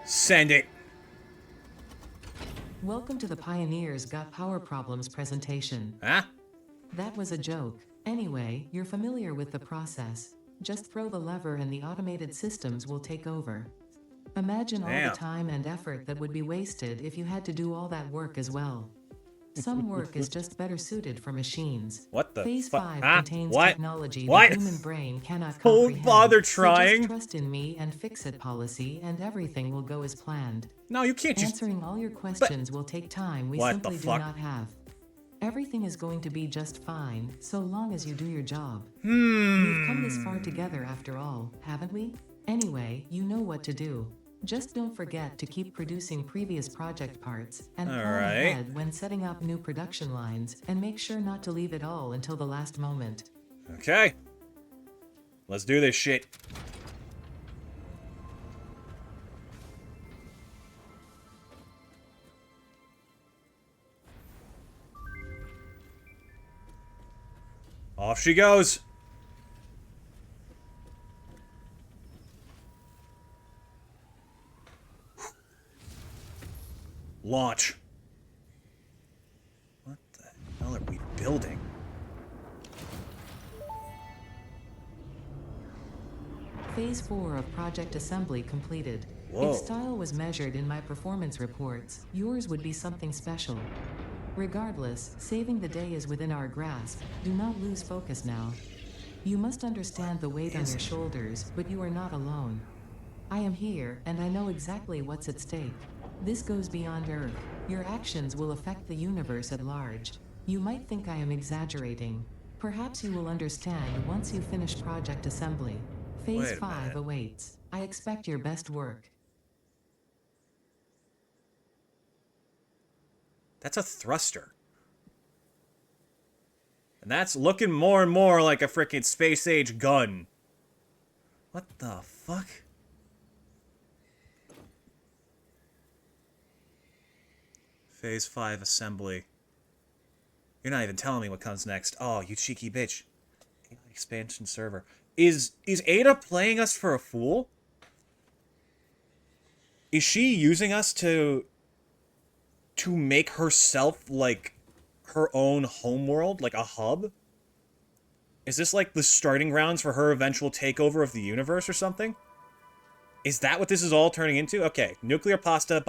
Send it. Welcome to the Pioneers Got Power Problems presentation. Huh? That was a joke. Anyway, you're familiar with the process. Just throw the lever and the automated systems will take over. Imagine all Damn. the time and effort that would be wasted if you had to do all that work as well. Some work is just better suited for machines. What the Phase fuck? 5 Huh? contains What? technology What? the human brain cannot Don't comprehend. bother So trying. just trust in me and fix it policy and everything will go as planned. No, you can't just... Answering all your questions will take time we What the simply do fuck? not have. Everything is going to be just fine, so long as you do your job. We've come this far together after all, haven't we? Anyway, you know what to do. Just don't forget to keep producing previous project parts, and plan Alright. ahead when setting up new production lines, and make sure not to leave it all until the last moment. Okay. Let's do this shit. Off she goes. Launch. What the hell are we building? Phase 4 of Project Assembly completed. Whoa. If style was measured in my performance reports, yours would be something special. Regardless, saving the day is within our grasp. Do not lose focus now. You must understand the weight on your shoulders, but you are not alone. I am here, and I know exactly what's at stake. This goes beyond Earth. Your actions will affect the universe at large. You might think I am exaggerating. Perhaps you will understand once you finish project assembly. Phase Wait a 5 minute. awaits. I expect your best work. That's a thruster. And that's looking more and more like a frickin' space-age gun. What the fuck? Phase 5 assembly. You're not even telling me what comes next. Oh, you cheeky bitch. Expansion server. Is Ada playing us for a fool? Is she using us to make herself like her own homeworld, like a hub? Is this like the starting grounds for her eventual takeover of the universe or something? Is that what this is all turning into? Okay, nuclear pasta,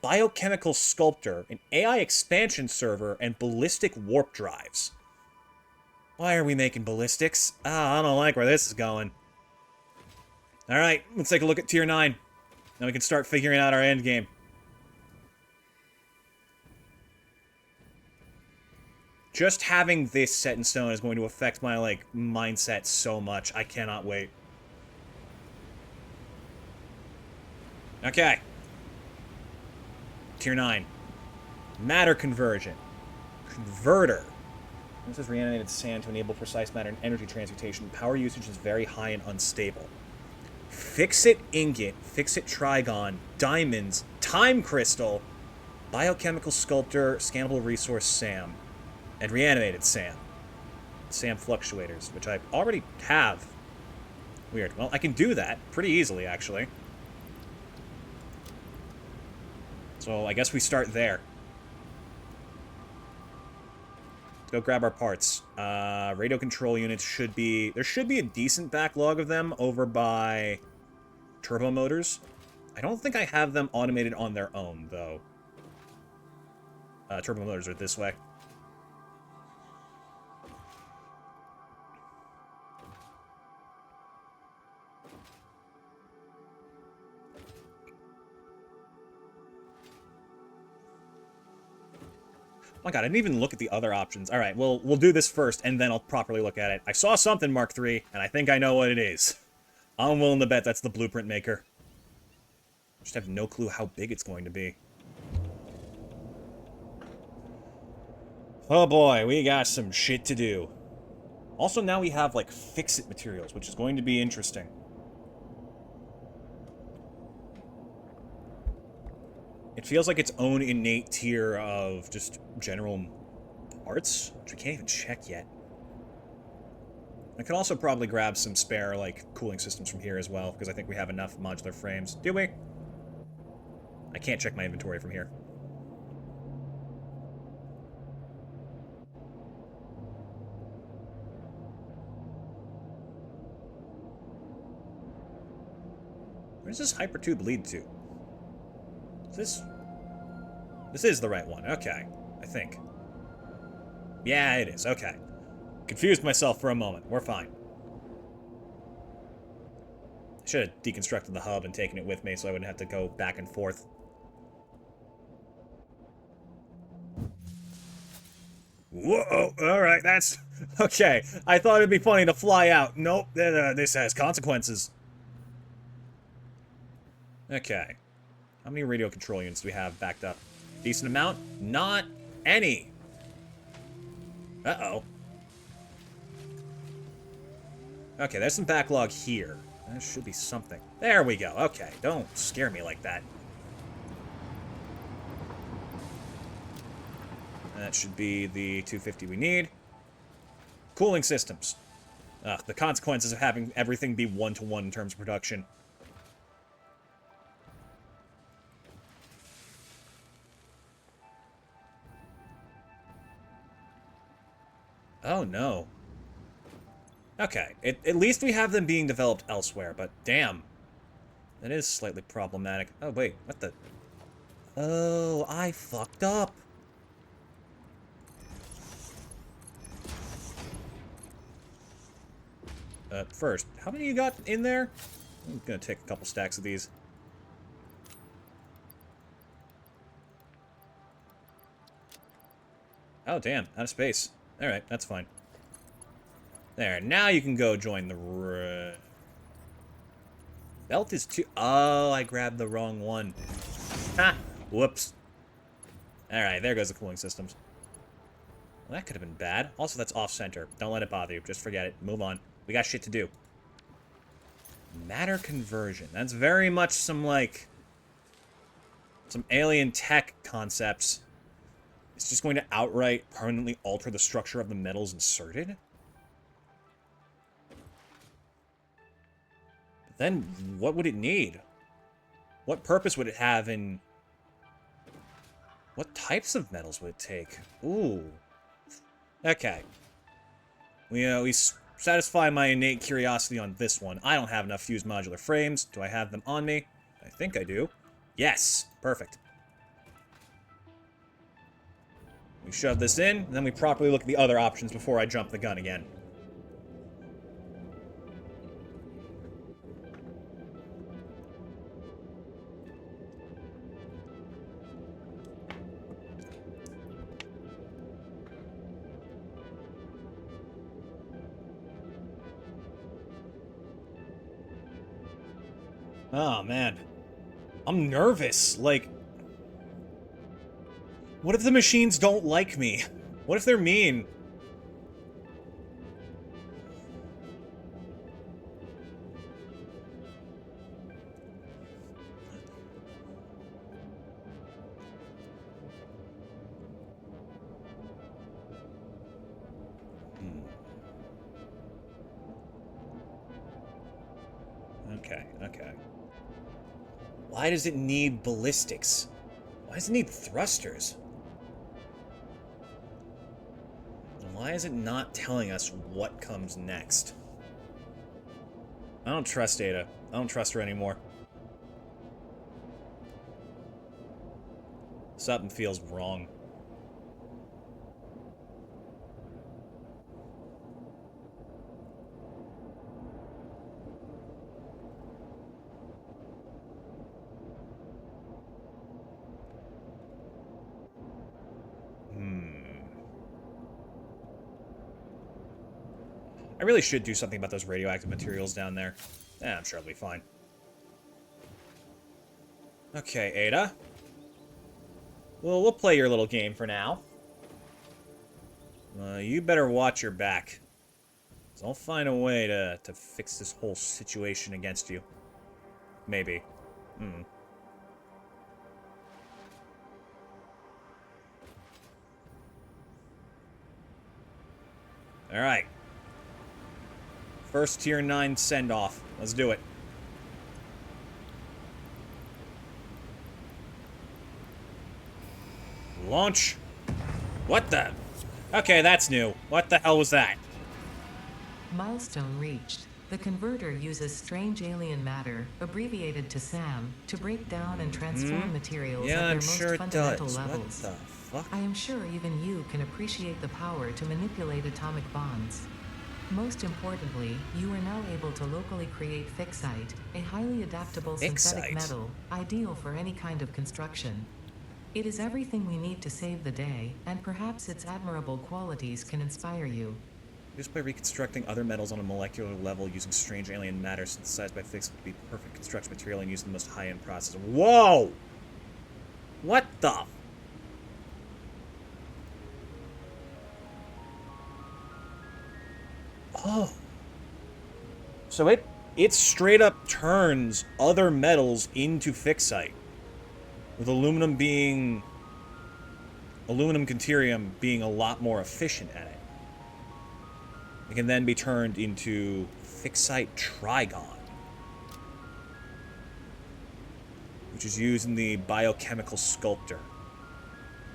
biochemical sculptor, an AI expansion server, and ballistic warp drives. Why are we making ballistics? Ah, I don't like where this is going. Alright, let's take a look at Tier 9. Then we can start figuring out our end game. Just having this set in stone is going to affect my, like, mindset so much. I cannot wait. Okay. Tier 9. Matter conversion. Converter. This is reanimated sand to enable precise matter and energy transmutation. Power usage is very high and unstable. Fix-it ingot, fix-it trigon, diamonds, time crystal, biochemical sculptor, scannable resource SAM, and reanimated SAM. SAM fluctuators, which I already have. Weird. Well, I can do that pretty easily, actually. So I guess we start there. Let's go grab our parts. Radio control units should be... There should be a decent backlog of them over by turbo motors. I don't think I have them automated on their own, though. Turbo motors are this way. Oh my god, I didn't even look at the other options. Alright, we'll do this first, and then I'll properly look at it. I saw something, Mark III, and I think I know what it is. I'm willing to bet that's the blueprint maker. Just have no clue how big it's going to be. Oh boy, we got some shit to do. Also, now we have, like, fix-it materials, which is going to be interesting. It feels like its own innate tier of just general parts, which we can't even check yet. I could also probably grab some spare, like, cooling systems from here as well, because I think we have enough modular frames. Do we? I can't check my inventory from here. Where does this hypertube lead to? Is this... This is the right one. Okay. I think. Yeah, it is. Okay. Confused myself for a moment. We're fine. I should have deconstructed the hub and taken it with me so I wouldn't have to go back and forth. Whoa! Alright, that's... Okay. I thought it'd be funny to fly out. Nope. This has consequences. Okay. How many radio control units do we have backed up? Decent amount? Not any. Uh-oh. Okay, there's some backlog here. There should be something. There we go. Okay, don't scare me like that. That should be the 250 we need. Cooling systems. The consequences of having everything be one-to-one in terms of production. Oh, no. Okay, at least we have them being developed elsewhere, but damn. That is slightly problematic. Oh, wait, what the... Oh, I fucked up. First, how many you got in there? I'm gonna take a couple stacks of these. Oh, damn. Out of space. Alright, that's fine. There, now you can go join the... Belt is too... Oh, I grabbed the wrong one. Ha! Whoops. Alright, there goes the cooling systems. Well, that could have been bad. Also, that's off-center. Don't let it bother you. Just forget it. Move on. We got shit to do. Matter conversion. That's very much some, like... some alien tech concepts. It's just going to outright permanently alter the structure of the metals inserted? But then, what would it need? What purpose would it have in... What types of metals would it take? Ooh. Okay. We satisfy my innate curiosity on this one. I don't have enough fused modular frames. Do I have them on me? I think I do. Yes! Perfect. We shove this in, and then we properly look at the other options before I jump the gun again. Oh, man. I'm nervous. Like... What if the machines don't like me? What if they're mean? Okay, okay. Why does it need ballistics? Why does it need thrusters? And why is it not telling us what comes next? I don't trust Ada. I don't trust her anymore. Something feels wrong. I really should do something about those radioactive materials down there. I'm sure it'll be fine. Okay, Ada. Well, we'll play your little game for now. You better watch your back. 'Cause I'll find a way to fix this whole situation against you. Maybe. Alright. First tier 9 send-off. Let's do it. Launch. What the? Okay, that's new. What the hell was that? Milestone reached. The converter uses strange alien matter, abbreviated to SAM, to break down and transform materials at their most fundamental levels. What the fuck? I am sure even you can appreciate the power to manipulate atomic bonds. Most importantly, you are now able to locally create fixite, a highly adaptable synthetic metal, ideal for any kind of construction. It is everything we need to save the day, and perhaps its admirable qualities can inspire you. Just by reconstructing other metals on a molecular level using strange alien matter synthesized by fixed to be perfect construction material and using the most high-end process. Whoa! What the? Oh. So it straight up turns other metals into fixite. With aluminum deuterium being a lot more efficient at it. It can then be turned into fixite trigon, which is used in the biochemical sculptor.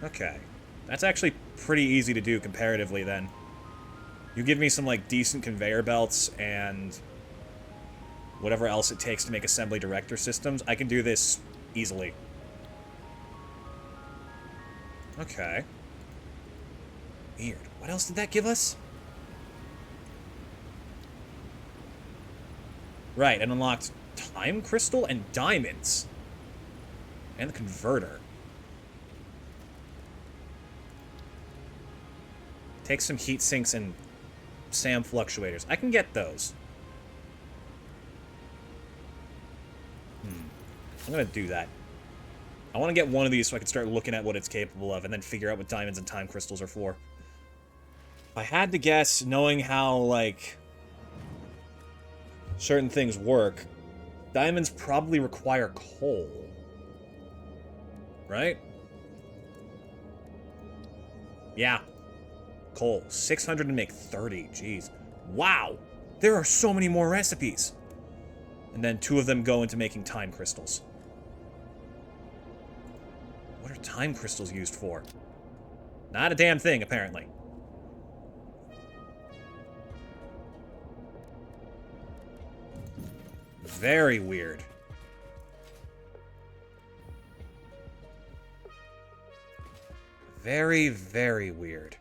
Okay. That's actually pretty easy to do comparatively then. You give me some, like, decent conveyor belts and whatever else it takes to make assembly director systems, I can do this easily. Okay. Weird. What else did that give us? Right, it unlocked time crystal and diamonds. And the converter. Take some heat sinks and SAM fluctuators. I can get those. I'm gonna do that. I want to get one of these so I can start looking at what it's capable of and then figure out what diamonds and time crystals are for. If I had to guess, knowing how, like, certain things work, diamonds probably require coal. Right? Yeah. Coal. 600 to make 30. Jeez. Wow! There are so many more recipes! And then 2 of them go into making time crystals. What are time crystals used for? Not a damn thing, apparently. Very weird. Very, very weird.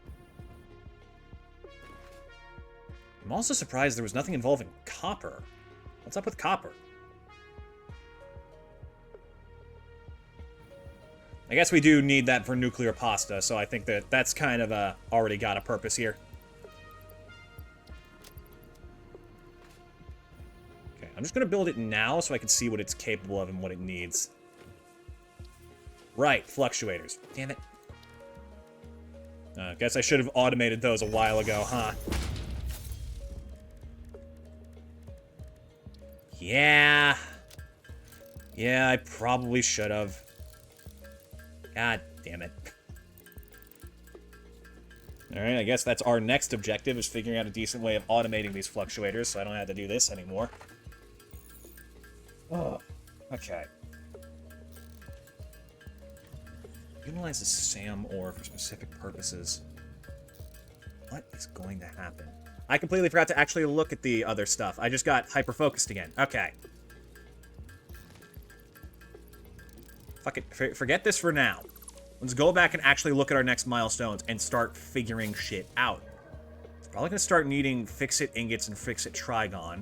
I'm also surprised there was nothing involving copper. What's up with copper? I guess we do need that for nuclear pasta, so I think that that's kind of already got a purpose here. Okay, I'm just going to build it now so I can see what it's capable of and what it needs. Right, fluctuators. Damn it. Guess I should have automated those a while ago, huh? Yeah. Yeah, I probably should have. God damn it. Alright, I guess that's our next objective, is figuring out a decent way of automating these fluctuators so I don't have to do this anymore. Oh, okay. Utilize the SAM ore for specific purposes. What is going to happen? I completely forgot to actually look at the other stuff. I just got hyper-focused again. Okay. Fuck it. Forget this for now. Let's go back and actually look at our next milestones and start figuring shit out. Probably gonna start needing fix-it ingots and fix-it trigon.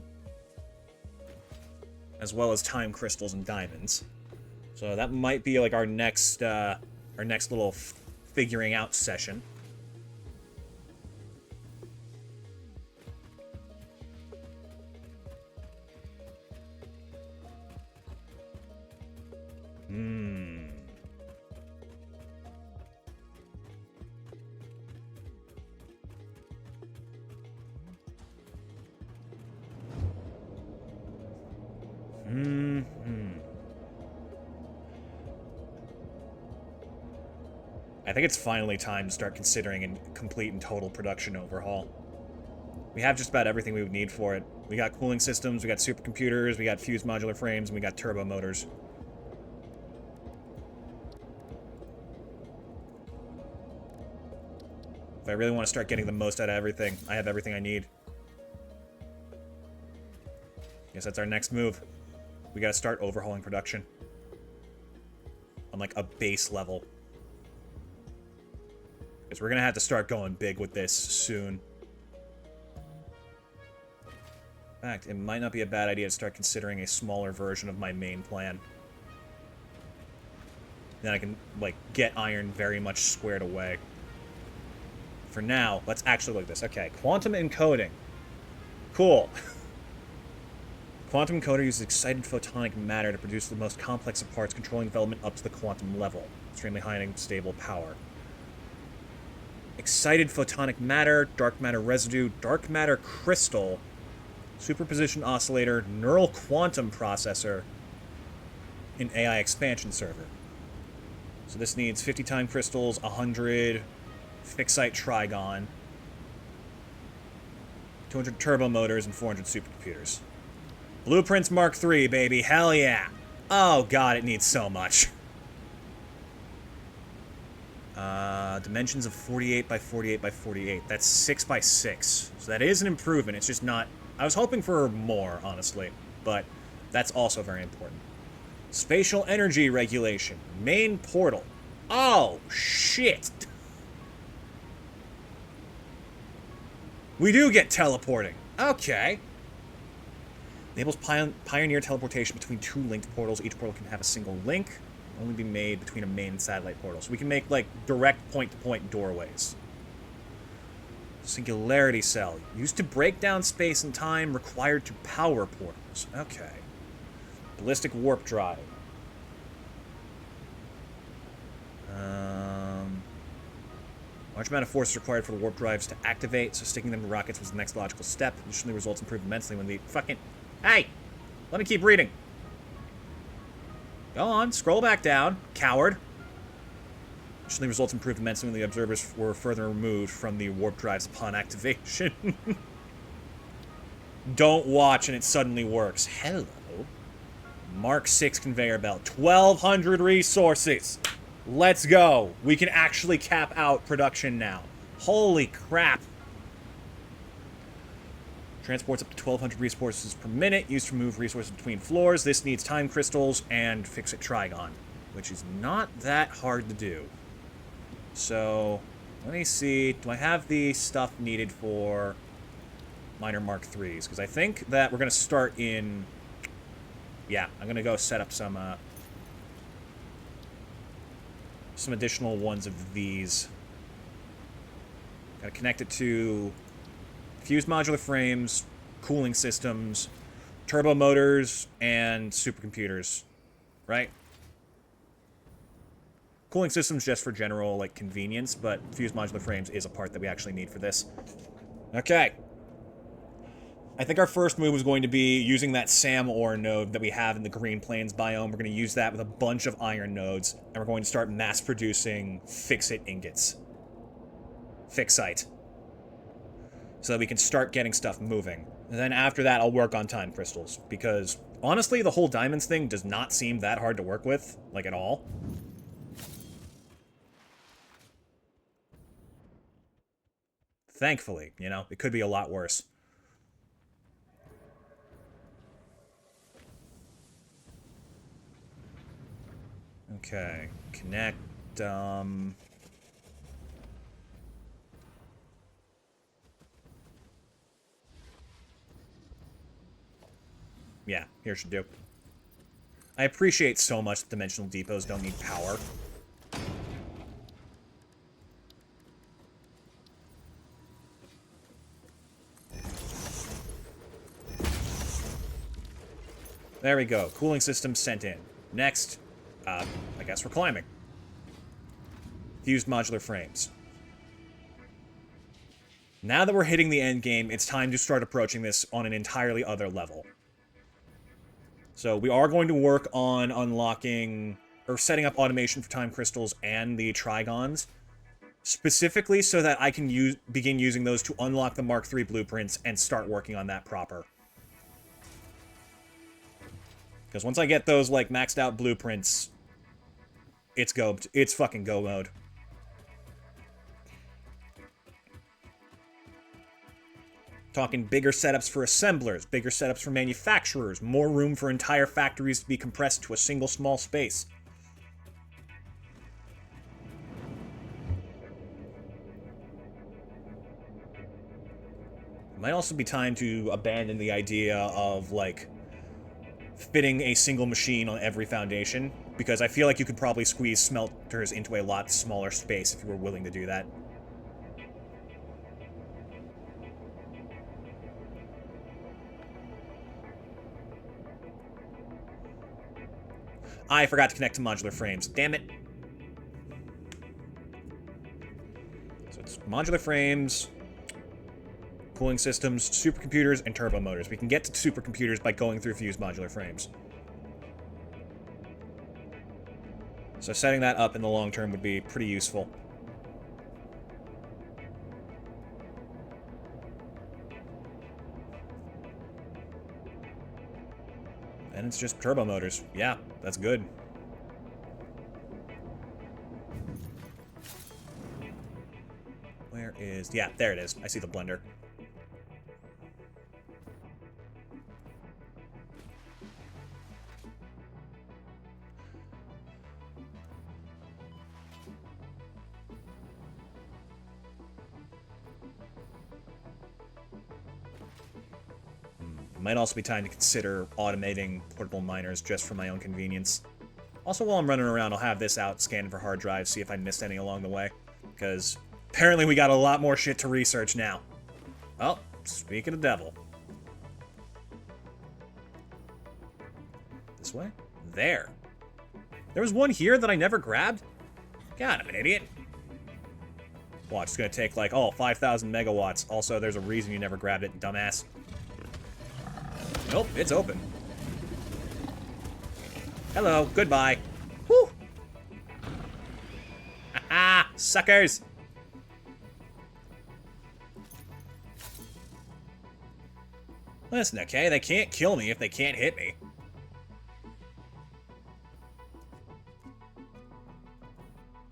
As well as time crystals and diamonds. So that might be like our next little figuring out session. I think it's finally time to start considering a complete and total production overhaul. We have just about everything we would need for it. We got cooling systems, we got supercomputers, we got fused modular frames, and we got turbo motors. If I really want to start getting the most out of everything, I have everything I need. Guess that's our next move. We gotta start overhauling production. On like a base level. Because we're gonna have to start going big with this soon. In fact, it might not be a bad idea to start considering a smaller version of my main plan. Then I can, like, get iron very much squared away. For now, let's actually look at this. Okay, quantum encoding. Cool. Quantum encoder uses excited photonic matter to produce the most complex of parts, controlling development up to the quantum level. Extremely high and stable power. Excited photonic matter, dark matter residue, dark matter crystal, superposition oscillator, neural quantum processor, and AI expansion server. So this needs 50 time crystals, 100 fixite trigon, 200 turbo motors, and 400 supercomputers. Blueprints Mark III, baby. Hell yeah. Oh god, it needs so much. Dimensions of 48 by 48 by 48. That's 6 by 6. So that is an improvement. It's just not... I was hoping for more, honestly. But that's also very important. Spatial energy regulation. Main portal. Oh, shit. We do get teleporting. Okay. Enables pioneer teleportation between 2 linked portals. Each portal can have a single link. Only be made between a main and satellite portal. So we can make, like, direct point-to-point doorways. Singularity cell. Used to break down space and time, required to power portals. Okay. Ballistic warp drive. Large amount of force is required for the warp drives to activate, so sticking them to rockets was the next logical step. Additionally, results improve immensely when the fucking... Hey! Let me keep reading. Go on, scroll back down, coward. Additionally, results improved immensely when the observers were further removed from the warp drives upon activation. Don't watch and it suddenly works. Hello. Mark 6 conveyor belt. 1,200 resources. Let's go. We can actually cap out production now. Holy crap. Transports up to 1,200 resources per minute. Used to move resources between floors. This needs time crystals and fix-it Trigon, which is not that hard to do. So, let me see. Do I have the stuff needed for minor Mark 3s? Because I think that we're going to start in... Yeah, I'm going to go set up some additional ones of these. Got to connect it to fused modular frames, cooling systems, turbo motors, and supercomputers. Right? Cooling systems just for general, like, convenience, but fused modular frames is a part that we actually need for this. Okay. I think our first move is going to be using that SAM ore node that we have in the Green Plains biome. We're going to use that with a bunch of iron nodes, and we're going to start mass-producing fix-it ingots. Fixite. So that we can start getting stuff moving. And then after that, I'll work on time crystals, because honestly, the whole diamonds thing does not seem that hard to work with, like, at all. Thankfully, you know, it could be a lot worse. Okay, connect, yeah, here should do. I appreciate so much that dimensional depots don't need power. There we go. Cooling system sent in. Next, I guess we're climbing. Fused modular frames. Now that we're hitting the end game, it's time to start approaching this on an entirely other level. So we are going to work on unlocking, or setting up automation for time crystals and the Trigons, specifically so that I can begin using those to unlock the Mark III blueprints and start working on that proper. Because once I get those, like, maxed out blueprints, it's go. It's fucking go mode. Talking bigger setups for assemblers, bigger setups for manufacturers, more room for entire factories to be compressed to a single small space. It might also be time to abandon the idea of, like, fitting a single machine on every foundation, because I feel like you could probably squeeze smelters into a lot smaller space if you were willing to do that. I forgot to connect to modular frames. Damn it. So it's modular frames, cooling systems, supercomputers, and turbo motors. We can get to supercomputers by going through fused modular frames. So setting that up in the long term would be pretty useful. And it's just turbo motors. Yeah, that's good. Where is... Yeah, there it is. I see the blender. Might also be time to consider automating portable miners just for my own convenience. Also, while I'm running around, I'll have this out, scanning for hard drives, see if I missed any along the way. Because Apparently we got a lot more shit to research now. Oh, speaking of devil. This way? There. There was one here that I never grabbed? God, I'm an idiot. Watch, it's gonna take like, 5,000 megawatts. Also, there's a reason you never grabbed it, dumbass. Nope, it's open. Hello, goodbye. Whew! Haha, suckers! Listen, okay, they can't kill me if they can't hit me.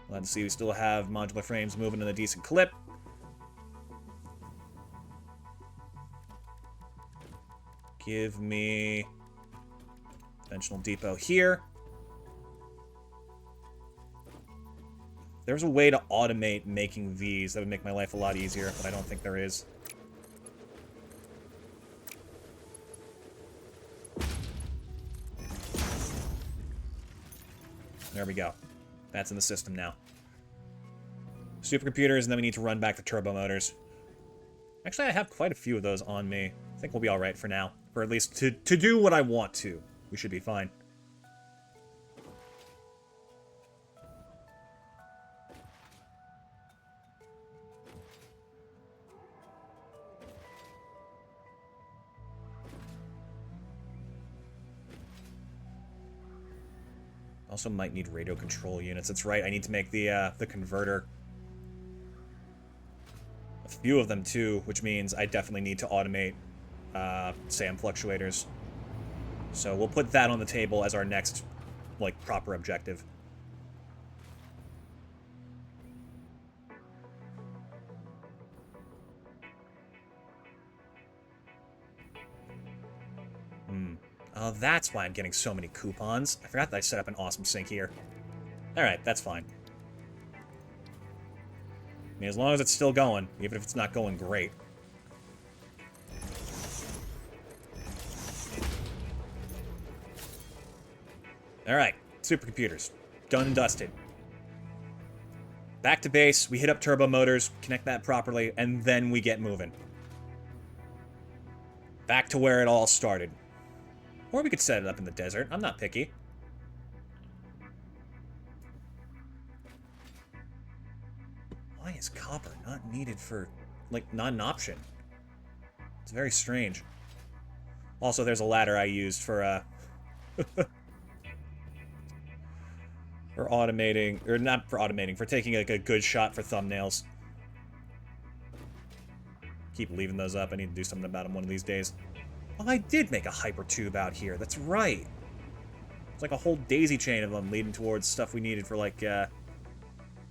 Let's see, we still have modular frames moving in a decent clip. Give me dimensional depot here. There's a way to automate making these that would make my life a lot easier, but I don't think there is. There we go. That's in the system now. Supercomputers, and then we need to run back the turbo motors. Actually, I have quite a few of those on me. I think we'll be alright for now. For at least to do what I want to. We should be fine. Also might need radio control units. That's right, I need to make the converter. A few of them too, which means I definitely need to automate SAM fluctuators. So we'll put that on the table as our next, like, proper objective. Oh, that's why I'm getting so many coupons. I forgot that I set up an awesome sink here. Alright, that's fine. I mean, as long as it's still going, even if it's not going great. Alright, supercomputers. Done and dusted. Back to base, we hit up turbo motors, connect that properly, and then we get moving. Back to where it all started. Or we could set it up in the desert. I'm not picky. Why is copper not needed for, like, not an option? It's very strange. Also, there's a ladder I used for, for automating, or not for automating, for taking, like, a good shot for thumbnails. Keep leaving those up. I need to do something about them one of these days. Oh, I did make a hypertube out here. That's right. It's like a whole daisy chain of them leading towards stuff we needed for, like,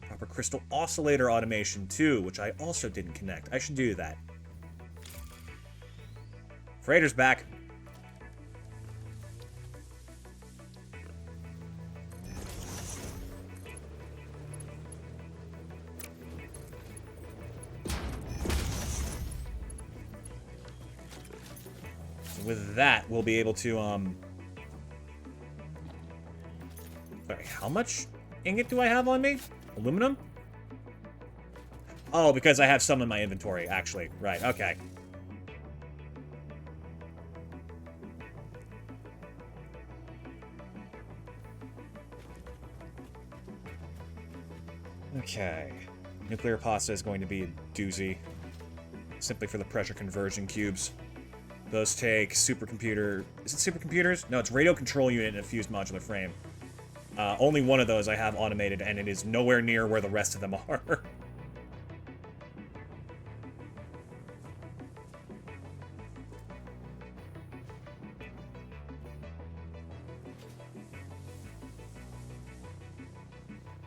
proper crystal oscillator automation, too, which I also didn't connect. I should do that. Freighter's back. With that, we'll be able to, Sorry, how much ingot do I have on me? Aluminum? Oh, because I have some in my inventory, actually. Right, okay. Okay. Nuclear pasta is going to be a doozy. Simply for the pressure conversion cubes. Those take supercomputer... Is it supercomputers? No, it's radio control unit and a fused modular frame. Only one of those I have automated, and it is nowhere near where the rest of them are.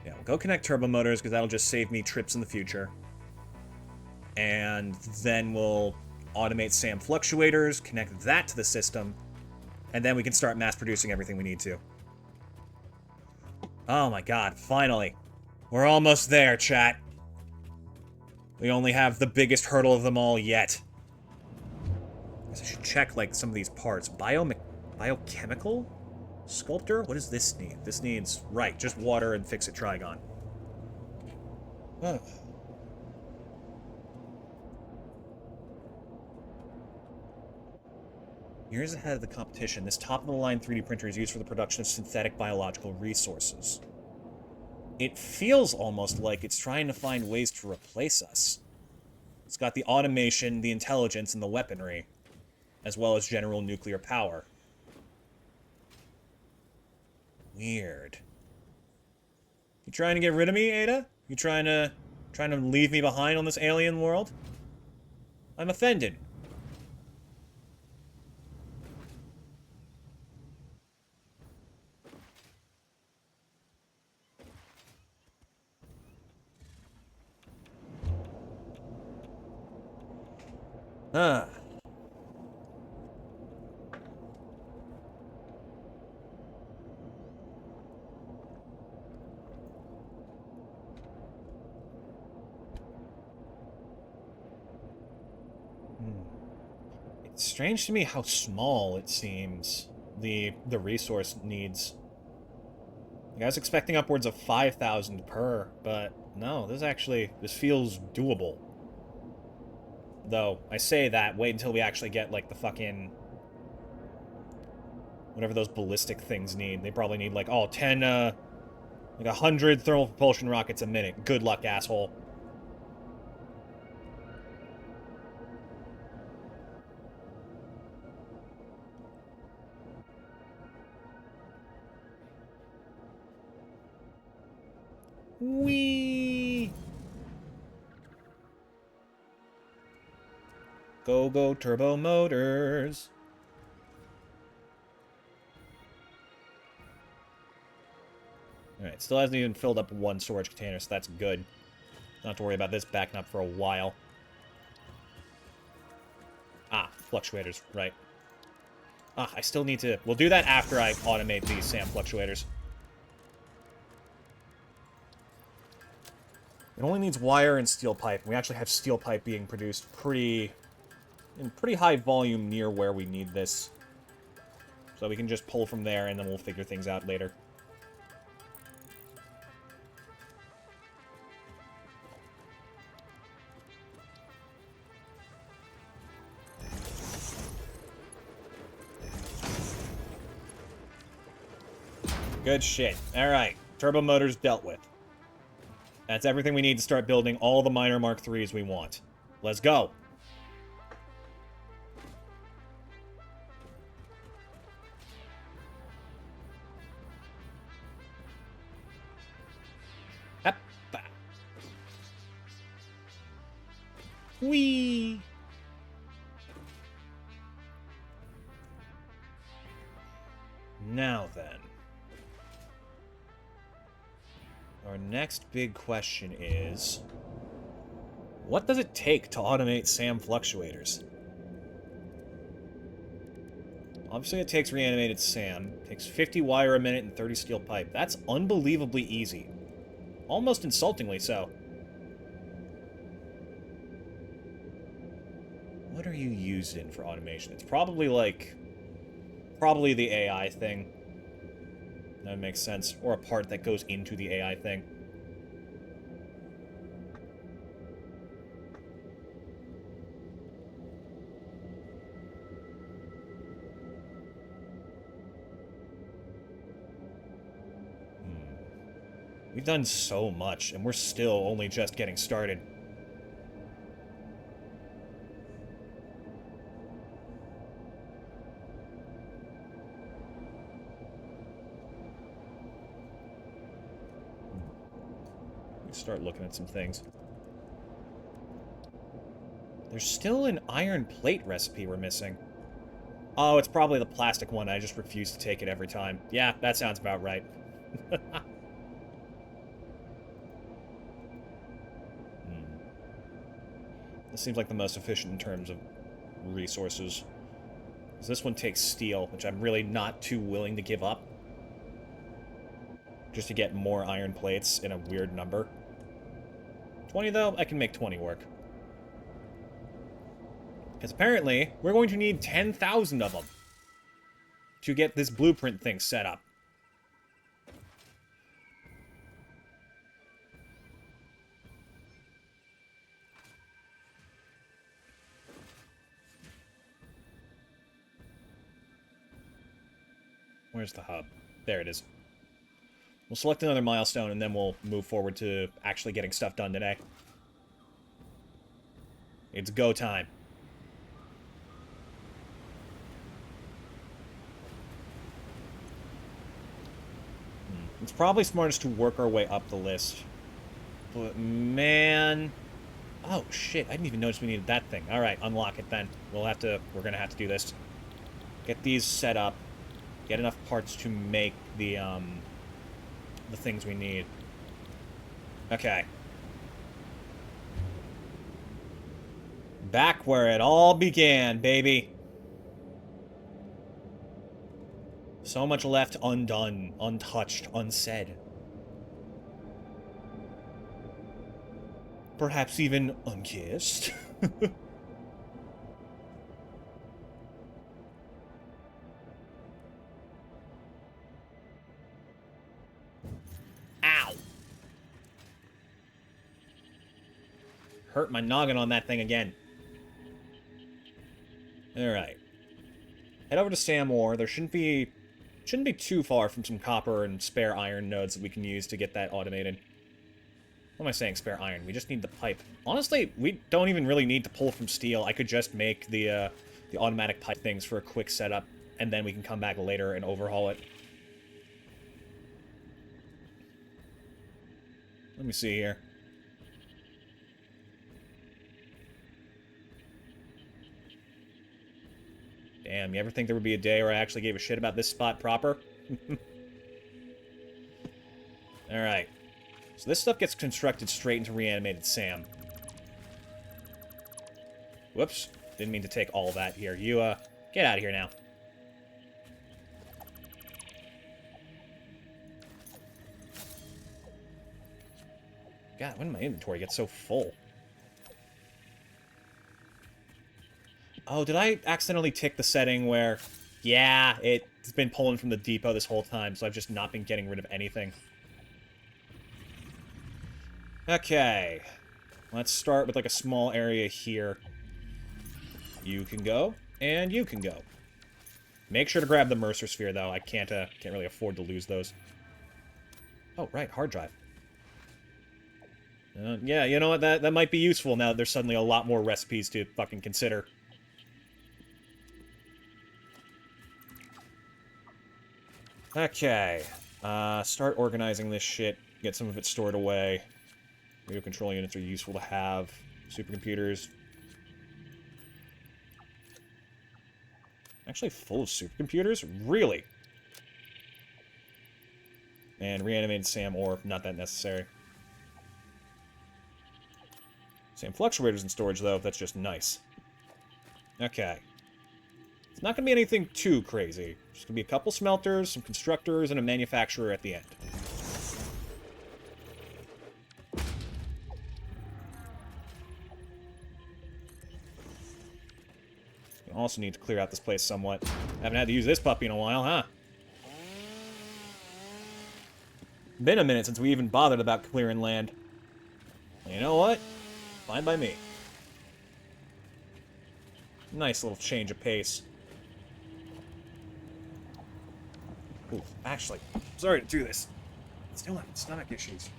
Yeah, we'll go connect turbo motors, because that'll just save me trips in the future. And then we'll automate SAM fluctuators, connect that to the system, and then we can start mass producing everything we need to. Oh my god, finally. We're almost there, chat. We only have the biggest hurdle of them all yet. I guess I should check, like, some of these parts. Biochemical? Sculptor? What does this need? This needs, right, just water and fix-it Trigon. Years ahead of the competition, this top-of-the-line 3D printer is used for the production of synthetic biological resources. It feels almost like it's trying to find ways to replace us. It's got the automation, the intelligence, and the weaponry, as well as general nuclear power. Weird. You trying to get rid of me, Ada? You trying to leave me behind on this alien world? I'm offended. Ah. It's strange to me how small it seems the resource needs. Like, I was expecting upwards of 5,000 per, but no, this feels doable. Though, I say that, wait until we actually get, like, the fucking... whatever those ballistic things need. They probably need, like, 10, like, 100 thermal propulsion rockets a minute. Good luck, asshole. Whee! Go, go, turbo motors. Alright, still hasn't even filled up one storage container, so that's good. Not have to worry about this backing up for a while. Ah, fluctuators, right. Ah, I still need to... We'll do that after I automate these SAM fluctuators. It only needs wire and steel pipe. We actually have steel pipe being produced in pretty high volume near where we need this. So we can just pull from there, and then we'll figure things out later. Good shit. Alright. Turbo motors dealt with. That's everything we need to start building all the minor Mark IIIs we want. Let's go! Hoppa. Whee! Now then. Our next big question is... what does it take to automate SAM fluctuators? Obviously it takes reanimated SAM. It takes 50 wire a minute and 30 steel pipe. That's unbelievably easy. Almost insultingly so. What are you used in for automation? It's probably like... probably the AI thing. That makes sense. Or a part that goes into the AI thing. We've done so much, and we're still only just getting started. Start looking at some things. There's still an iron plate recipe we're missing. Oh, it's probably the plastic one. I just refuse to take it every time. Yeah, that sounds about right. This seems like the most efficient in terms of resources. This one takes steel, which I'm really not too willing to give up. Just to get more iron plates in a weird number. 20, though? I can make 20 work. Because apparently, we're going to need 10,000 of them to get this blueprint thing set up. Where's the hub? There it is. We'll select another milestone, and then we'll move forward to actually getting stuff done today. It's go time. It's probably smartest to work our way up the list. But, man... Oh, shit. I didn't even notice we needed that thing. Alright, unlock it then. We're gonna have to do this. Get these set up. Get enough parts to make the things we need. Okay. Back where it all began, baby. So much left undone, untouched, unsaid. Perhaps even unkissed. Ow! Hurt my noggin on that thing again. Alright. Head over to Sam Ore. There shouldn't be too far from some copper and spare iron nodes that we can use to get that automated. What am I saying, spare iron? We just need the pipe. Honestly, we don't even really need to pull from steel. I could just make the automatic pipe things for a quick setup, and then we can come back later and overhaul it. Let me see here. Damn, you ever think there would be a day where I actually gave a shit about this spot proper? Alright. So this stuff gets constructed straight into reanimated Sam. Whoops. Didn't mean to take all that here. You, get out of here now. God, when did my inventory get so full? Oh, did I accidentally tick the setting where... Yeah, it's been pulling from the depot this whole time, so I've just not been getting rid of anything. Okay. Let's start with, like, a small area here. You can go, and you can go. Make sure to grab the Mercer Sphere, though. I can't really afford to lose those. Oh, right, hard drive. Yeah, you know what? That might be useful now that there's suddenly a lot more recipes to fucking consider. Okay. Start organizing this shit. Get some of it stored away. Radio control units are useful to have. Supercomputers. Actually full of supercomputers? Really? And reanimated Sam Ore, not that necessary. Sam fluctuators in storage, though. That's just nice. Okay. It's not going to be anything too crazy. Just going to be a couple smelters, some constructors, and a manufacturer at the end. We also need to clear out this place somewhat. Haven't had to use this puppy in a while, huh? Been a minute since we even bothered about clearing land. You know what? Fine by me. Nice little change of pace. Ooh, actually, sorry to do this. Still having stomach issues.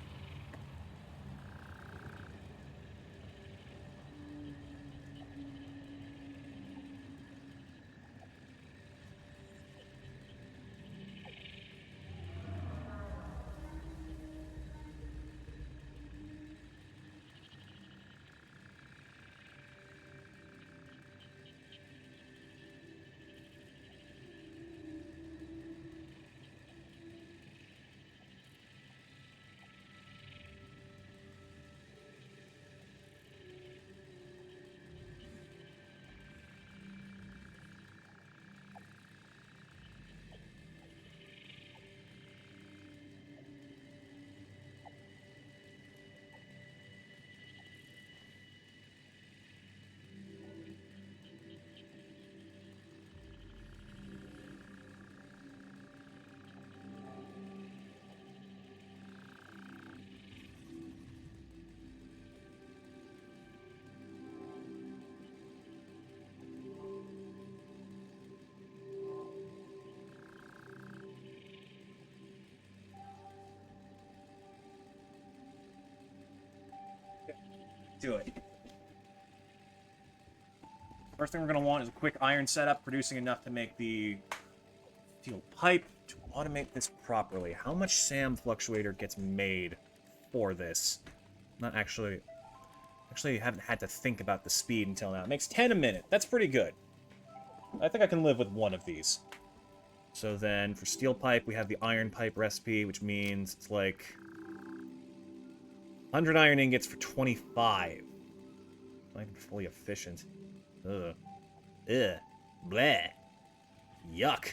do it. First thing we're going to want is a quick iron setup, producing enough to make the steel pipe. To automate this properly, how much SAM fluctuator gets made for this? Not actually... Actually, I haven't had to think about the speed until now. It makes 10 a minute. That's pretty good. I think I can live with one of these. So then, for steel pipe, we have the iron pipe recipe, which means it's like 100 iron ingots for 25. Not even fully efficient. Ugh. Ugh. Bleh. Yuck.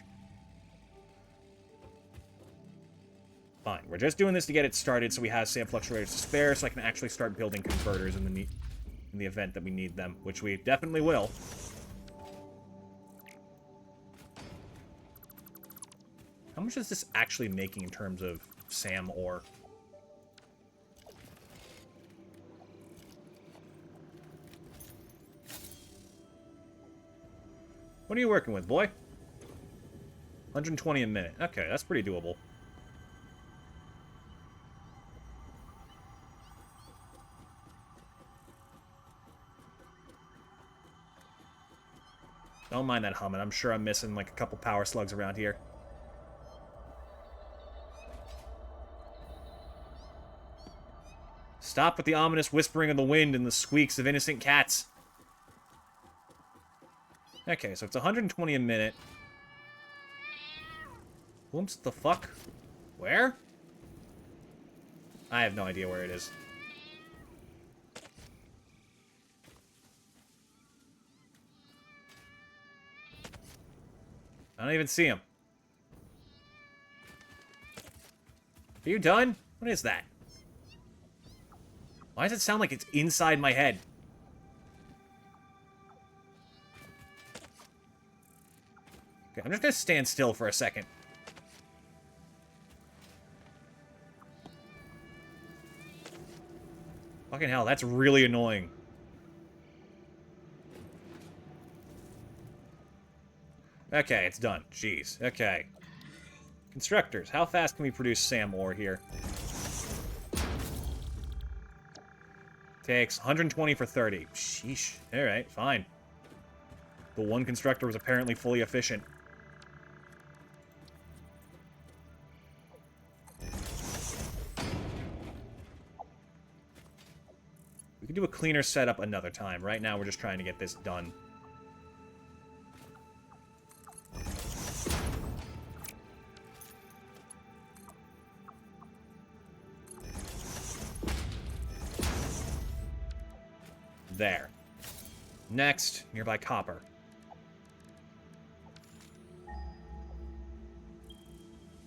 Fine. We're just doing this to get it started so we have SAM fluctuators to spare so I can actually start building converters in the event that we need them, which we definitely will. How much is this actually making in terms of SAM ore? What are you working with, boy? 120 a minute. Okay, that's pretty doable. Don't mind that humming. I'm sure I'm missing like a couple power slugs around here. Stop with the ominous whispering of the wind and the squeaks of innocent cats. Okay, so it's 120 a minute. Whoops, the fuck? Where? I have no idea where it is. I don't even see him. Are you done? What is that? Why does it sound like it's inside my head? Okay, I'm just gonna stand still for a second. Fucking hell, that's really annoying. Okay, it's done. Jeez. Okay. Constructors, how fast can we produce SAM ore here? Takes 120 for 30. Sheesh. Alright, fine. The one constructor was apparently fully efficient. We can do a cleaner setup another time. Right now, we're just trying to get this done. There. Next, nearby copper.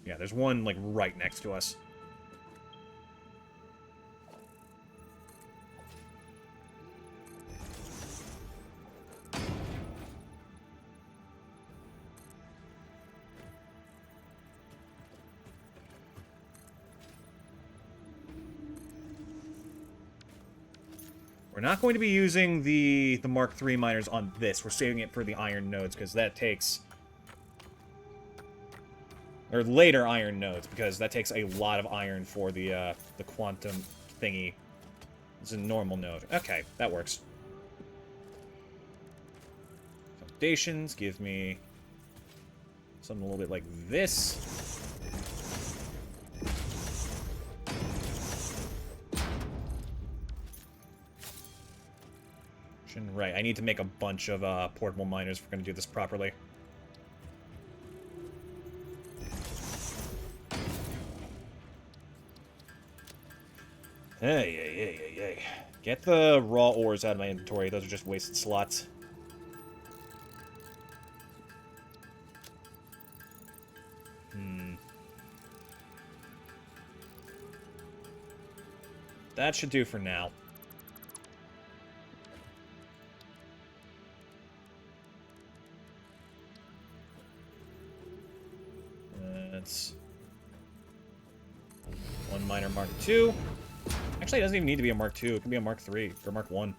Yeah, there's one, like, right next to us. We're not going to be using the Mark III miners on this. We're saving it for the iron nodes, because that takes... Or later iron nodes, because that takes a lot of iron for the quantum thingy. It's a normal node. Okay, that works. Foundations give me something a little bit like this. Right, I need to make a bunch of portable miners if we're going to do this properly. Hey. Get the raw ores out of my inventory. Those are just wasted slots. That should do for now. That's one miner Mark II. Actually, it doesn't even need to be a Mark II. It can be a Mark III or Mark I.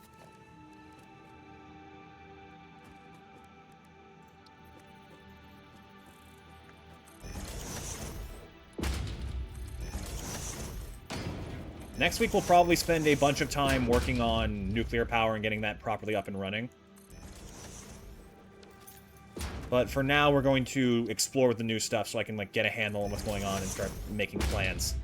Next week we'll probably spend a bunch of time working on nuclear power and getting that properly up and running. But for now, we're going to explore the new stuff so I can, like, get a handle on what's going on and start making plans.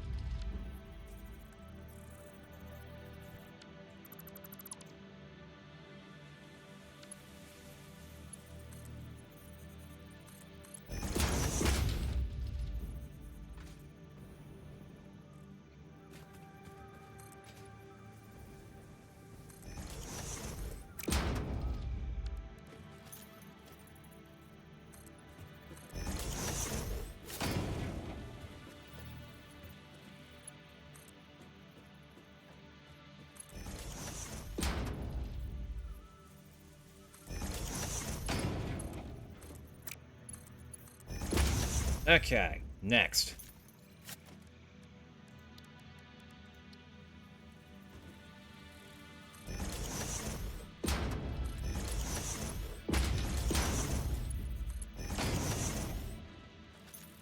Okay, next.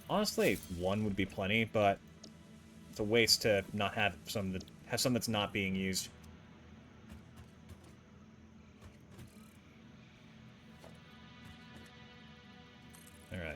Honestly, one would be plenty, but it's a waste to not have some that's not being used. All right.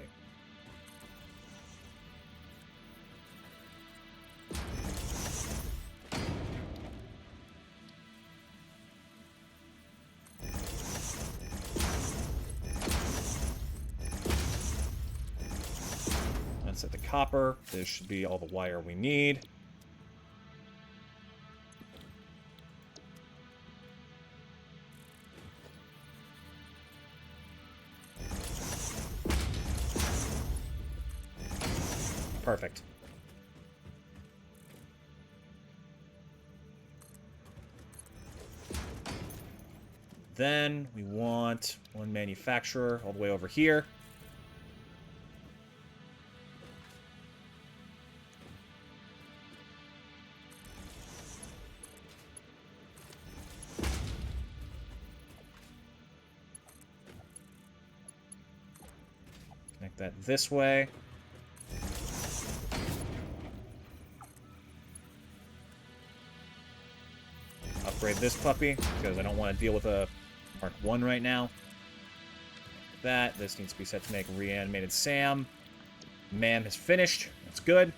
Set the copper. This should be all the wire we need. Perfect. Then we want one manufacturer all the way over here. Connect that this way. Upgrade this puppy, because I don't want to deal with a Mark 1 right now. That. This needs to be set to make reanimated Sam. Ma'am has finished. That's good.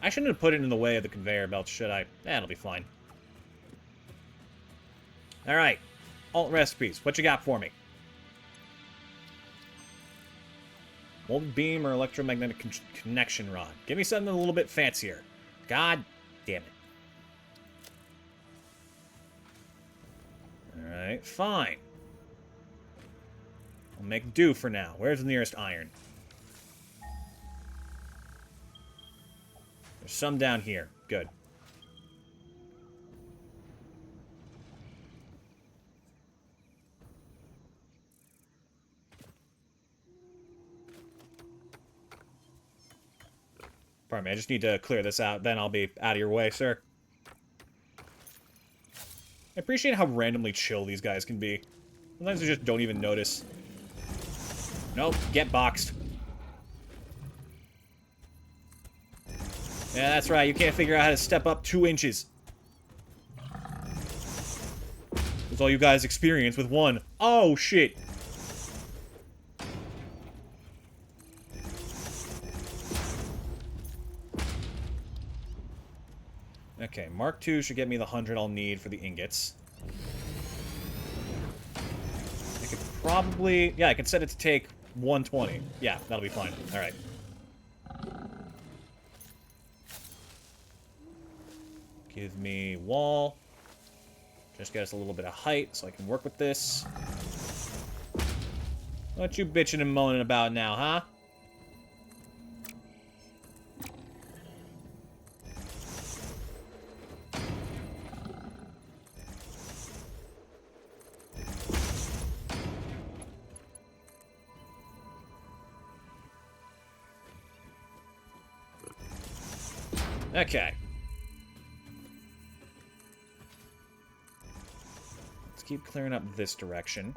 I shouldn't have put it in the way of the conveyor belt, should I? That'll be fine. Alright. Alt recipes. What you got for me? Molten beam or electromagnetic connection rod. Give me something a little bit fancier. God damn it. Alright, fine. I'll make do for now. Where's the nearest iron? There's some down here. Good. Pardon me, I just need to clear this out, then I'll be out of your way, sir. I appreciate how randomly chill these guys can be. Sometimes they just don't even notice. Nope, get boxed. Yeah, that's right, you can't figure out how to step up 2 inches. That's all you guys experience with 1. Oh, shit. Okay, Mark II should get me the 100 I'll need for the ingots. I could probably... Yeah, I could set it to take 120. Yeah, that'll be fine. Alright. Give me wall. Just get us a little bit of height so I can work with this. What you bitching and moaning about now, huh? Okay. Let's keep clearing up this direction.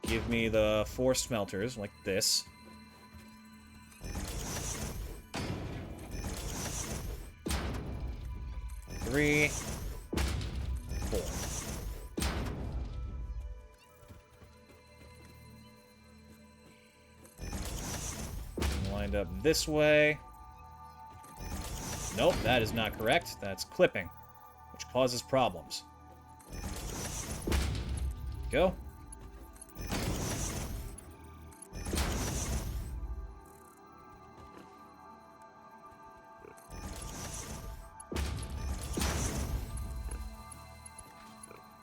Give give me the 4 smelters, like this. Three, 4. And lined up this way. Nope, that is not correct. That's clipping, which causes problems. Go.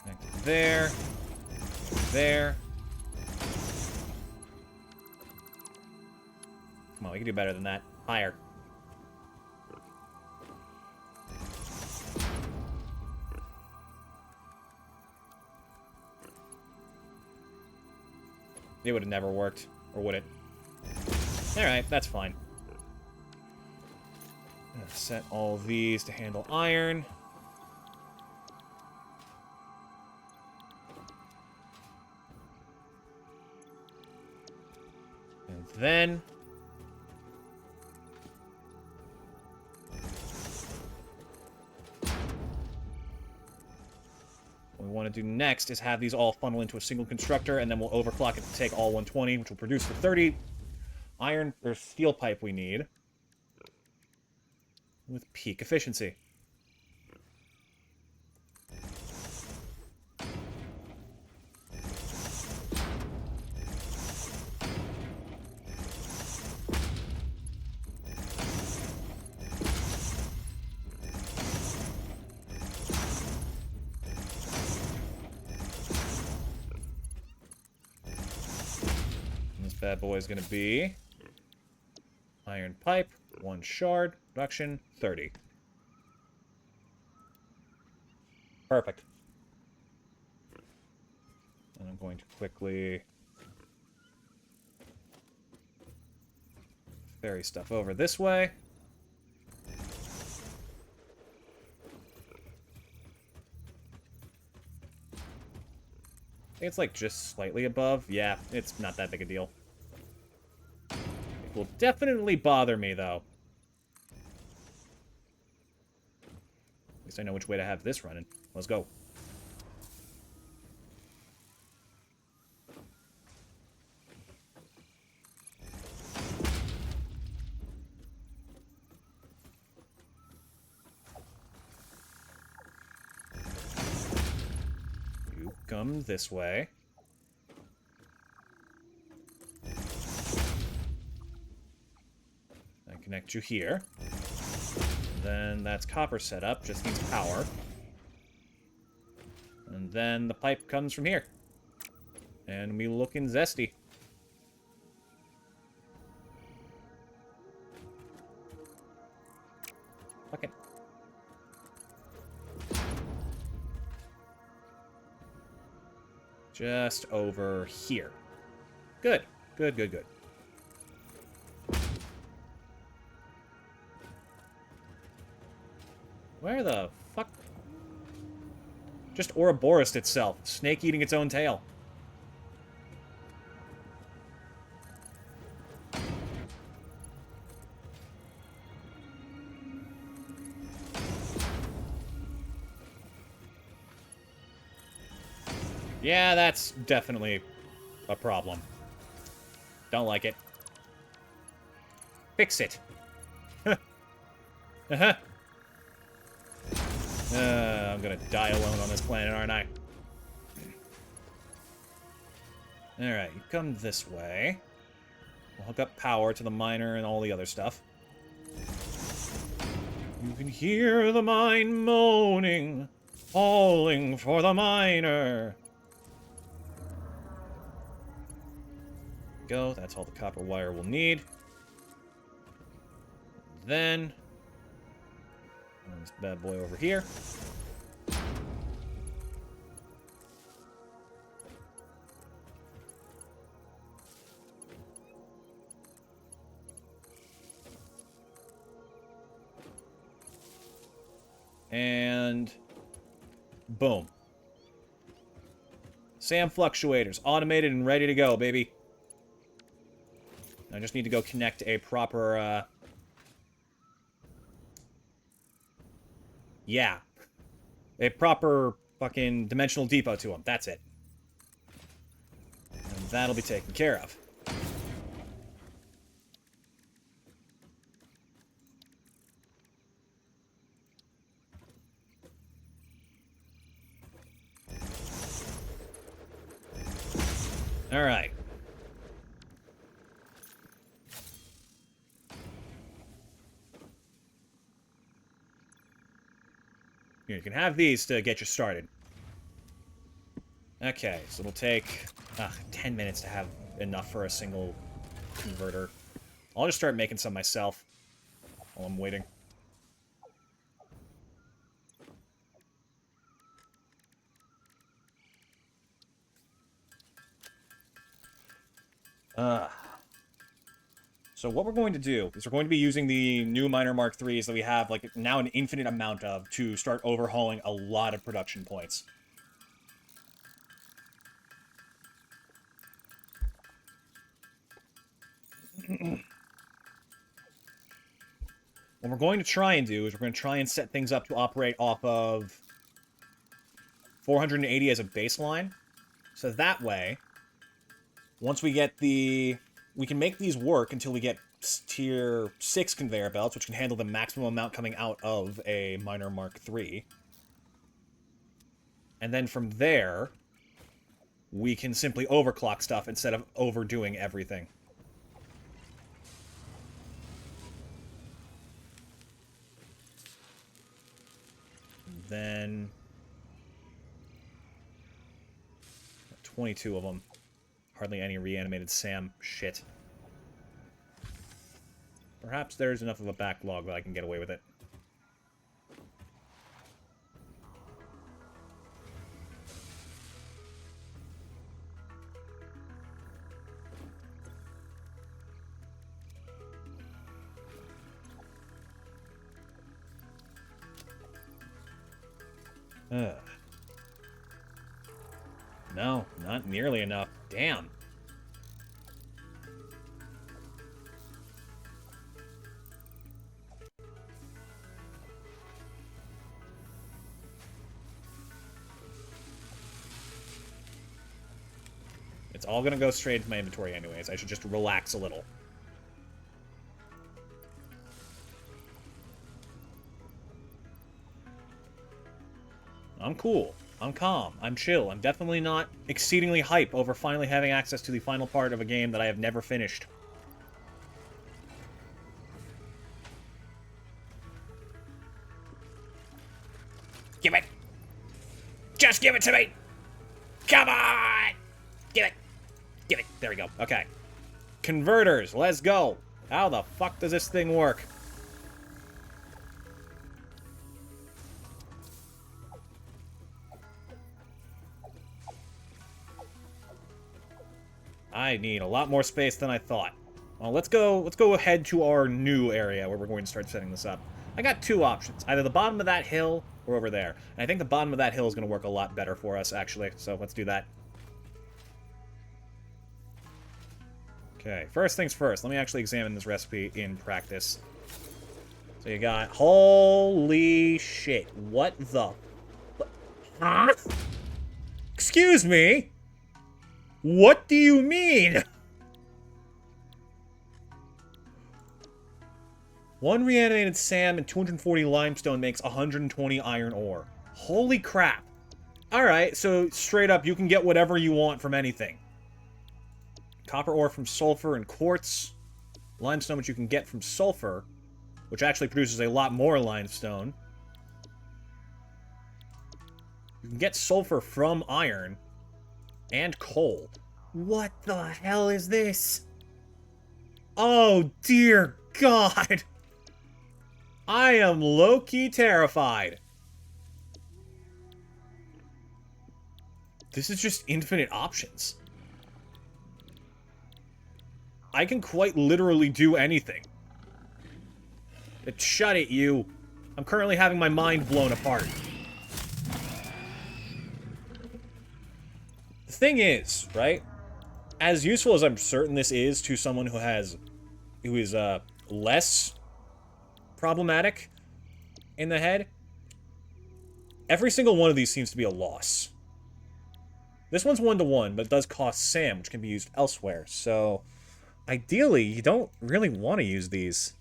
Connect there. There. Come on, we can do better than that. Higher. It would have never worked. Or would it? Alright, that's fine. Set all these to handle iron. And then... what we want to do next is have these all funnel into a single constructor, and then we'll overclock it to take all 120, which will produce the 30 iron or steel pipe we need with peak efficiency. Bad boy is going to be iron pipe, 1 shard, production, 30. Perfect. And I'm going to quickly ferry stuff over this way. I think it's like just slightly above. Yeah, it's not that big a deal. Will definitely bother me, though. At least I know which way to have this running. Let's go. You come this way. Connect you here. Then that's copper setup, just needs power. And then the pipe comes from here. And we looking zesty. Fuck it. Just over here. Good. Good, good, good. Where the fuck? Just Ouroboros itself. Snake eating its own tail. Yeah, that's definitely a problem. Don't like it. Fix it. Uh-huh. I'm gonna die alone on this planet, aren't I? Alright, you come this way. We'll hook up power to the miner and all the other stuff. You can hear the mine moaning, falling for the miner. Go, that's all the copper wire we'll need. Then... this bad boy over here. And boom. SAM fluctuators, automated and ready to go, baby. I just need to go connect a proper, yeah. A proper fucking dimensional depot to them. That's it. And that'll be taken care of. Alright. Here, you can have these to get you started. Okay, so it'll take 10 minutes to have enough for a single converter. I'll just start making some myself while I'm waiting. So what we're going to do is we're going to be using the new Miner Mark IIIs that we have, like, now an infinite amount of to start overhauling a lot of production points. What we're going to try and do is we're going to try and set things up to operate off of 480 as a baseline. So that way, once we get the... We can make these work until we get tier 6 conveyor belts, which can handle the maximum amount coming out of a Miner Mark III. And then from there, we can simply overclock stuff instead of overdoing everything. Then 22 of them. Hardly any reanimated SAM shit. Perhaps there's enough of a backlog that I can get away with it. Ugh. No, not nearly enough. Damn. It's all gonna go straight into my inventory anyways. I should just relax a little. I'm cool. I'm calm. I'm chill. I'm definitely not exceedingly hype over finally having access to the final part of a game that I have never finished. Give it! Just give it to me! Come on! Give it! Give it! There we go. Okay. Converters, let's go! How the fuck does this thing work? I need a lot more space than I thought. Well, let's go ahead to our new area where we're going to start setting this up. I got two options. Either the bottom of that hill or over there. And I think the bottom of that hill is going to work a lot better for us, actually. So let's do that. Okay, first things first. Let me actually examine this recipe in practice. So you got... Holy shit. What the... Huh? Excuse me? What do you mean? One reanimated SAM and 240 limestone makes 120 iron ore. Holy crap. Alright, so straight up, you can get whatever you want from anything. Copper ore from sulfur and quartz. Limestone, which you can get from sulfur, which actually produces a lot more limestone. You can get sulfur from iron. And coal. What the hell is this? Oh, dear God. I am low-key terrified. This is just infinite options. I can quite literally do anything. Shut it, you. I'm currently having my mind blown apart. thing is, right? As useful as I'm certain this is to someone who is less problematic in the head, every single one of these seems to be a loss. This one's 1-to-1, but it does cost Sam, which can be used elsewhere. So, ideally, you don't really want to use these.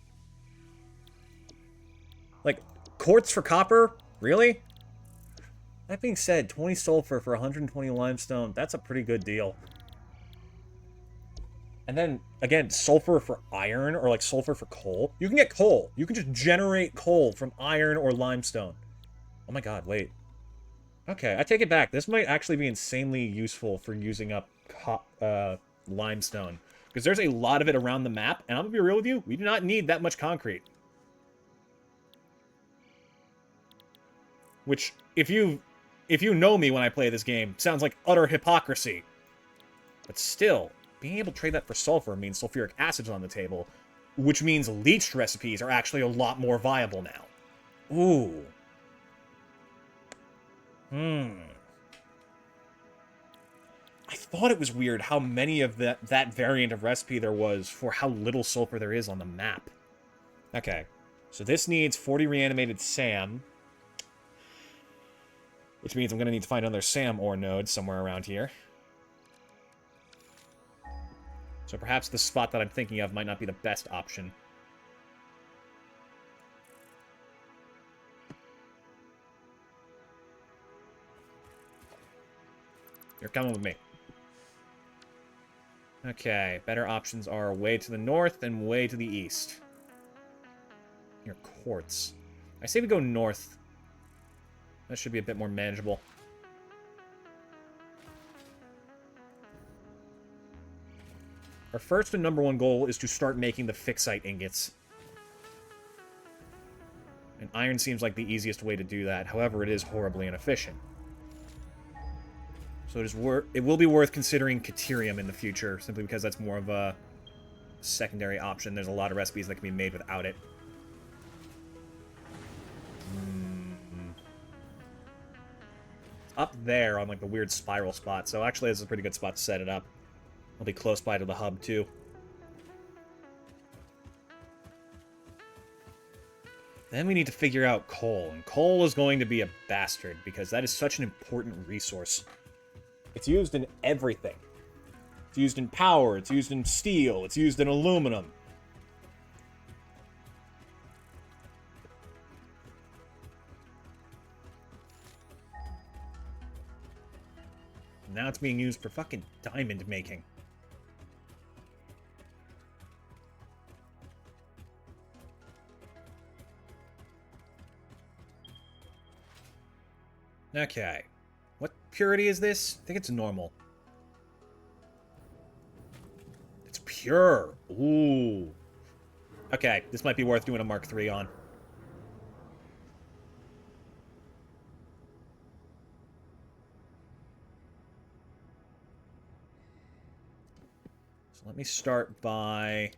Like, quartz for copper? Really? That being said, 20 sulfur for 120 limestone, that's a pretty good deal. And then, again, sulfur for iron, or like sulfur for coal. You can get coal. You can just generate coal from iron or limestone. Oh my god, wait. Okay, I take it back. This might actually be insanely useful for using up limestone. Because there's a lot of it around the map, and I'm gonna be real with you, we do not need that much concrete. Which, if you know me when I play this game, sounds like utter hypocrisy. But still, being able to trade that for sulfur means sulfuric acid's on the table, which means leached recipes are actually a lot more viable now. Ooh. I thought it was weird how many of that variant of recipe there was for how little sulfur there is on the map. Okay, so this needs 40 reanimated Sam, which means I'm going to need to find another Sam ore node somewhere around here. So perhaps the spot that I'm thinking of might not be the best option. You're coming with me. Okay, better options are way to the north and way to the east. Near quartz. I say we go north. That should be a bit more manageable. Our first and #1 goal is to start making the fixite ingots. And iron seems like the easiest way to do that. However, it is horribly inefficient. So it will be worth considering Caterium in the future, simply because that's more of a secondary option. There's a lot of recipes that can be made without it. Up there on like the weird spiral spot, so actually this is a pretty good spot to set it up. I'll be close by to the hub too. Then we need to figure out coal, and coal is going to be a bastard because that is such an important resource. It's used in everything. It's used in power, it's used in steel, it's used in aluminum. Now it's being used for fucking diamond making. Okay. What purity is this? I think it's normal. It's pure. Ooh. Okay, this might be worth doing a Mark III on. So let me start by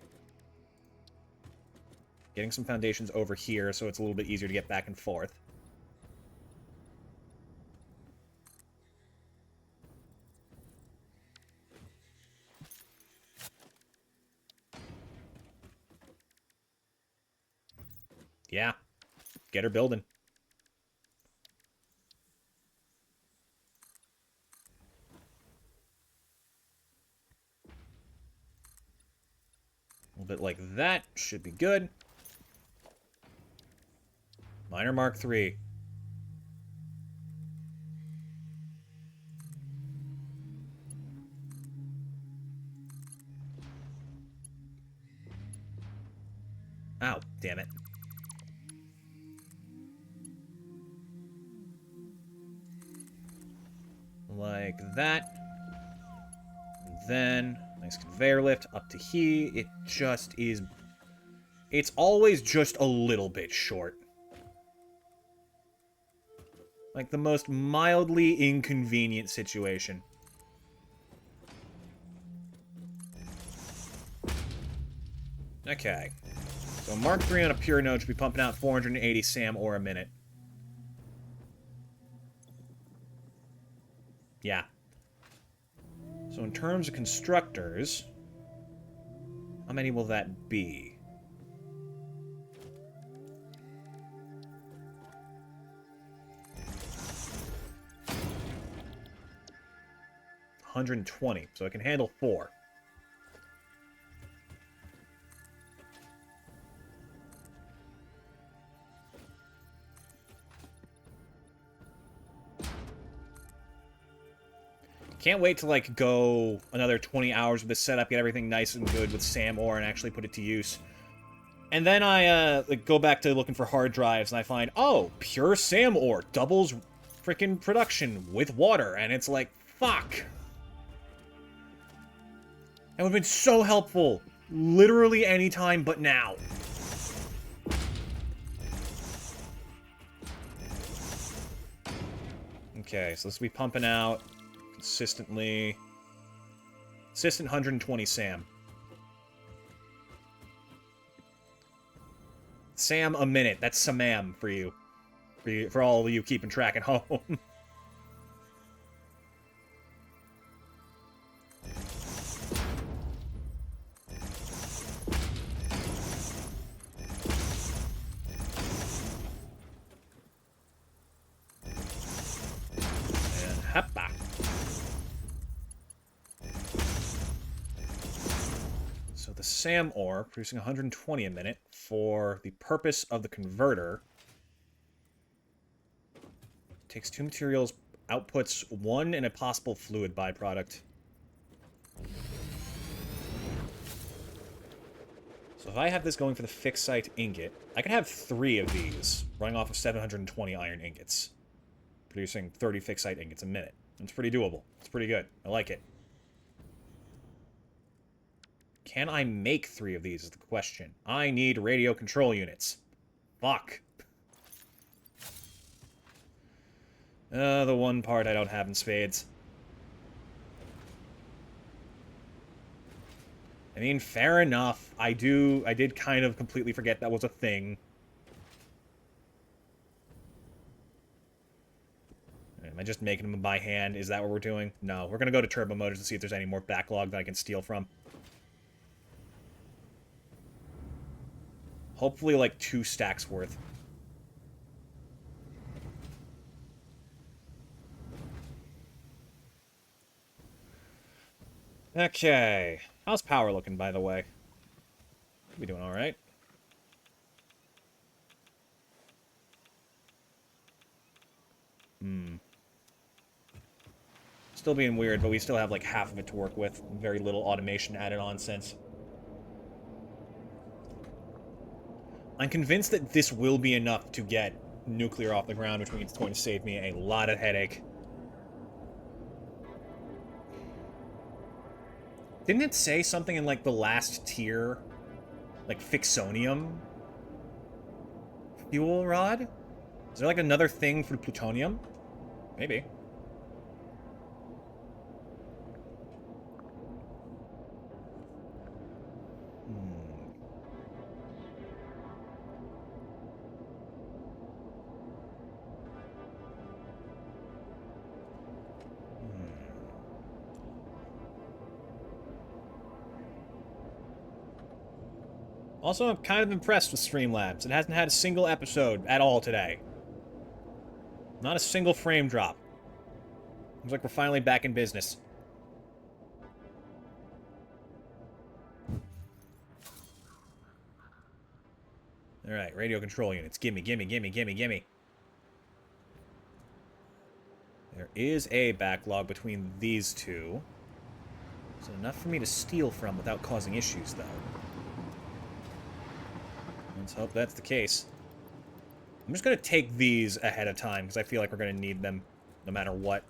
getting some foundations over here so it's a little bit easier to get back and forth. Yeah, get her building. A little bit like that should be good. Miner Mark III. Ow, damn it. Like that. And then, nice conveyor lift up to here. It just is... It's always just a little bit short. Like the most mildly inconvenient situation. Okay. So Mark III on a pure node should be pumping out 480 SAM ore a minute. Yeah. So in terms of constructors, how many will that be? $120, so I can handle 4. Can't wait to, like, go another 20 hours with this setup, get everything nice and good with SAM ore, and actually put it to use. And then I, like, go back to looking for hard drives, and I find, oh, pure SAM ore doubles freaking production with water, and it's like, fuck. That would have been so helpful. Literally any time but now. Okay, so let's be pumping out consistently. Consistent 120 SAM. SAM a minute. That's SAMAM for you. For all of you keeping track at home. Hoppa. So the SAM ore, producing 120 a minute, for the purpose of the converter, takes 2 materials, outputs 1 and a possible fluid byproduct. So if I have this going for the fixed site ingot, I can have 3 of these, running off of 720 iron ingots, producing 30 fixed site ingots a minute. It's pretty doable. It's pretty good. I like it. Can I make 3 of these is the question. I need radio control units. Fuck. The one part I don't have in spades. I mean, fair enough. I did kind of completely forget that was a thing. Am I just making them by hand? Is that what we're doing? No, we're gonna go to turbo motors to see if there's any more backlog that I can steal from. Hopefully, like, 2 stacks worth. Okay. How's power looking, by the way? We doing alright? Still being weird, but we still have, like, half of it to work with. Very little automation added on since. I'm convinced that this will be enough to get nuclear off the ground, which means it's going to save me a lot of headache. Didn't it say something in, like, the last tier? Like, fixonium? Fuel rod? Is there, like, another thing for plutonium? Maybe. Also, I'm kind of impressed with Streamlabs. It hasn't had a single episode at all today. Not a single frame drop. Looks like we're finally back in business. Alright, radio control units. Gimme, gimme, gimme, gimme, gimme. There is a backlog between these two. So enough for me to steal from without causing issues, though. Let's hope that's the case. I'm just going to take these ahead of time, because I feel like we're going to need them no matter what.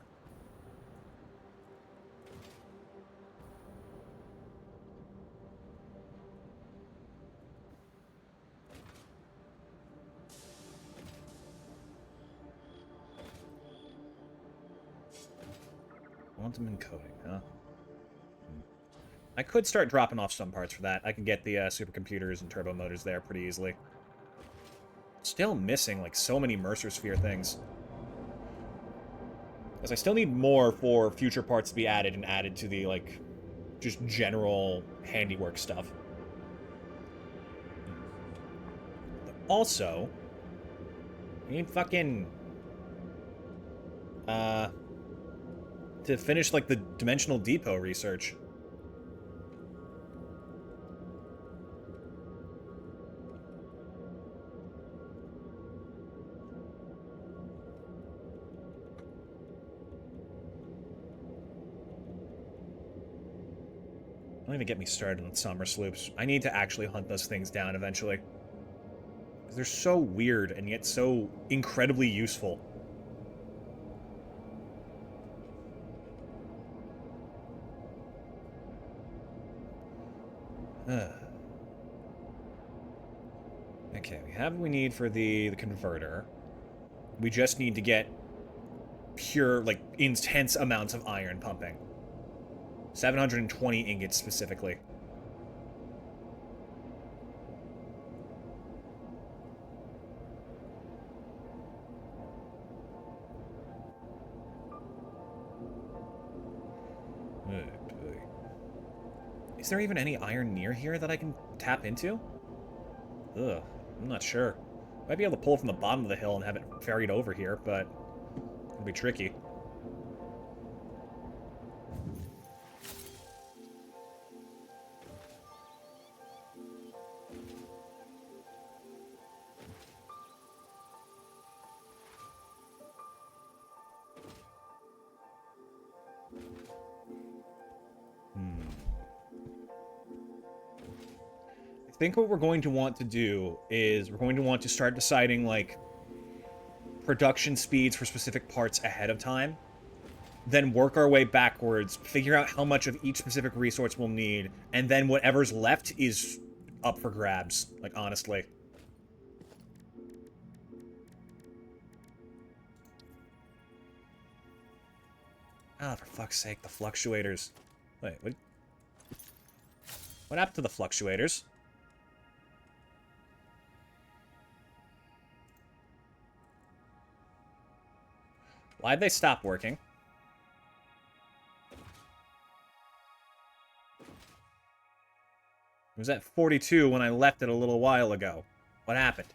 Quantum encoding, huh? I could start dropping off some parts for that. I can get the supercomputers and turbo motors there pretty easily. Still missing, like, so many Mercer Sphere things. Because I still need more for future parts to be added and added to the, like, just general handiwork stuff. But also, I need fucking... to finish, like, the Dimensional Depot research. Don't even get me started on summer sloops. I need to actually hunt those things down eventually. Because they're so weird and yet so incredibly useful. Okay, we have what we need for the converter. We just need to get pure, like, intense amounts of iron pumping. 720 ingots specifically. Is there even any iron near here that I can tap into? Ugh, I'm not sure. Might be able to pull from the bottom of the hill and have it ferried over here, but it'll be tricky. I think what we're going to want to do is we're going to want to start deciding, like, production speeds for specific parts ahead of time, then work our way backwards, figure out how much of each specific resource we'll need, and then whatever's left is up for grabs, like, honestly. Ah, for fuck's sake, the fluctuators. Wait, what happened to the fluctuators? Why'd they stop working? It was at 42 when I left it a little while ago. What happened?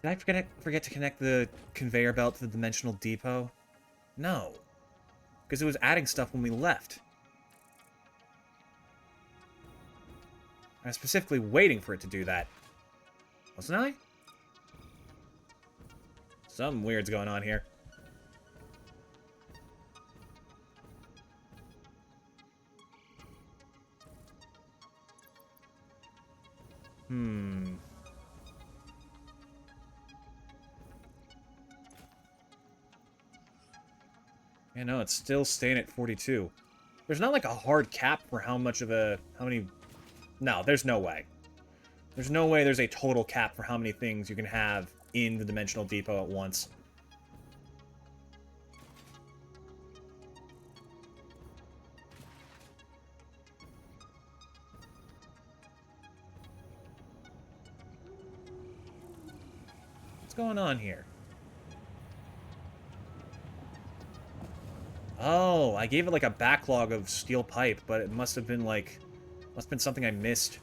Did I forget to connect the conveyor belt to the Dimensional Depot? No. Because it was adding stuff when we left. I was specifically waiting for it to do that. Wasn't I? Something weird's going on here. Yeah, no, it's still staying at 42. There's not like a hard cap for how many... No, there's no way. There's no way there's a total cap for how many things you can have in the Dimensional Depot at once. What's going on here? Oh, I gave it like a backlog of steel pipe, but it must have been like... Must have been something I missed.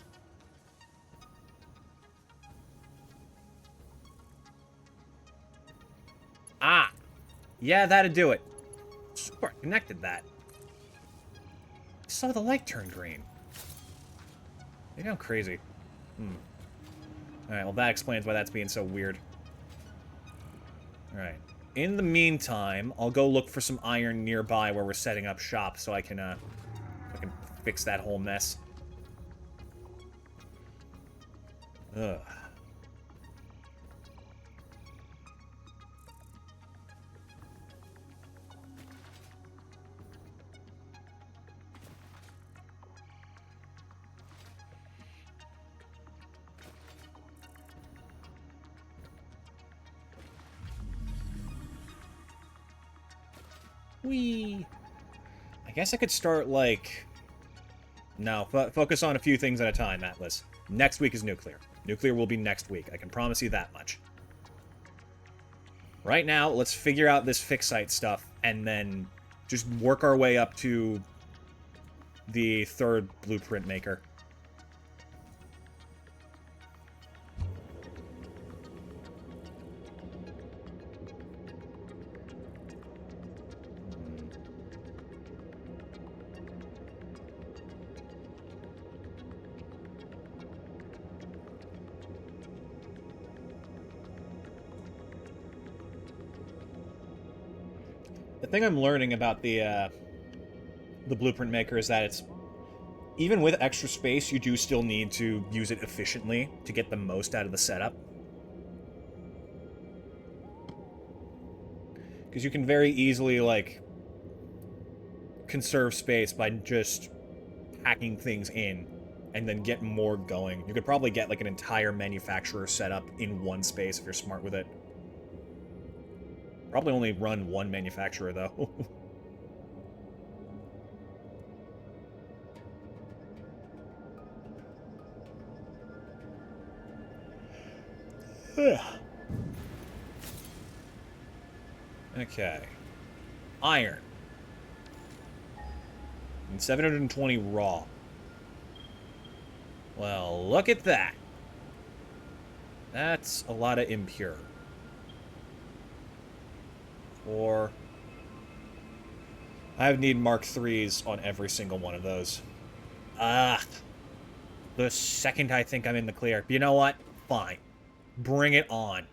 Ah! Yeah, that'd do it. Sure, I connected that. I saw the light turn green. Maybe I'm crazy. Alright, well that explains why that's being so weird. Alright. In the meantime, I'll go look for some iron nearby where we're setting up shop so I can fix that whole mess. Ugh. Whee! I guess I could start, like... No, focus on a few things at a time, Atlas. Next week is nuclear. Nuclear will be next week. I can promise you that much. Right now, let's figure out this fixite stuff and then just work our way up to the third blueprint maker. The thing I'm learning about the blueprint maker is that it's, even with extra space, you do still need to use it efficiently to get the most out of the setup. Because you can very easily, like, conserve space by just packing things in and then get more going. You could probably get, like, an entire manufacturer setup in one space if you're smart with it. Probably only run one manufacturer, though. Okay. Iron. And 720 raw. Well, look at that. That's a lot of impure. Or I would need Mark 3s on every single one of those. The second I think I'm in the clear. But you know what? Fine. Bring it on.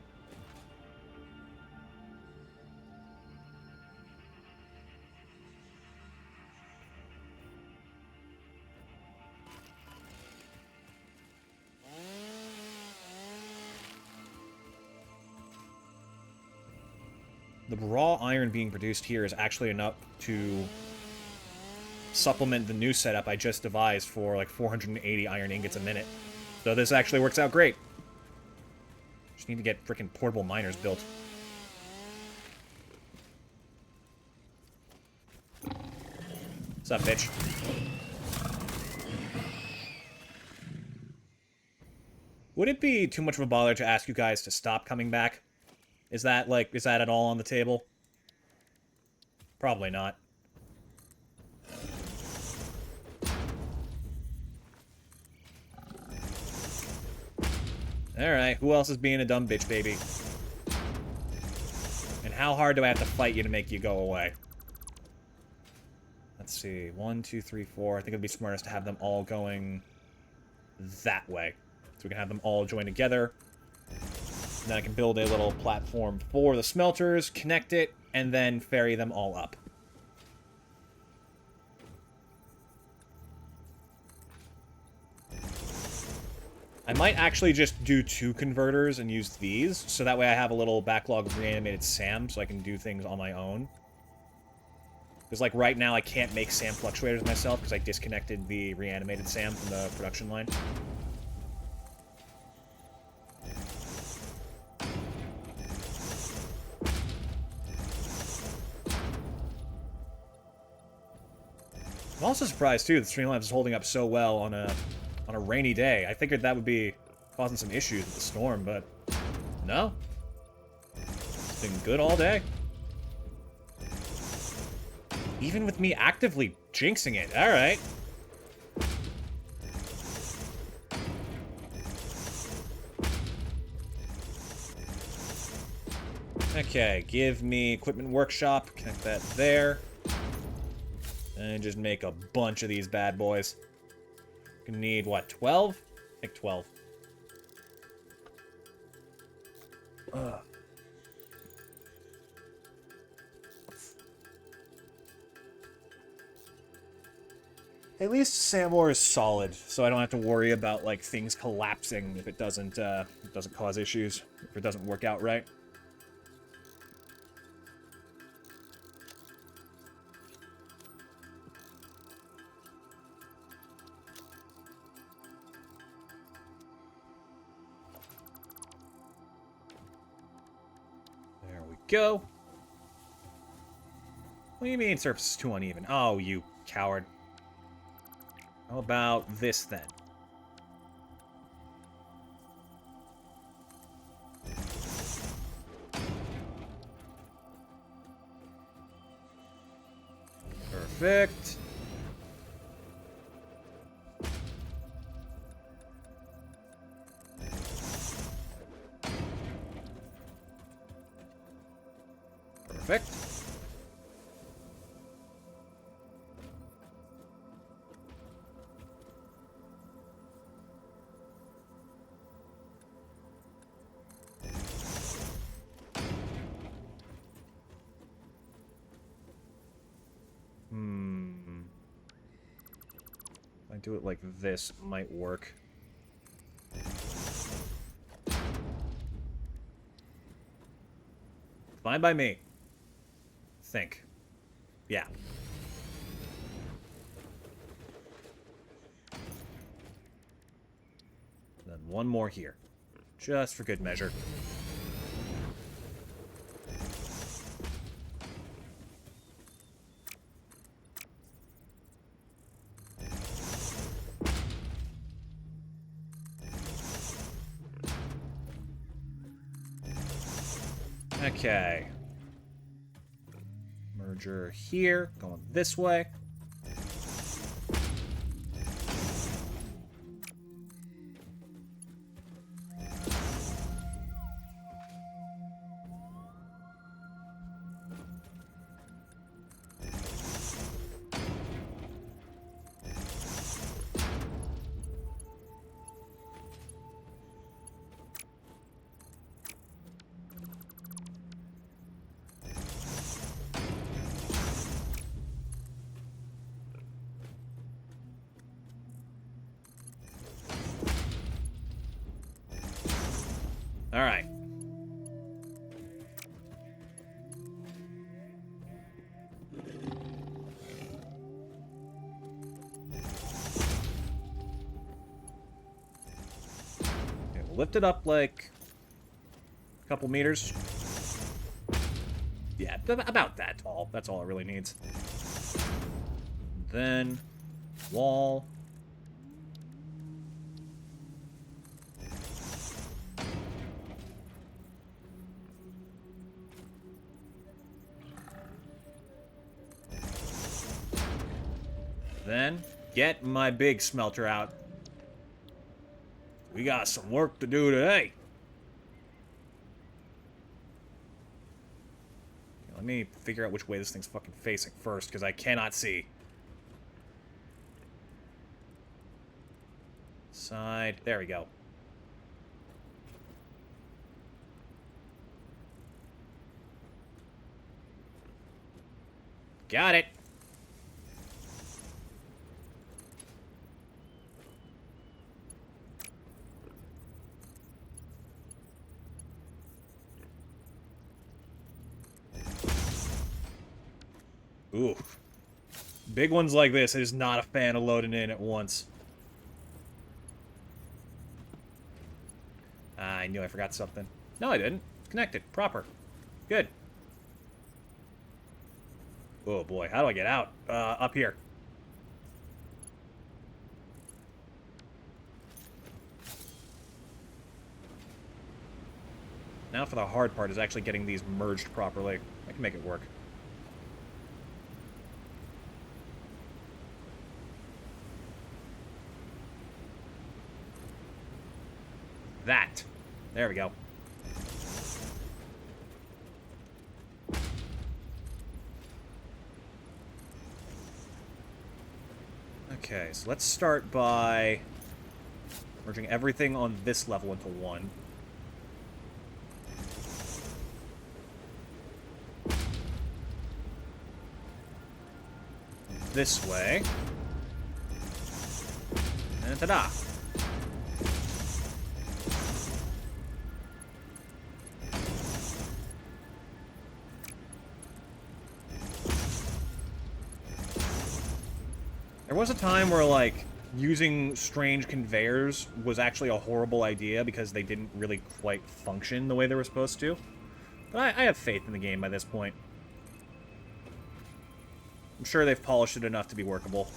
The raw iron being produced here is actually enough to supplement the new setup I just devised for like 480 iron ingots a minute. So this actually works out great. Just need to get frickin' portable miners built. What's up, bitch? Would it be too much of a bother to ask you guys to stop coming back? Is that at all on the table? Probably not. Alright, who else is being a dumb bitch, baby? And how hard do I have to fight you to make you go away? Let's see. 1, 2, 3, 4. I think it'd be smartest to have them all going that way. So we can have them all join together. And then I can build a little platform for the smelters, connect it, and then ferry them all up. I might actually just do 2 converters and use these, so that way I have a little backlog of reanimated SAM, so I can do things on my own. Because, like, right now I can't make SAM fluctuators myself because I disconnected the reanimated SAM from the production line. I'm also surprised, too, that Streamlabs is holding up so well on a rainy day. I figured that would be causing some issues with the storm, but no. It's been good all day. Even with me actively jinxing it. Alright. Okay, give me Equipment Workshop. Connect that there. And just make a bunch of these bad boys. Gonna need, what, 12? I think 12. Ugh. At least Samor is solid, so I don't have to worry about, like, things collapsing if it doesn't cause issues, if it doesn't work out right. Go. What do you mean surface is too uneven? Oh, you coward. How about this, then? Perfect. Perfect. If I do it like this, it might work. Fine by me. Think. Yeah. Then one more here. Just for good measure. Okay. Merger here, going this way. All right. Okay, we'll lift it up like a couple meters. Yeah, about that tall. That's all it really needs. Then wall. Then, get my big smelter out. We got some work to do today. Okay, let me figure out which way this thing's fucking facing first, because I cannot see. Side. There we go. Got it. Ooh. Big ones like this is not a fan of loading in at once. I knew I forgot something. No, I didn't. Connected. Proper. Good. Oh boy, how do I get out? Up here. Now for the hard part is actually getting these merged properly. I can make it work. That. There we go. Okay, so let's start by merging everything on this level into one. This way. And ta-da! There was a time where, like, using strange conveyors was actually a horrible idea because they didn't really quite function the way they were supposed to. But I have faith in the game by this point. I'm sure they've polished it enough to be workable.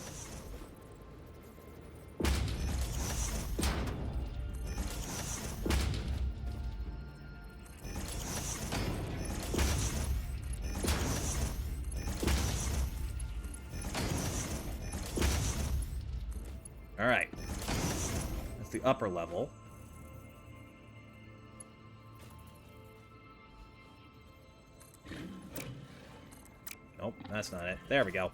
upper level. Nope, that's not it. There we go.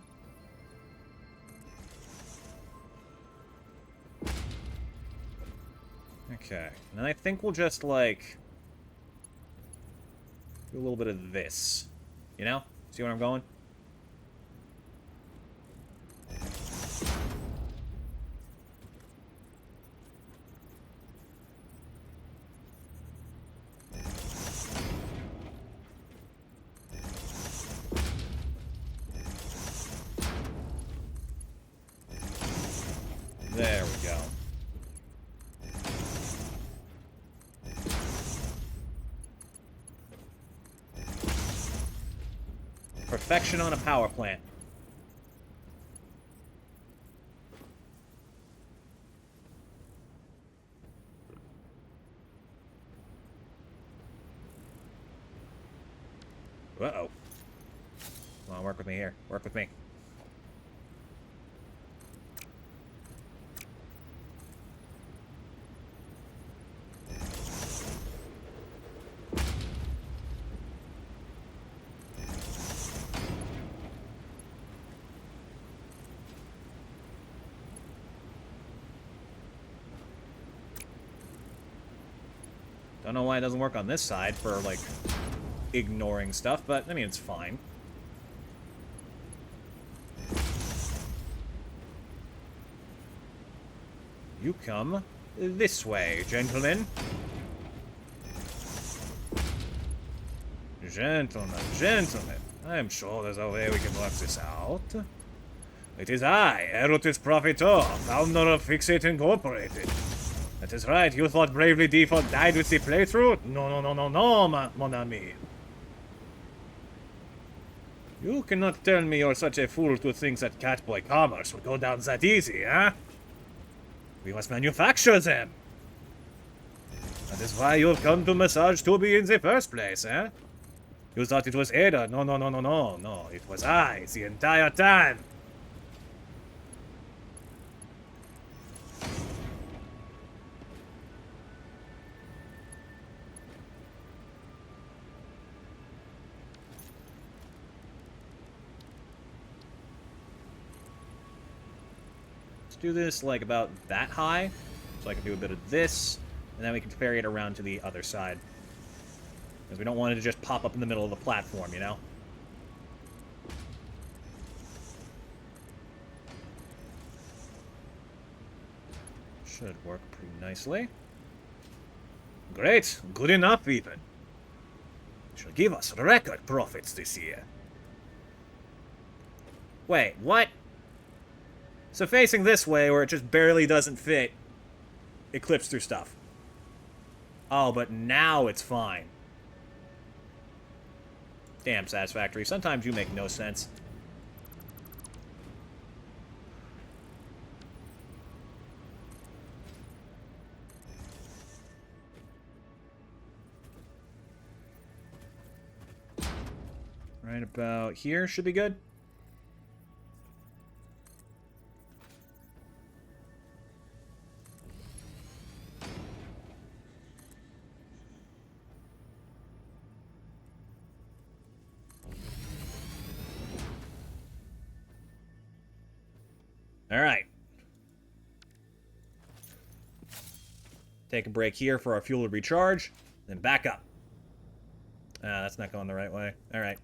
Okay, and I think we'll just, like, do a little bit of this. You know? See where I'm going? There we go. Perfection on a power plant. Uh-oh. Come on, work with me here. Work with me. Don't know why it doesn't work on this side for, like, ignoring stuff, but, I mean, it's fine. You come this way, gentlemen. Gentlemen, gentlemen. I am sure there's a way we can work this out. It is I, Erotus Profitor, founder of Fixate Incorporated. That is right, you thought Bravely Default died with the playthrough? No, mon ami. You cannot tell me you're such a fool to think that Catboy Commerce would go down that easy, huh? We must manufacture them. That is why you've come to Massage Tubi in the first place, eh? You thought it was Ada. No. It was I, the entire time. Do this like about that high, so I can do a bit of this, and then we can ferry it around to the other side, because we don't want it to just pop up in the middle of the platform, you know. Should work pretty nicely. Great, good enough even. Should give us record profits this year. Wait, what? So facing this way, where it just barely doesn't fit, it clips through stuff. Oh, but now it's fine. Damn, Satisfactory. Sometimes you make no sense. Right about here should be good. Alright. Take a break here for our fuel to recharge, then back up. Ah, that's not going the right way. Alright.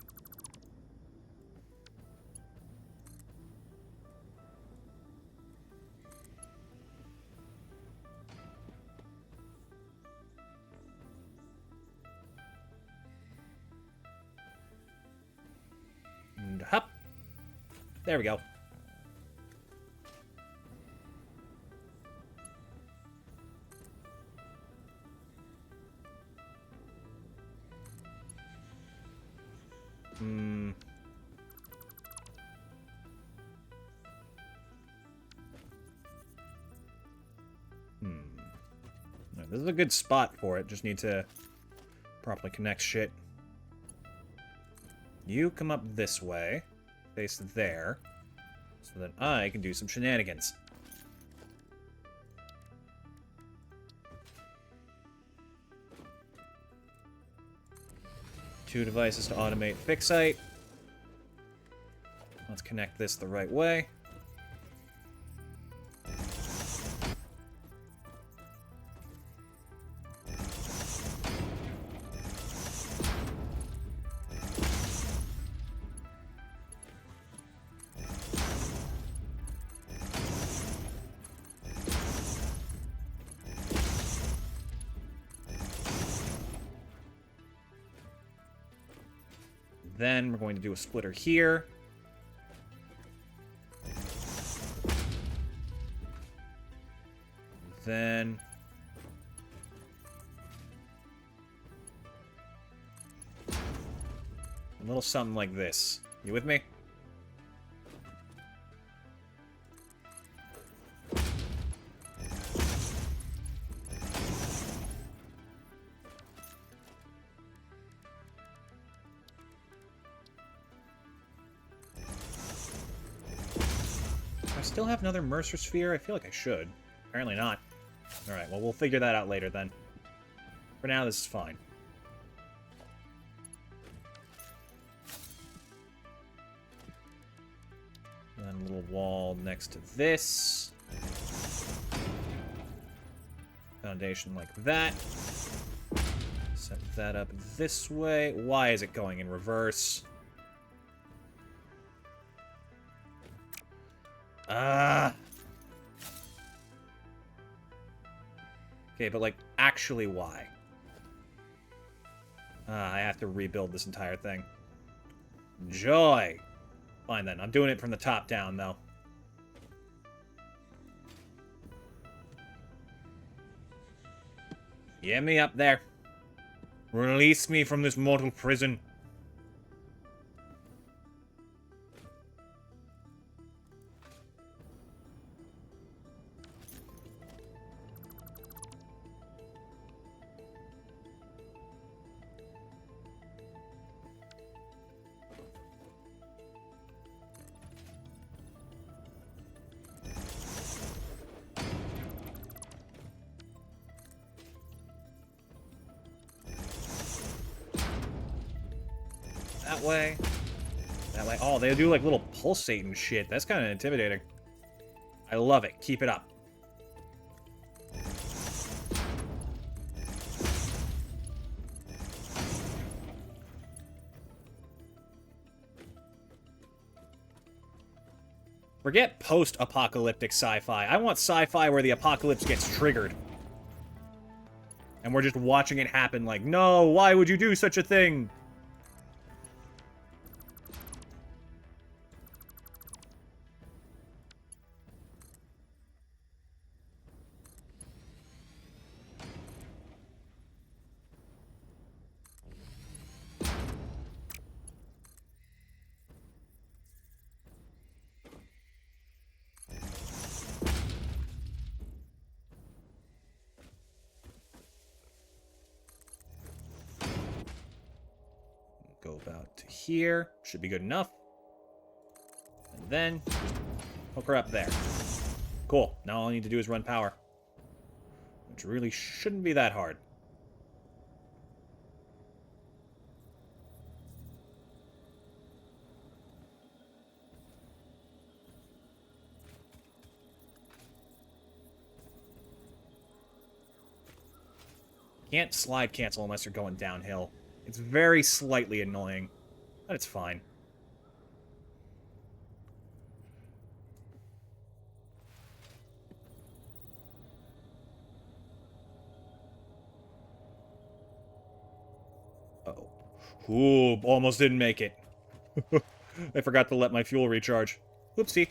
And hop. There we go. This is a good spot for it. Just need to properly connect shit. You come up this way, face there, so that I can do some shenanigans. 2 devices to automate fixite. Let's connect this the right way. Then we're going to do a splitter here. Then a little something like this. You with me? Do I still have another Mercer Sphere? I feel like I should. Apparently not. Alright, well, we'll figure that out later then. For now, this is fine. Then a little wall next to this. Foundation like that. Set that up this way. Why is it going in reverse? Okay, but, like, actually why? I have to rebuild this entire thing. Joy! Fine, then. I'm doing it from the top down, though. Get me up there. Release me from this mortal prison. That way. That way. Oh, they do like little pulsating shit. That's kind of intimidating. I love it. Keep it up. Forget post-apocalyptic sci-fi. I want sci-fi where the apocalypse gets triggered. And we're just watching it happen like, no, why would you do such a thing? Go about to here. Should be good enough. And then just hook her up there. Cool. Now all I need to do is run power. Which really shouldn't be that hard. Can't slide cancel unless you're going downhill. It's very slightly annoying, but it's fine. Uh-oh. Ooh, almost didn't make it. I forgot to let my fuel recharge. Whoopsie.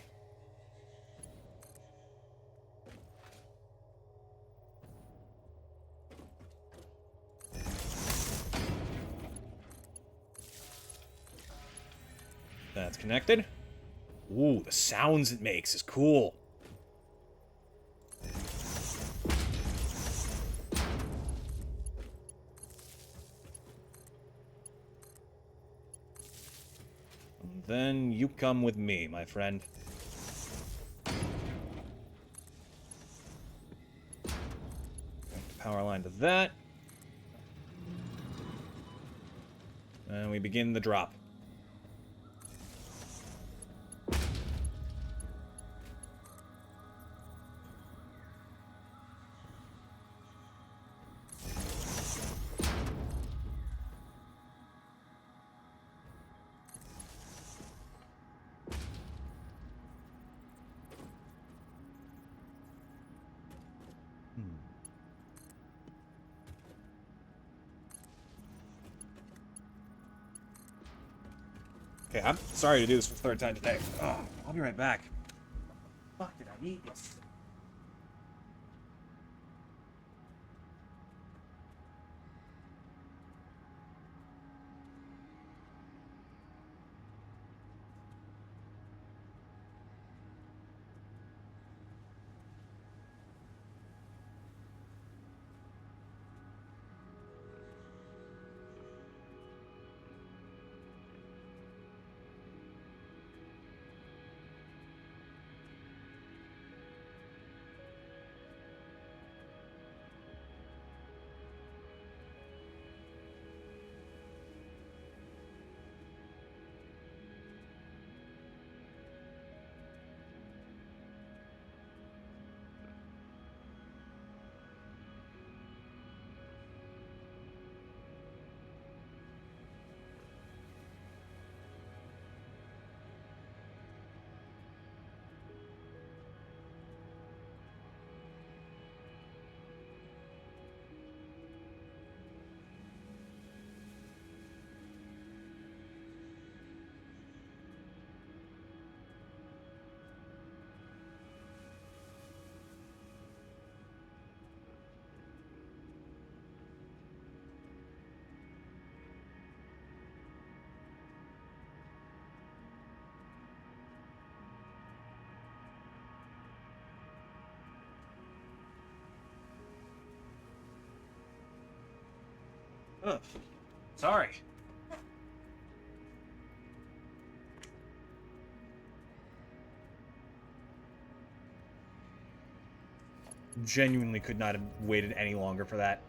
That's connected. Ooh, the sounds it makes is cool. And then you come with me, my friend. Power line to that. And we begin the drop. Okay, I'm sorry to do this for the third time today. Oh, I'll be right back. Fuck, did I need this? Ugh. Sorry. Genuinely could not have waited any longer for that.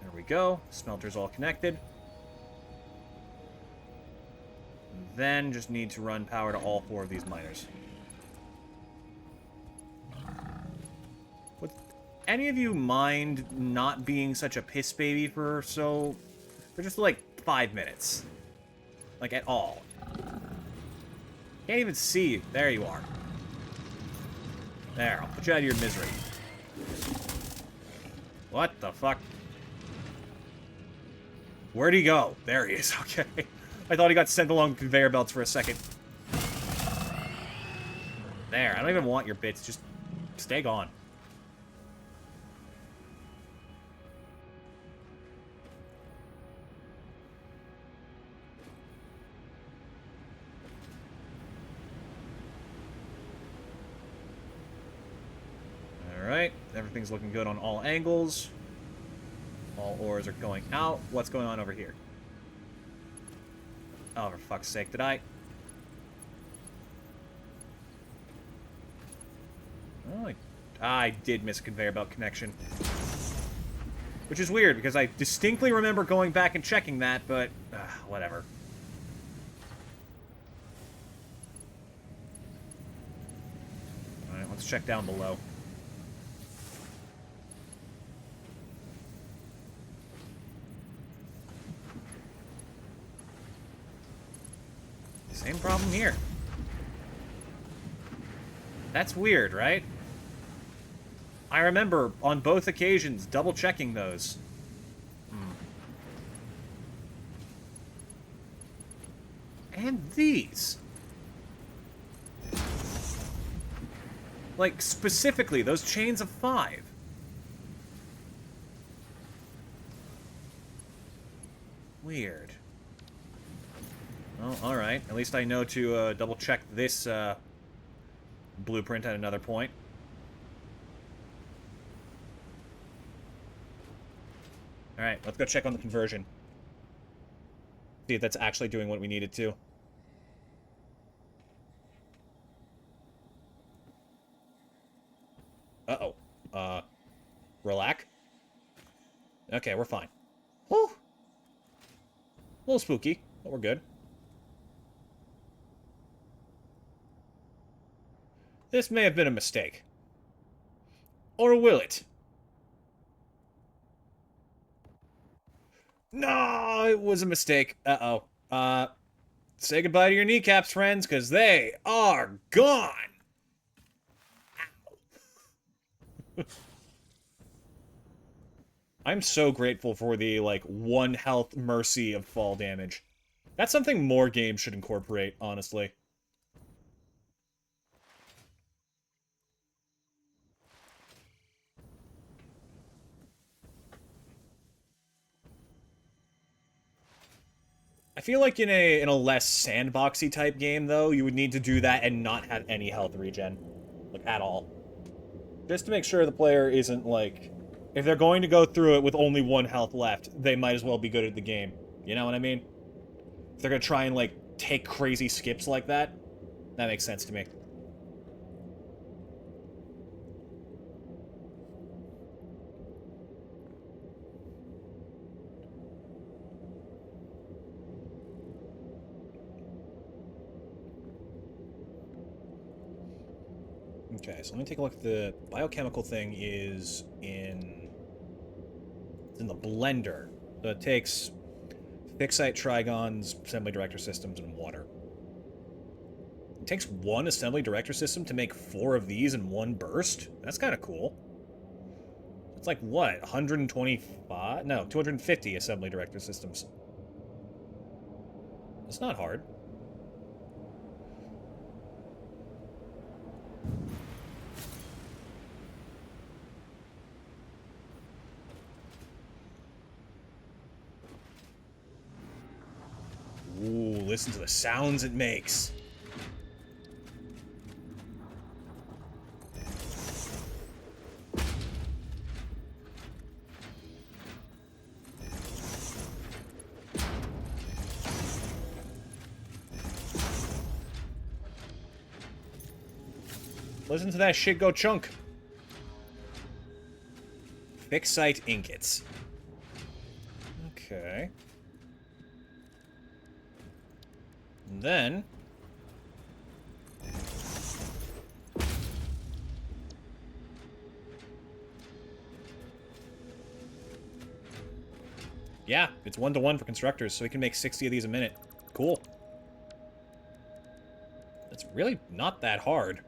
There we go. Smelter's all connected. And then just need to run power to all 4 of these miners. Would any of you mind not being such a piss baby for just like 5 minutes? Like at all. Can't even see you. There you are. There, I'll put you out of your misery. What the fuck? Where'd he go? There he is, okay. I thought he got sent along conveyor belts for a second. There, I don't even want your bits, just stay gone. Alright, everything's looking good on all angles. All ores are going out. What's going on over here? Oh, for fuck's sake, did I? Oh, I did miss a conveyor belt connection. Which is weird, because I distinctly remember going back and checking that, but whatever. Alright, let's check down below. Same problem here. That's weird, right? I remember on both occasions double-checking those. And these. Like, specifically, those chains of 5. Weird. Oh, alright. At least I know to double-check this blueprint at another point. Alright, let's go check on the conversion. See if that's actually doing what we need it to. Uh-oh. Relax. Okay, we're fine. Whew. A little spooky, but we're good. This may have been a mistake. Or will it? No, it was a mistake. Uh-oh. Say goodbye to your kneecaps, friends, because they are gone! I'm so grateful for the, like, 1 health mercy of fall damage. That's something more games should incorporate, honestly. I feel like in a less sandboxy type game, though, you would need to do that and not have any health regen. Like, at all. Just to make sure the player isn't, like... If they're going to go through it with only 1 health left, they might as well be good at the game. You know what I mean? If they're gonna try and, like, take crazy skips like that, that makes sense to me. Okay, so let me take a look at the biochemical thing is in... It's in the blender. So it takes fixite trigons, assembly director systems, and water. It takes 1 assembly director system to make 4 of these in 1 burst? That's kind of cool. It's like, what, 125? No, 250 assembly director systems. It's not hard. Ooh, listen to the sounds it makes. Listen to that shit go chunk. Fixite ingots. Okay. And then... Yeah, it's 1-to-1 for constructors, so we can make 60 of these a minute. Cool. That's really not that hard.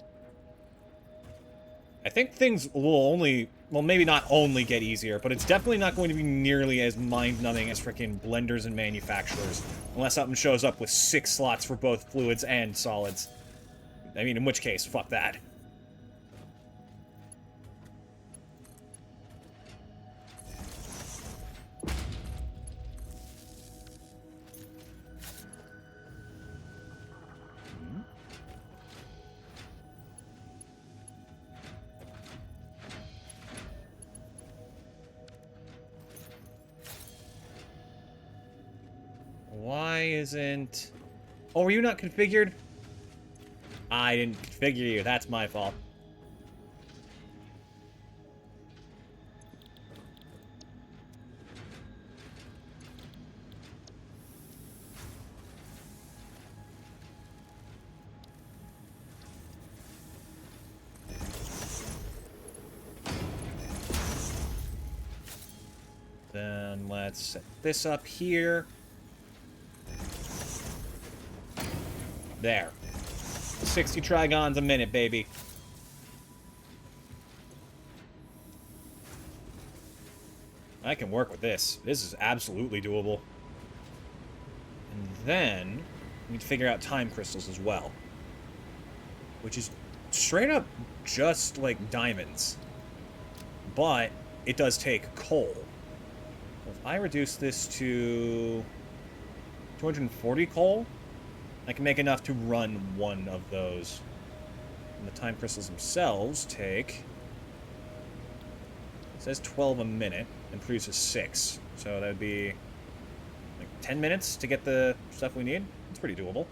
I think things will only... Well, maybe not only get easier, but it's definitely not going to be nearly as mind-numbing as freaking blenders and manufacturers. Unless something shows up with 6 slots for both fluids and solids. I mean, in which case, fuck that. Why isn't... Oh, were you not configured? I didn't configure you. That's my fault. Then let's set this up here. There. 60 trigons a minute, baby. I can work with this. This is absolutely doable. And then, we need to figure out time crystals as well. Which is straight up just like diamonds. But it does take coal. So if I reduce this to 240 coal, I can make enough to run 1 of those. And the time crystals themselves take... It says 12 a minute and produces 6. So that would be like 10 minutes to get the stuff we need. It's pretty doable.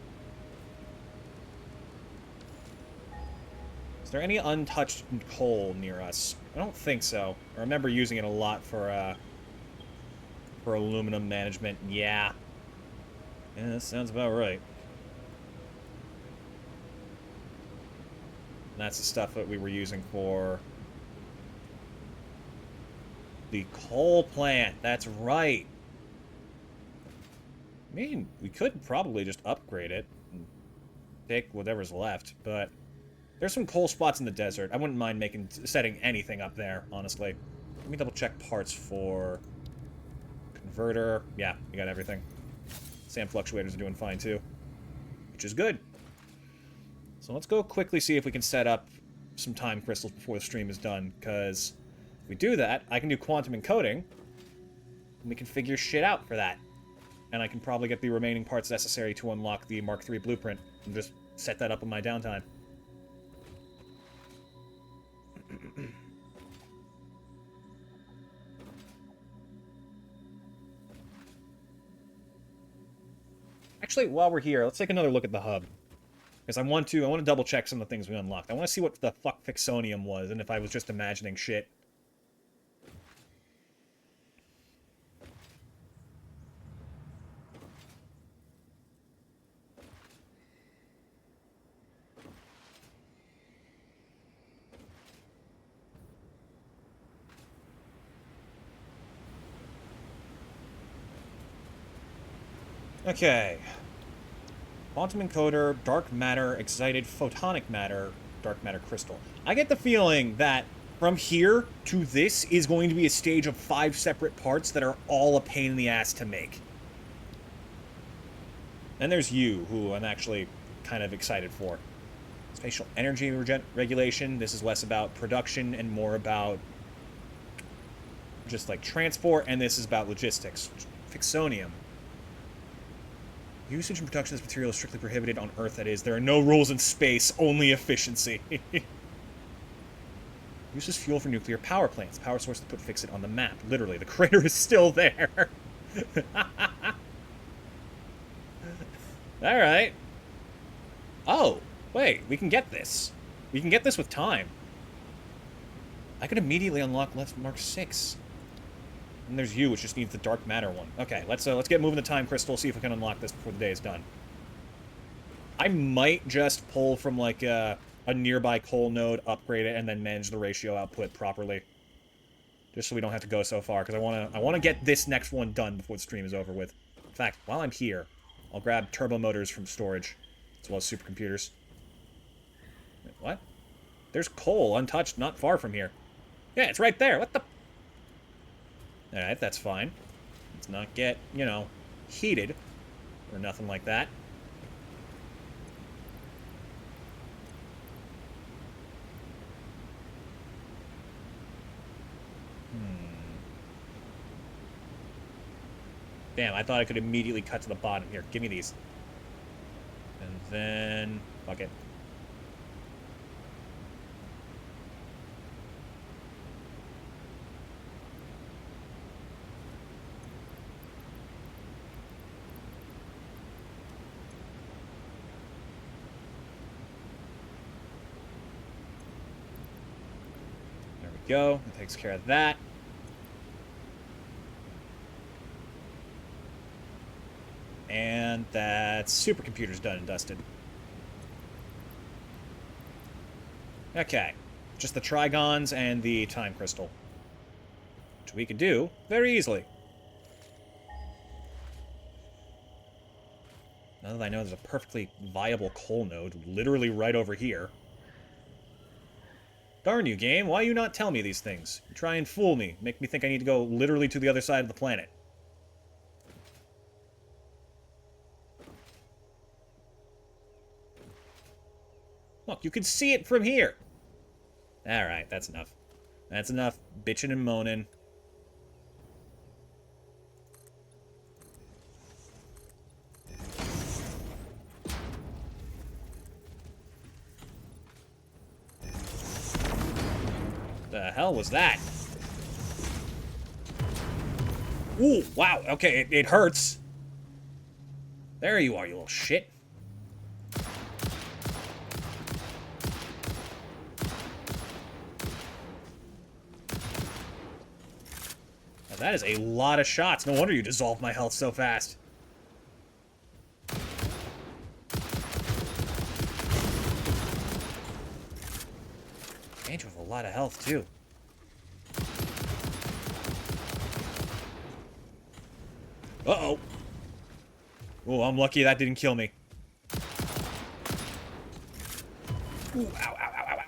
Is there any untouched coal near us? I don't think so. I remember using it a lot for aluminum management. Yeah. Yeah, that sounds about right. And that's the stuff that we were using for the coal plant. That's right. I mean, we could probably just upgrade it and take whatever's left, but there's some coal spots in the desert. I wouldn't mind setting anything up there, honestly. Let me double check parts for converter. Yeah, we got everything. Sand fluctuators are doing fine too, which is good. So let's go quickly see if we can set up some time crystals before the stream is done, because if we do that, I can do quantum encoding, and we can figure shit out for that. And I can probably get the remaining parts necessary to unlock the Mark III blueprint, and just set that up in my downtime. Actually, while we're here, let's take another look at the hub. Because I want to double check some of the things we unlocked. I want to see what the fuck Fixonium was, and if I was just imagining shit. Okay. Quantum encoder, dark matter, excited photonic matter, dark matter crystal. I get the feeling that from here to this is going to be a stage of 5 separate parts that are all a pain in the ass to make. And there's you, who I'm actually kind of excited for. Spatial energy regulation. This is less about production and more about just like transport, and this is about logistics. Fixonium. Usage and production of this material is strictly prohibited on Earth, that is. There are no rules in space, only efficiency. Use as fuel for nuclear power plants. Power source to put Fix-It on the map. Literally, the crater is still there. Alright. Oh, wait, we can get this. We can get this with time. I could immediately unlock Let's Mark 6. And there's you, which just needs the dark matter one. Okay, let's get moving the time crystal, see if we can unlock this before the day is done. I might just pull from like a nearby coal node, upgrade it, and then manage the ratio output properly. Just so we don't have to go so far, because I wanna get this next one done before the stream is over with. In fact, while I'm here, I'll grab turbo motors from storage, as well as supercomputers. Wait, what? There's coal untouched not far from here. Yeah, it's right there. What the... Alright, that's fine. Let's not get, you know, heated or nothing like that. Damn, I thought I could immediately cut to the bottom. Here, give me these. And then... fuck it. Go. That takes care of that. And that's supercomputer's done and dusted. Okay. Just the trigons and the time crystal. Which we could do very easily. Now that I know there's a perfectly viable coal node literally right over here. Darn you, game. Why you not tell me these things? You try and fool me. Make me think I need to go literally to the other side of the planet. Look, you can see it from here. Alright, that's enough. That's enough bitching and moaning. The hell was that? Ooh, wow, okay, it hurts. There you are, you little shit. Now, that is a lot of shots. No wonder you dissolved my health so fast. And you have a lot of health, too. Uh-oh. Oh, I'm lucky that didn't kill me. Ooh, ow, ow, ow, ow, ow.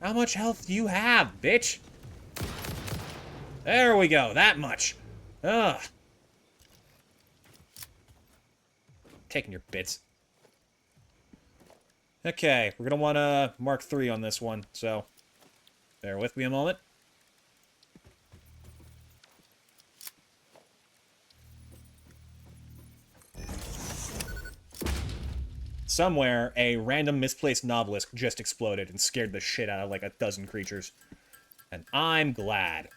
How much health do you have, bitch? There we go, that much. Ugh. Taking your bits. Okay, we're gonna want to mark 3 on this one, so bear with me a moment. Somewhere, a random misplaced Novelisk just exploded and scared the shit out of like a dozen creatures. And I'm glad.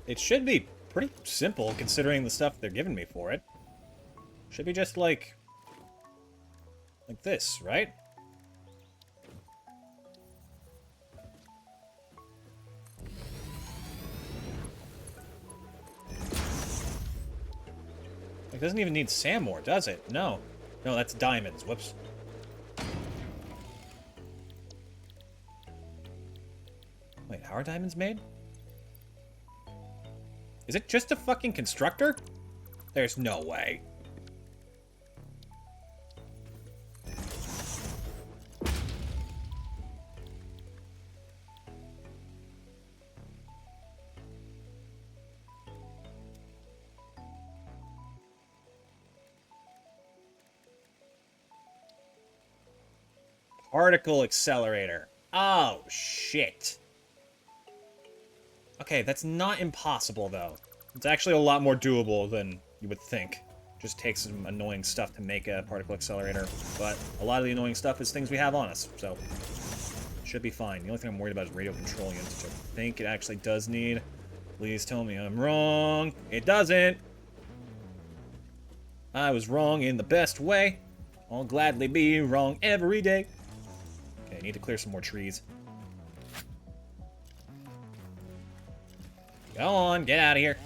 It should be pretty simple, considering the stuff they're giving me for it. Should be just like this, right? It doesn't even need sand more, does it? No. No, that's diamonds. Whoops. Wait, how are diamonds made? Is it just a fucking constructor? There's no way. Particle accelerator. Oh, shit. Okay, that's not impossible, though. It's actually a lot more doable than you would think. Just takes some annoying stuff to make a particle accelerator, but a lot of the annoying stuff is things we have on us, so should be fine. The only thing I'm worried about is radio control units, which I think it actually does need. Please tell me I'm wrong. It doesn't. I was wrong in the best way. I'll gladly be wrong every day. Okay, I need to clear some more trees. Go on, get out of here.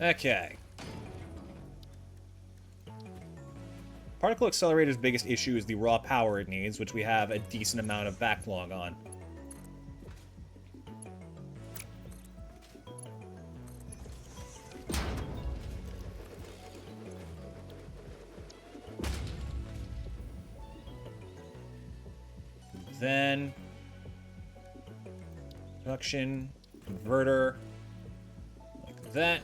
Okay. Particle Accelerator's biggest issue is the raw power it needs, which we have a decent amount of backlog on. Then production converter like that.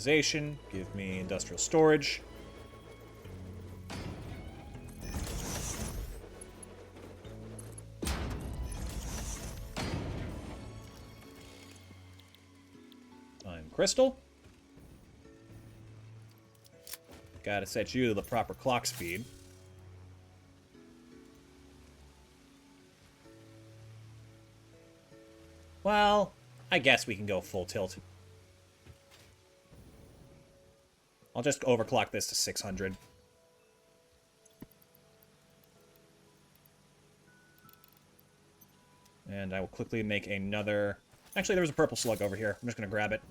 Organization, give me industrial storage. Time crystal. Gotta set you to the proper clock speed. Well, I guess we can go full tilt. I'll just overclock this to 600. And I will quickly make another... Actually, there was a purple slug over here. I'm just going to grab it.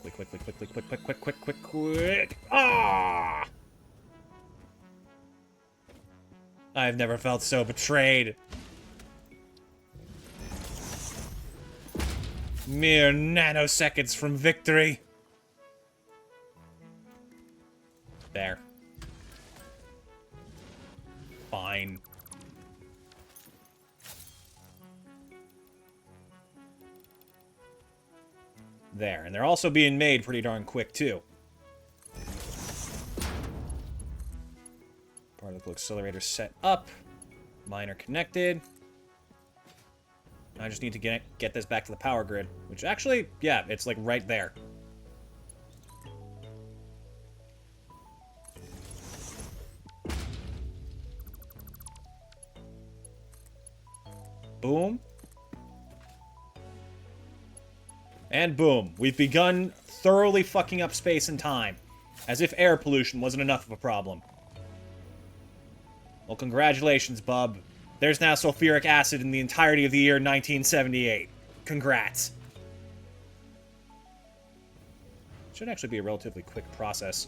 Quickly, quickly, quickly, quick. Ah! I've never felt so betrayed. Mere nanoseconds from victory. There. Fine. There, and they're also being made pretty darn quick, too. Particle accelerator set up. Mine are connected. I just need to get this back to the power grid, which actually, yeah, it's like right there. Boom. And boom. We've begun thoroughly fucking up space and time. As if air pollution wasn't enough of a problem. Well, congratulations, bub. There's now sulfuric acid in the entirety of the year 1978. Congrats. Should actually be a relatively quick process.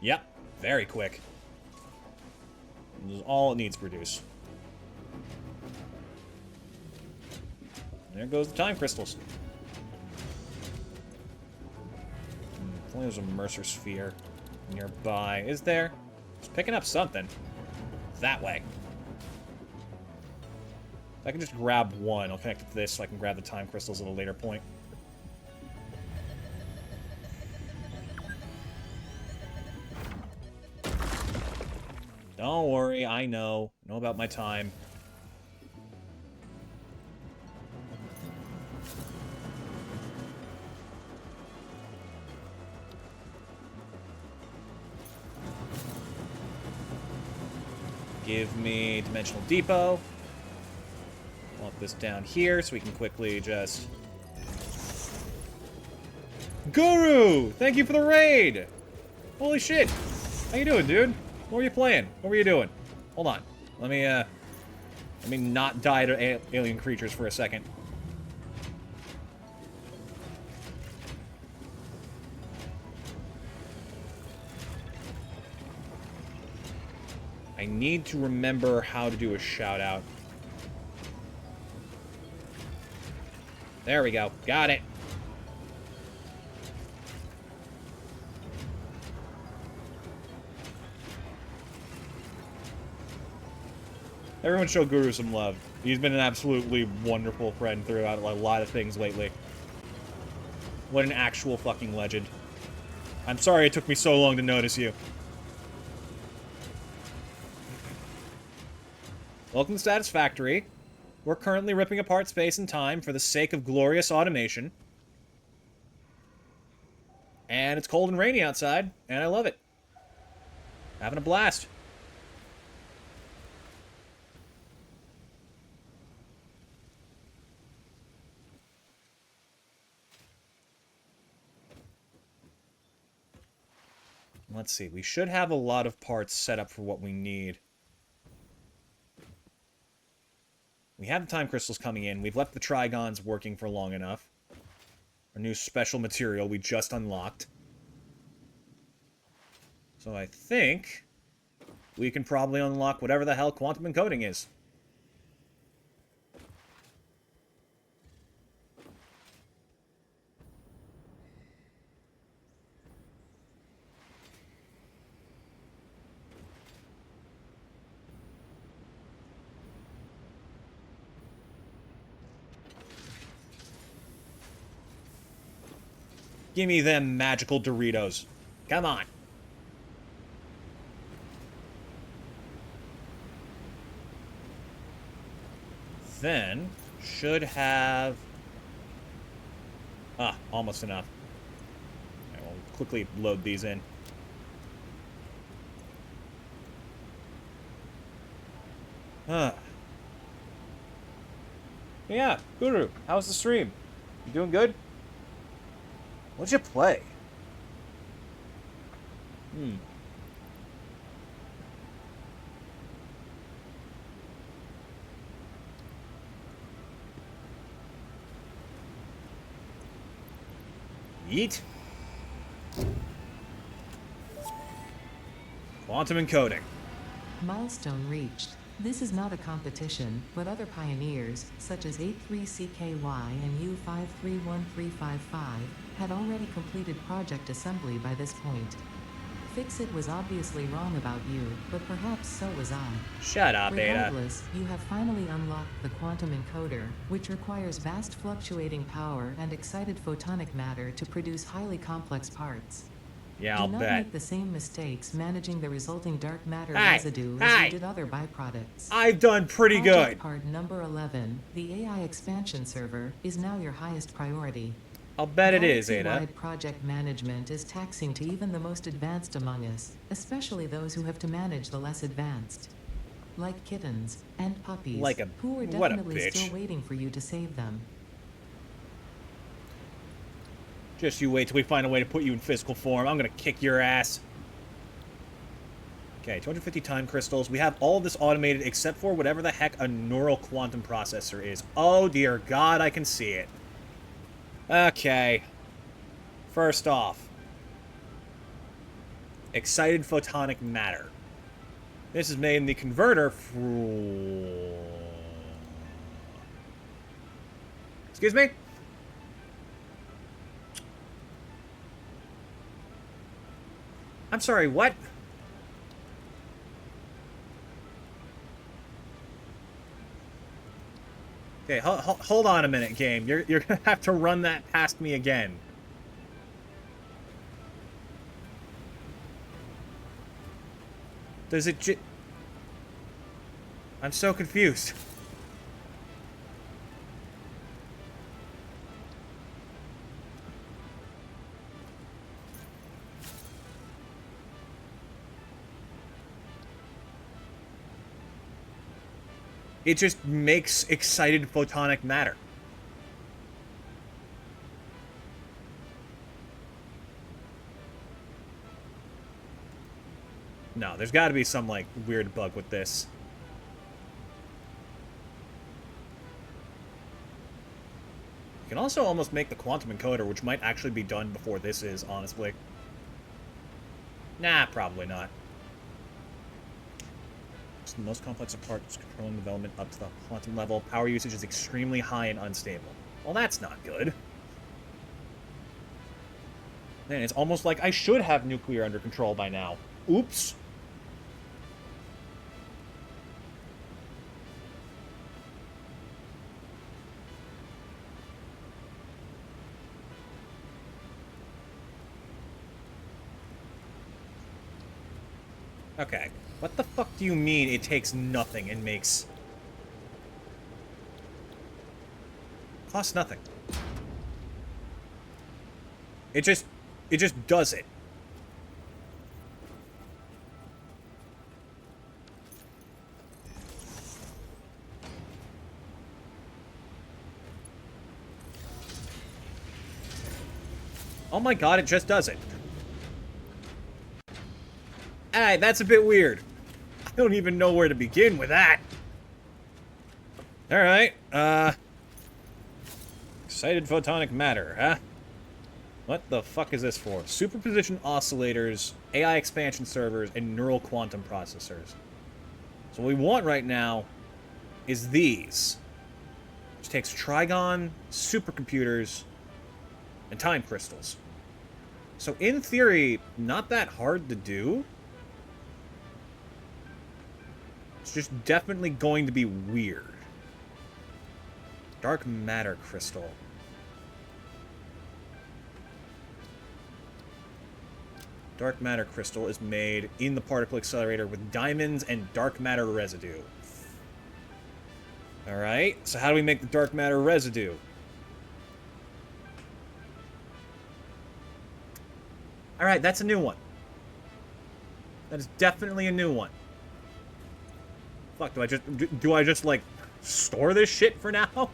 Yep, very quick. This is all it needs to produce. There goes the time crystals. If only there's a Mercer sphere nearby. Is there? It's picking up something. That way. If I can just grab one, I'll connect it to this so I can grab the time crystals at a later point. Don't worry, I know. I know about my time. Give me Dimensional Depot. Want this down here so we can quickly just... Guru! Thank you for the raid! Holy shit! How you doing, dude? What were you playing? What were you doing? Hold on. Let me not die to alien creatures for a second. I need to remember how to do a shout-out. There we go. Got it. Everyone show Guru some love. He's been an absolutely wonderful friend throughout a lot of things lately. What an actual fucking legend. I'm sorry it took me so long to notice you. Welcome to Satisfactory. We're currently ripping apart space and time for the sake of glorious automation. And it's cold and rainy outside, and I love it. Having a blast. Let's see, we should have a lot of parts set up for what we need. We have the time crystals coming in. We've left the Trigons working for long enough. Our new special material we just unlocked. So I think we can probably unlock whatever the hell quantum encoding is. Give me them magical Doritos. Come on. Then, should have... Ah, almost enough. I will quickly load these in. Yeah, Guru, how's the stream? You doing good? What'd you play? Yeet. Quantum encoding. Milestone reached. This is not a competition, but other pioneers, such as 83CKY and U531355, had already completed project assembly by this point. Fixit was obviously wrong about you, but perhaps so was I. Shut up, Ada. Regardless, you have finally unlocked the quantum encoder, which requires vast fluctuating power and excited photonic matter to produce highly complex parts. Yeah, I'll Do not bet. make the same mistakes managing the resulting dark matter Hey, residue hey. as you did other byproducts. I've done pretty Project good. part number 11, the AI expansion server, is now your highest priority. I'll bet it is, Ada. Galaxy-wide project management is taxing to even the most advanced among us, especially those who have to manage the less advanced. Like kittens and puppies, Like a- who are what a definitely bitch. still waiting for you to save them. Just you wait till we find a way to put you in physical form. I'm gonna kick your ass. Okay, 250 time crystals. We have all of this automated except for whatever the heck a neural quantum processor is. Oh dear God, I can see it. Okay. First off, excited photonic matter. This is made in the converter Excuse me? I'm sorry, what? Okay, hold on a minute, game. You're gonna have to run that past me again. Does it I'm so confused. It just makes excited photonic matter. No, there's got to be some, like, weird bug with this. You can also almost make the quantum encoder, which might actually be done before this is, honestly. Nah, probably not. It's the most complex of parts, controlling development up to the quantum level. Power usage is extremely high and unstable. Well, that's not good. Man, it's almost like I should have nuclear under control by now. Oops. Okay. What the fuck do you mean it takes nothing and makes... Costs nothing. It just does it. Oh my god, it just does it. Alright, that's a bit weird. I don't even know where to begin with that. Alright, excited photonic matter, huh? What the fuck is this for? Superposition oscillators, AI expansion servers, and neural quantum processors. So what we want right now is these. Which takes trigon, supercomputers, and time crystals. So in theory, not that hard to do. It's just definitely going to be weird. Dark matter crystal. Dark matter crystal is made in the particle accelerator with diamonds and dark matter residue. Alright, so how do we make the dark matter residue? Alright, that's a new one. That is definitely a new one. Fuck, do I just like store this shit for now?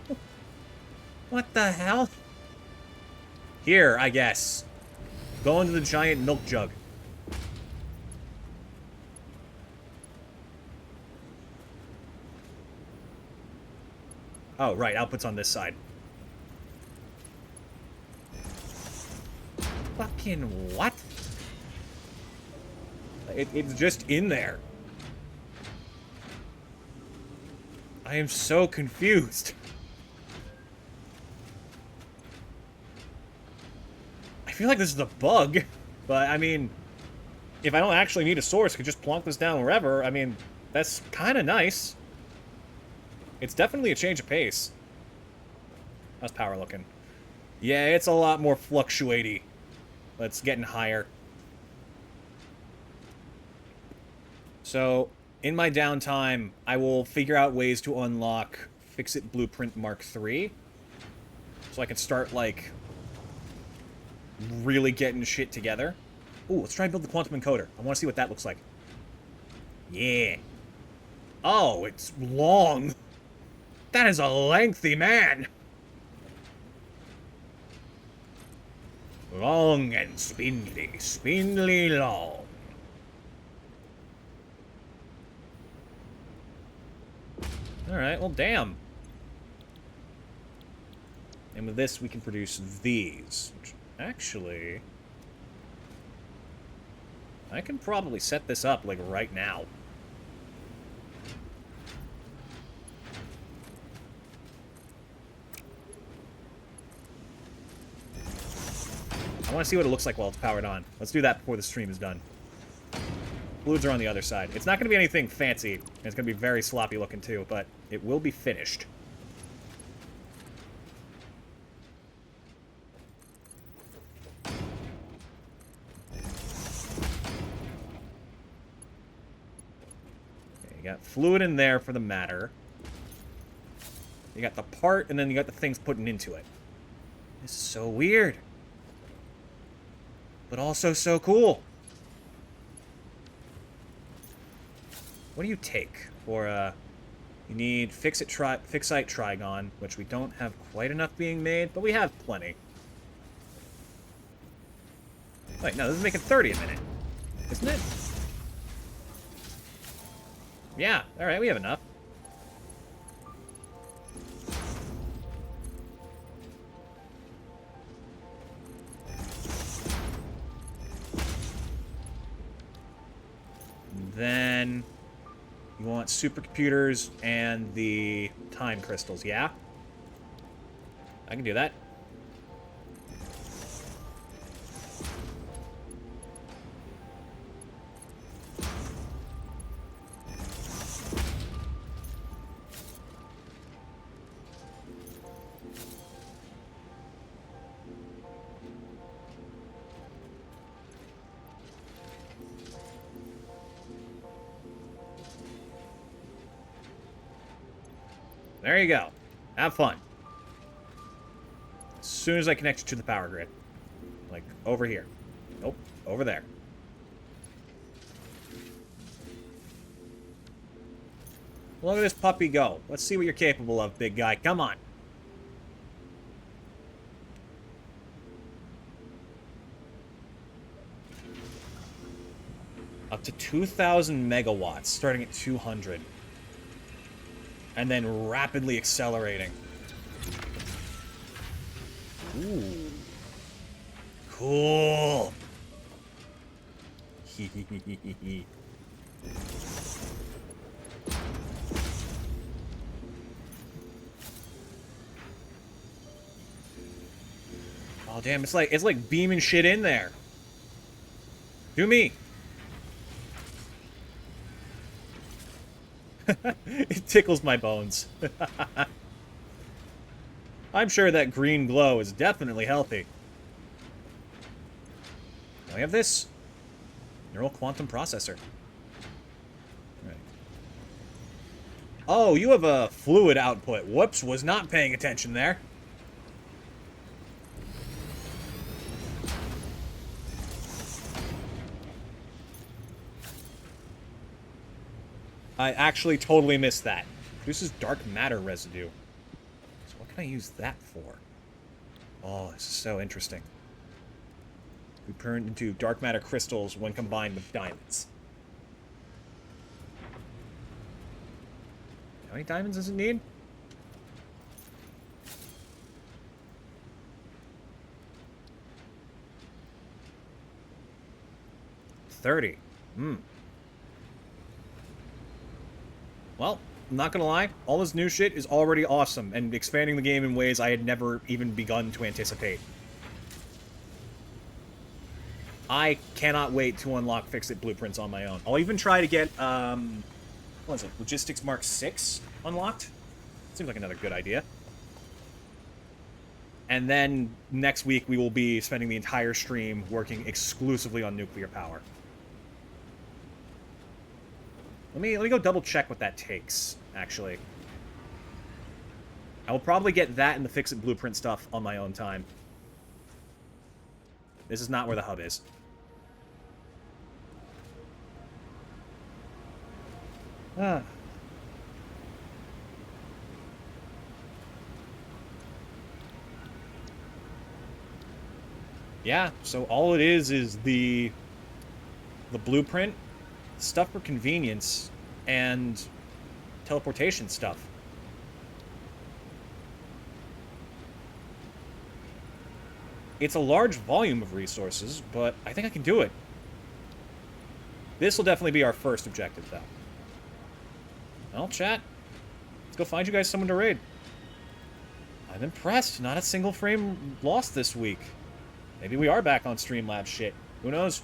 What the hell? Here, I guess. Go into the giant milk jug. Oh, right, output's on this side. Fucking what? It's just in there. I am so confused. I feel like this is a bug, but I mean, if I don't actually need a source, I could just plonk this down wherever. I mean, that's kind of nice. It's definitely a change of pace. How's power looking? Yeah, it's a lot more fluctuaty. It's getting higher. So, in my downtime, I will figure out ways to unlock Fix-It Blueprint Mark III. So I can start, like, really getting shit together. Ooh, let's try and build the quantum encoder. I want to see what that looks like. Yeah. Oh, it's long. That is a lengthy man. Long and spindly, spindly long. Alright, well, damn. And with this, we can produce these. Which, actually... I can probably set this up, like, right now. I want to see what it looks like while it's powered on. Let's do that before the stream is done. Fluids are on the other side. It's not going to be anything fancy. And it's going to be very sloppy looking, too, but it will be finished. You got fluid in there for the matter. You got the part, and then you got the things putting into it. This is so weird. But also so cool. What do you take? For, you need Fixite Trigon, which we don't have quite enough being made, but we have plenty. Wait, no, this is making 30 a minute. Isn't it? Yeah, alright, we have enough. Then you want supercomputers and the time crystals, yeah? I can do that. There you go. Have fun. As soon as I connect you to the power grid. Like, over here. Nope, over there. Look at this puppy go. Let's see what you're capable of, big guy. Come on. Up to 2,000 megawatts, starting at 200. And then rapidly accelerating. Ooh. Cool. Oh damn, it's like beaming shit in there. Do me. It tickles my bones. I'm sure that green glow is definitely healthy. Now we have this. Neural quantum processor. Right. Oh, you have a fluid output. Whoops, was not paying attention there. I actually totally missed that. This is dark matter residue. So what can I use that for? Oh, this is so interesting. We turn into dark matter crystals when combined with diamonds. How many diamonds does it need? 30. Well, I'm not gonna lie, all this new shit is already awesome, and expanding the game in ways I had never even begun to anticipate. I cannot wait to unlock Fix-It blueprints on my own. I'll even try to get, what is it, Logistics Mark 6 unlocked? Seems like another good idea. And then next week we will be spending the entire stream working exclusively on nuclear power. Let me go double check what that takes, actually. I will probably get that and the Fix-It blueprint stuff on my own time. This is not where the hub is. Yeah, so all it is the blueprint, stuff for convenience, and teleportation stuff. It's a large volume of resources, but I think I can do it. This will definitely be our first objective, though. Well, chat, let's go find you guys someone to raid. I'm impressed. Not a single frame lost this week. Maybe we are back on Streamlabs shit. Who knows?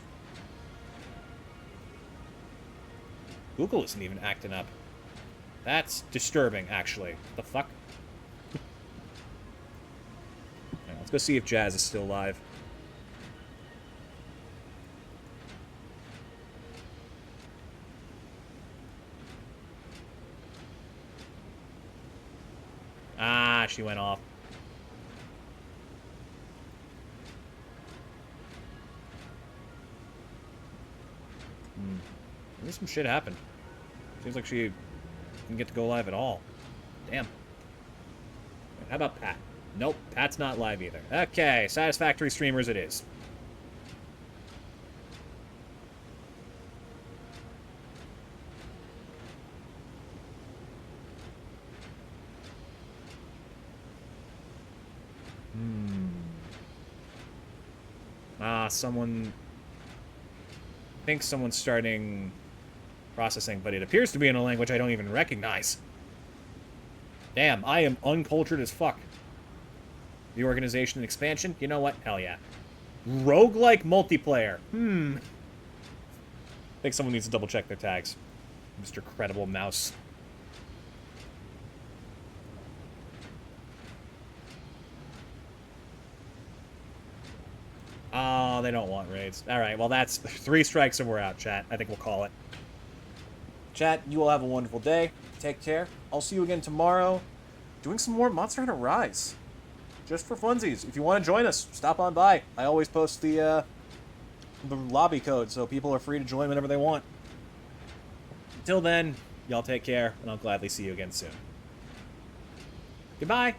Google isn't even acting up. That's disturbing, actually. The fuck? Right, let's go see if Jazz is still live. Ah, she went off. Maybe some shit happened. Seems like she didn't get to go live at all. Damn. How about Pat? Nope, Pat's not live either. Okay, Satisfactory streamers it is. Someone... I think someone's starting processing, but it appears to be in a language I don't even recognize. Damn, I am uncultured as fuck. The organization and expansion? You know what? Hell yeah. Roguelike multiplayer. I think someone needs to double check their tags. Mr. Credible Mouse. Oh, they don't want raids. Alright, well that's 3 strikes and we're out, chat. I think we'll call it. Chat, you will have a wonderful day. Take care. I'll see you again tomorrow. Doing some more Monster Hunter Rise. Just for funsies. If you want to join us, stop on by. I always post the lobby code, so people are free to join whenever they want. Until then, y'all take care, and I'll gladly see you again soon. Goodbye!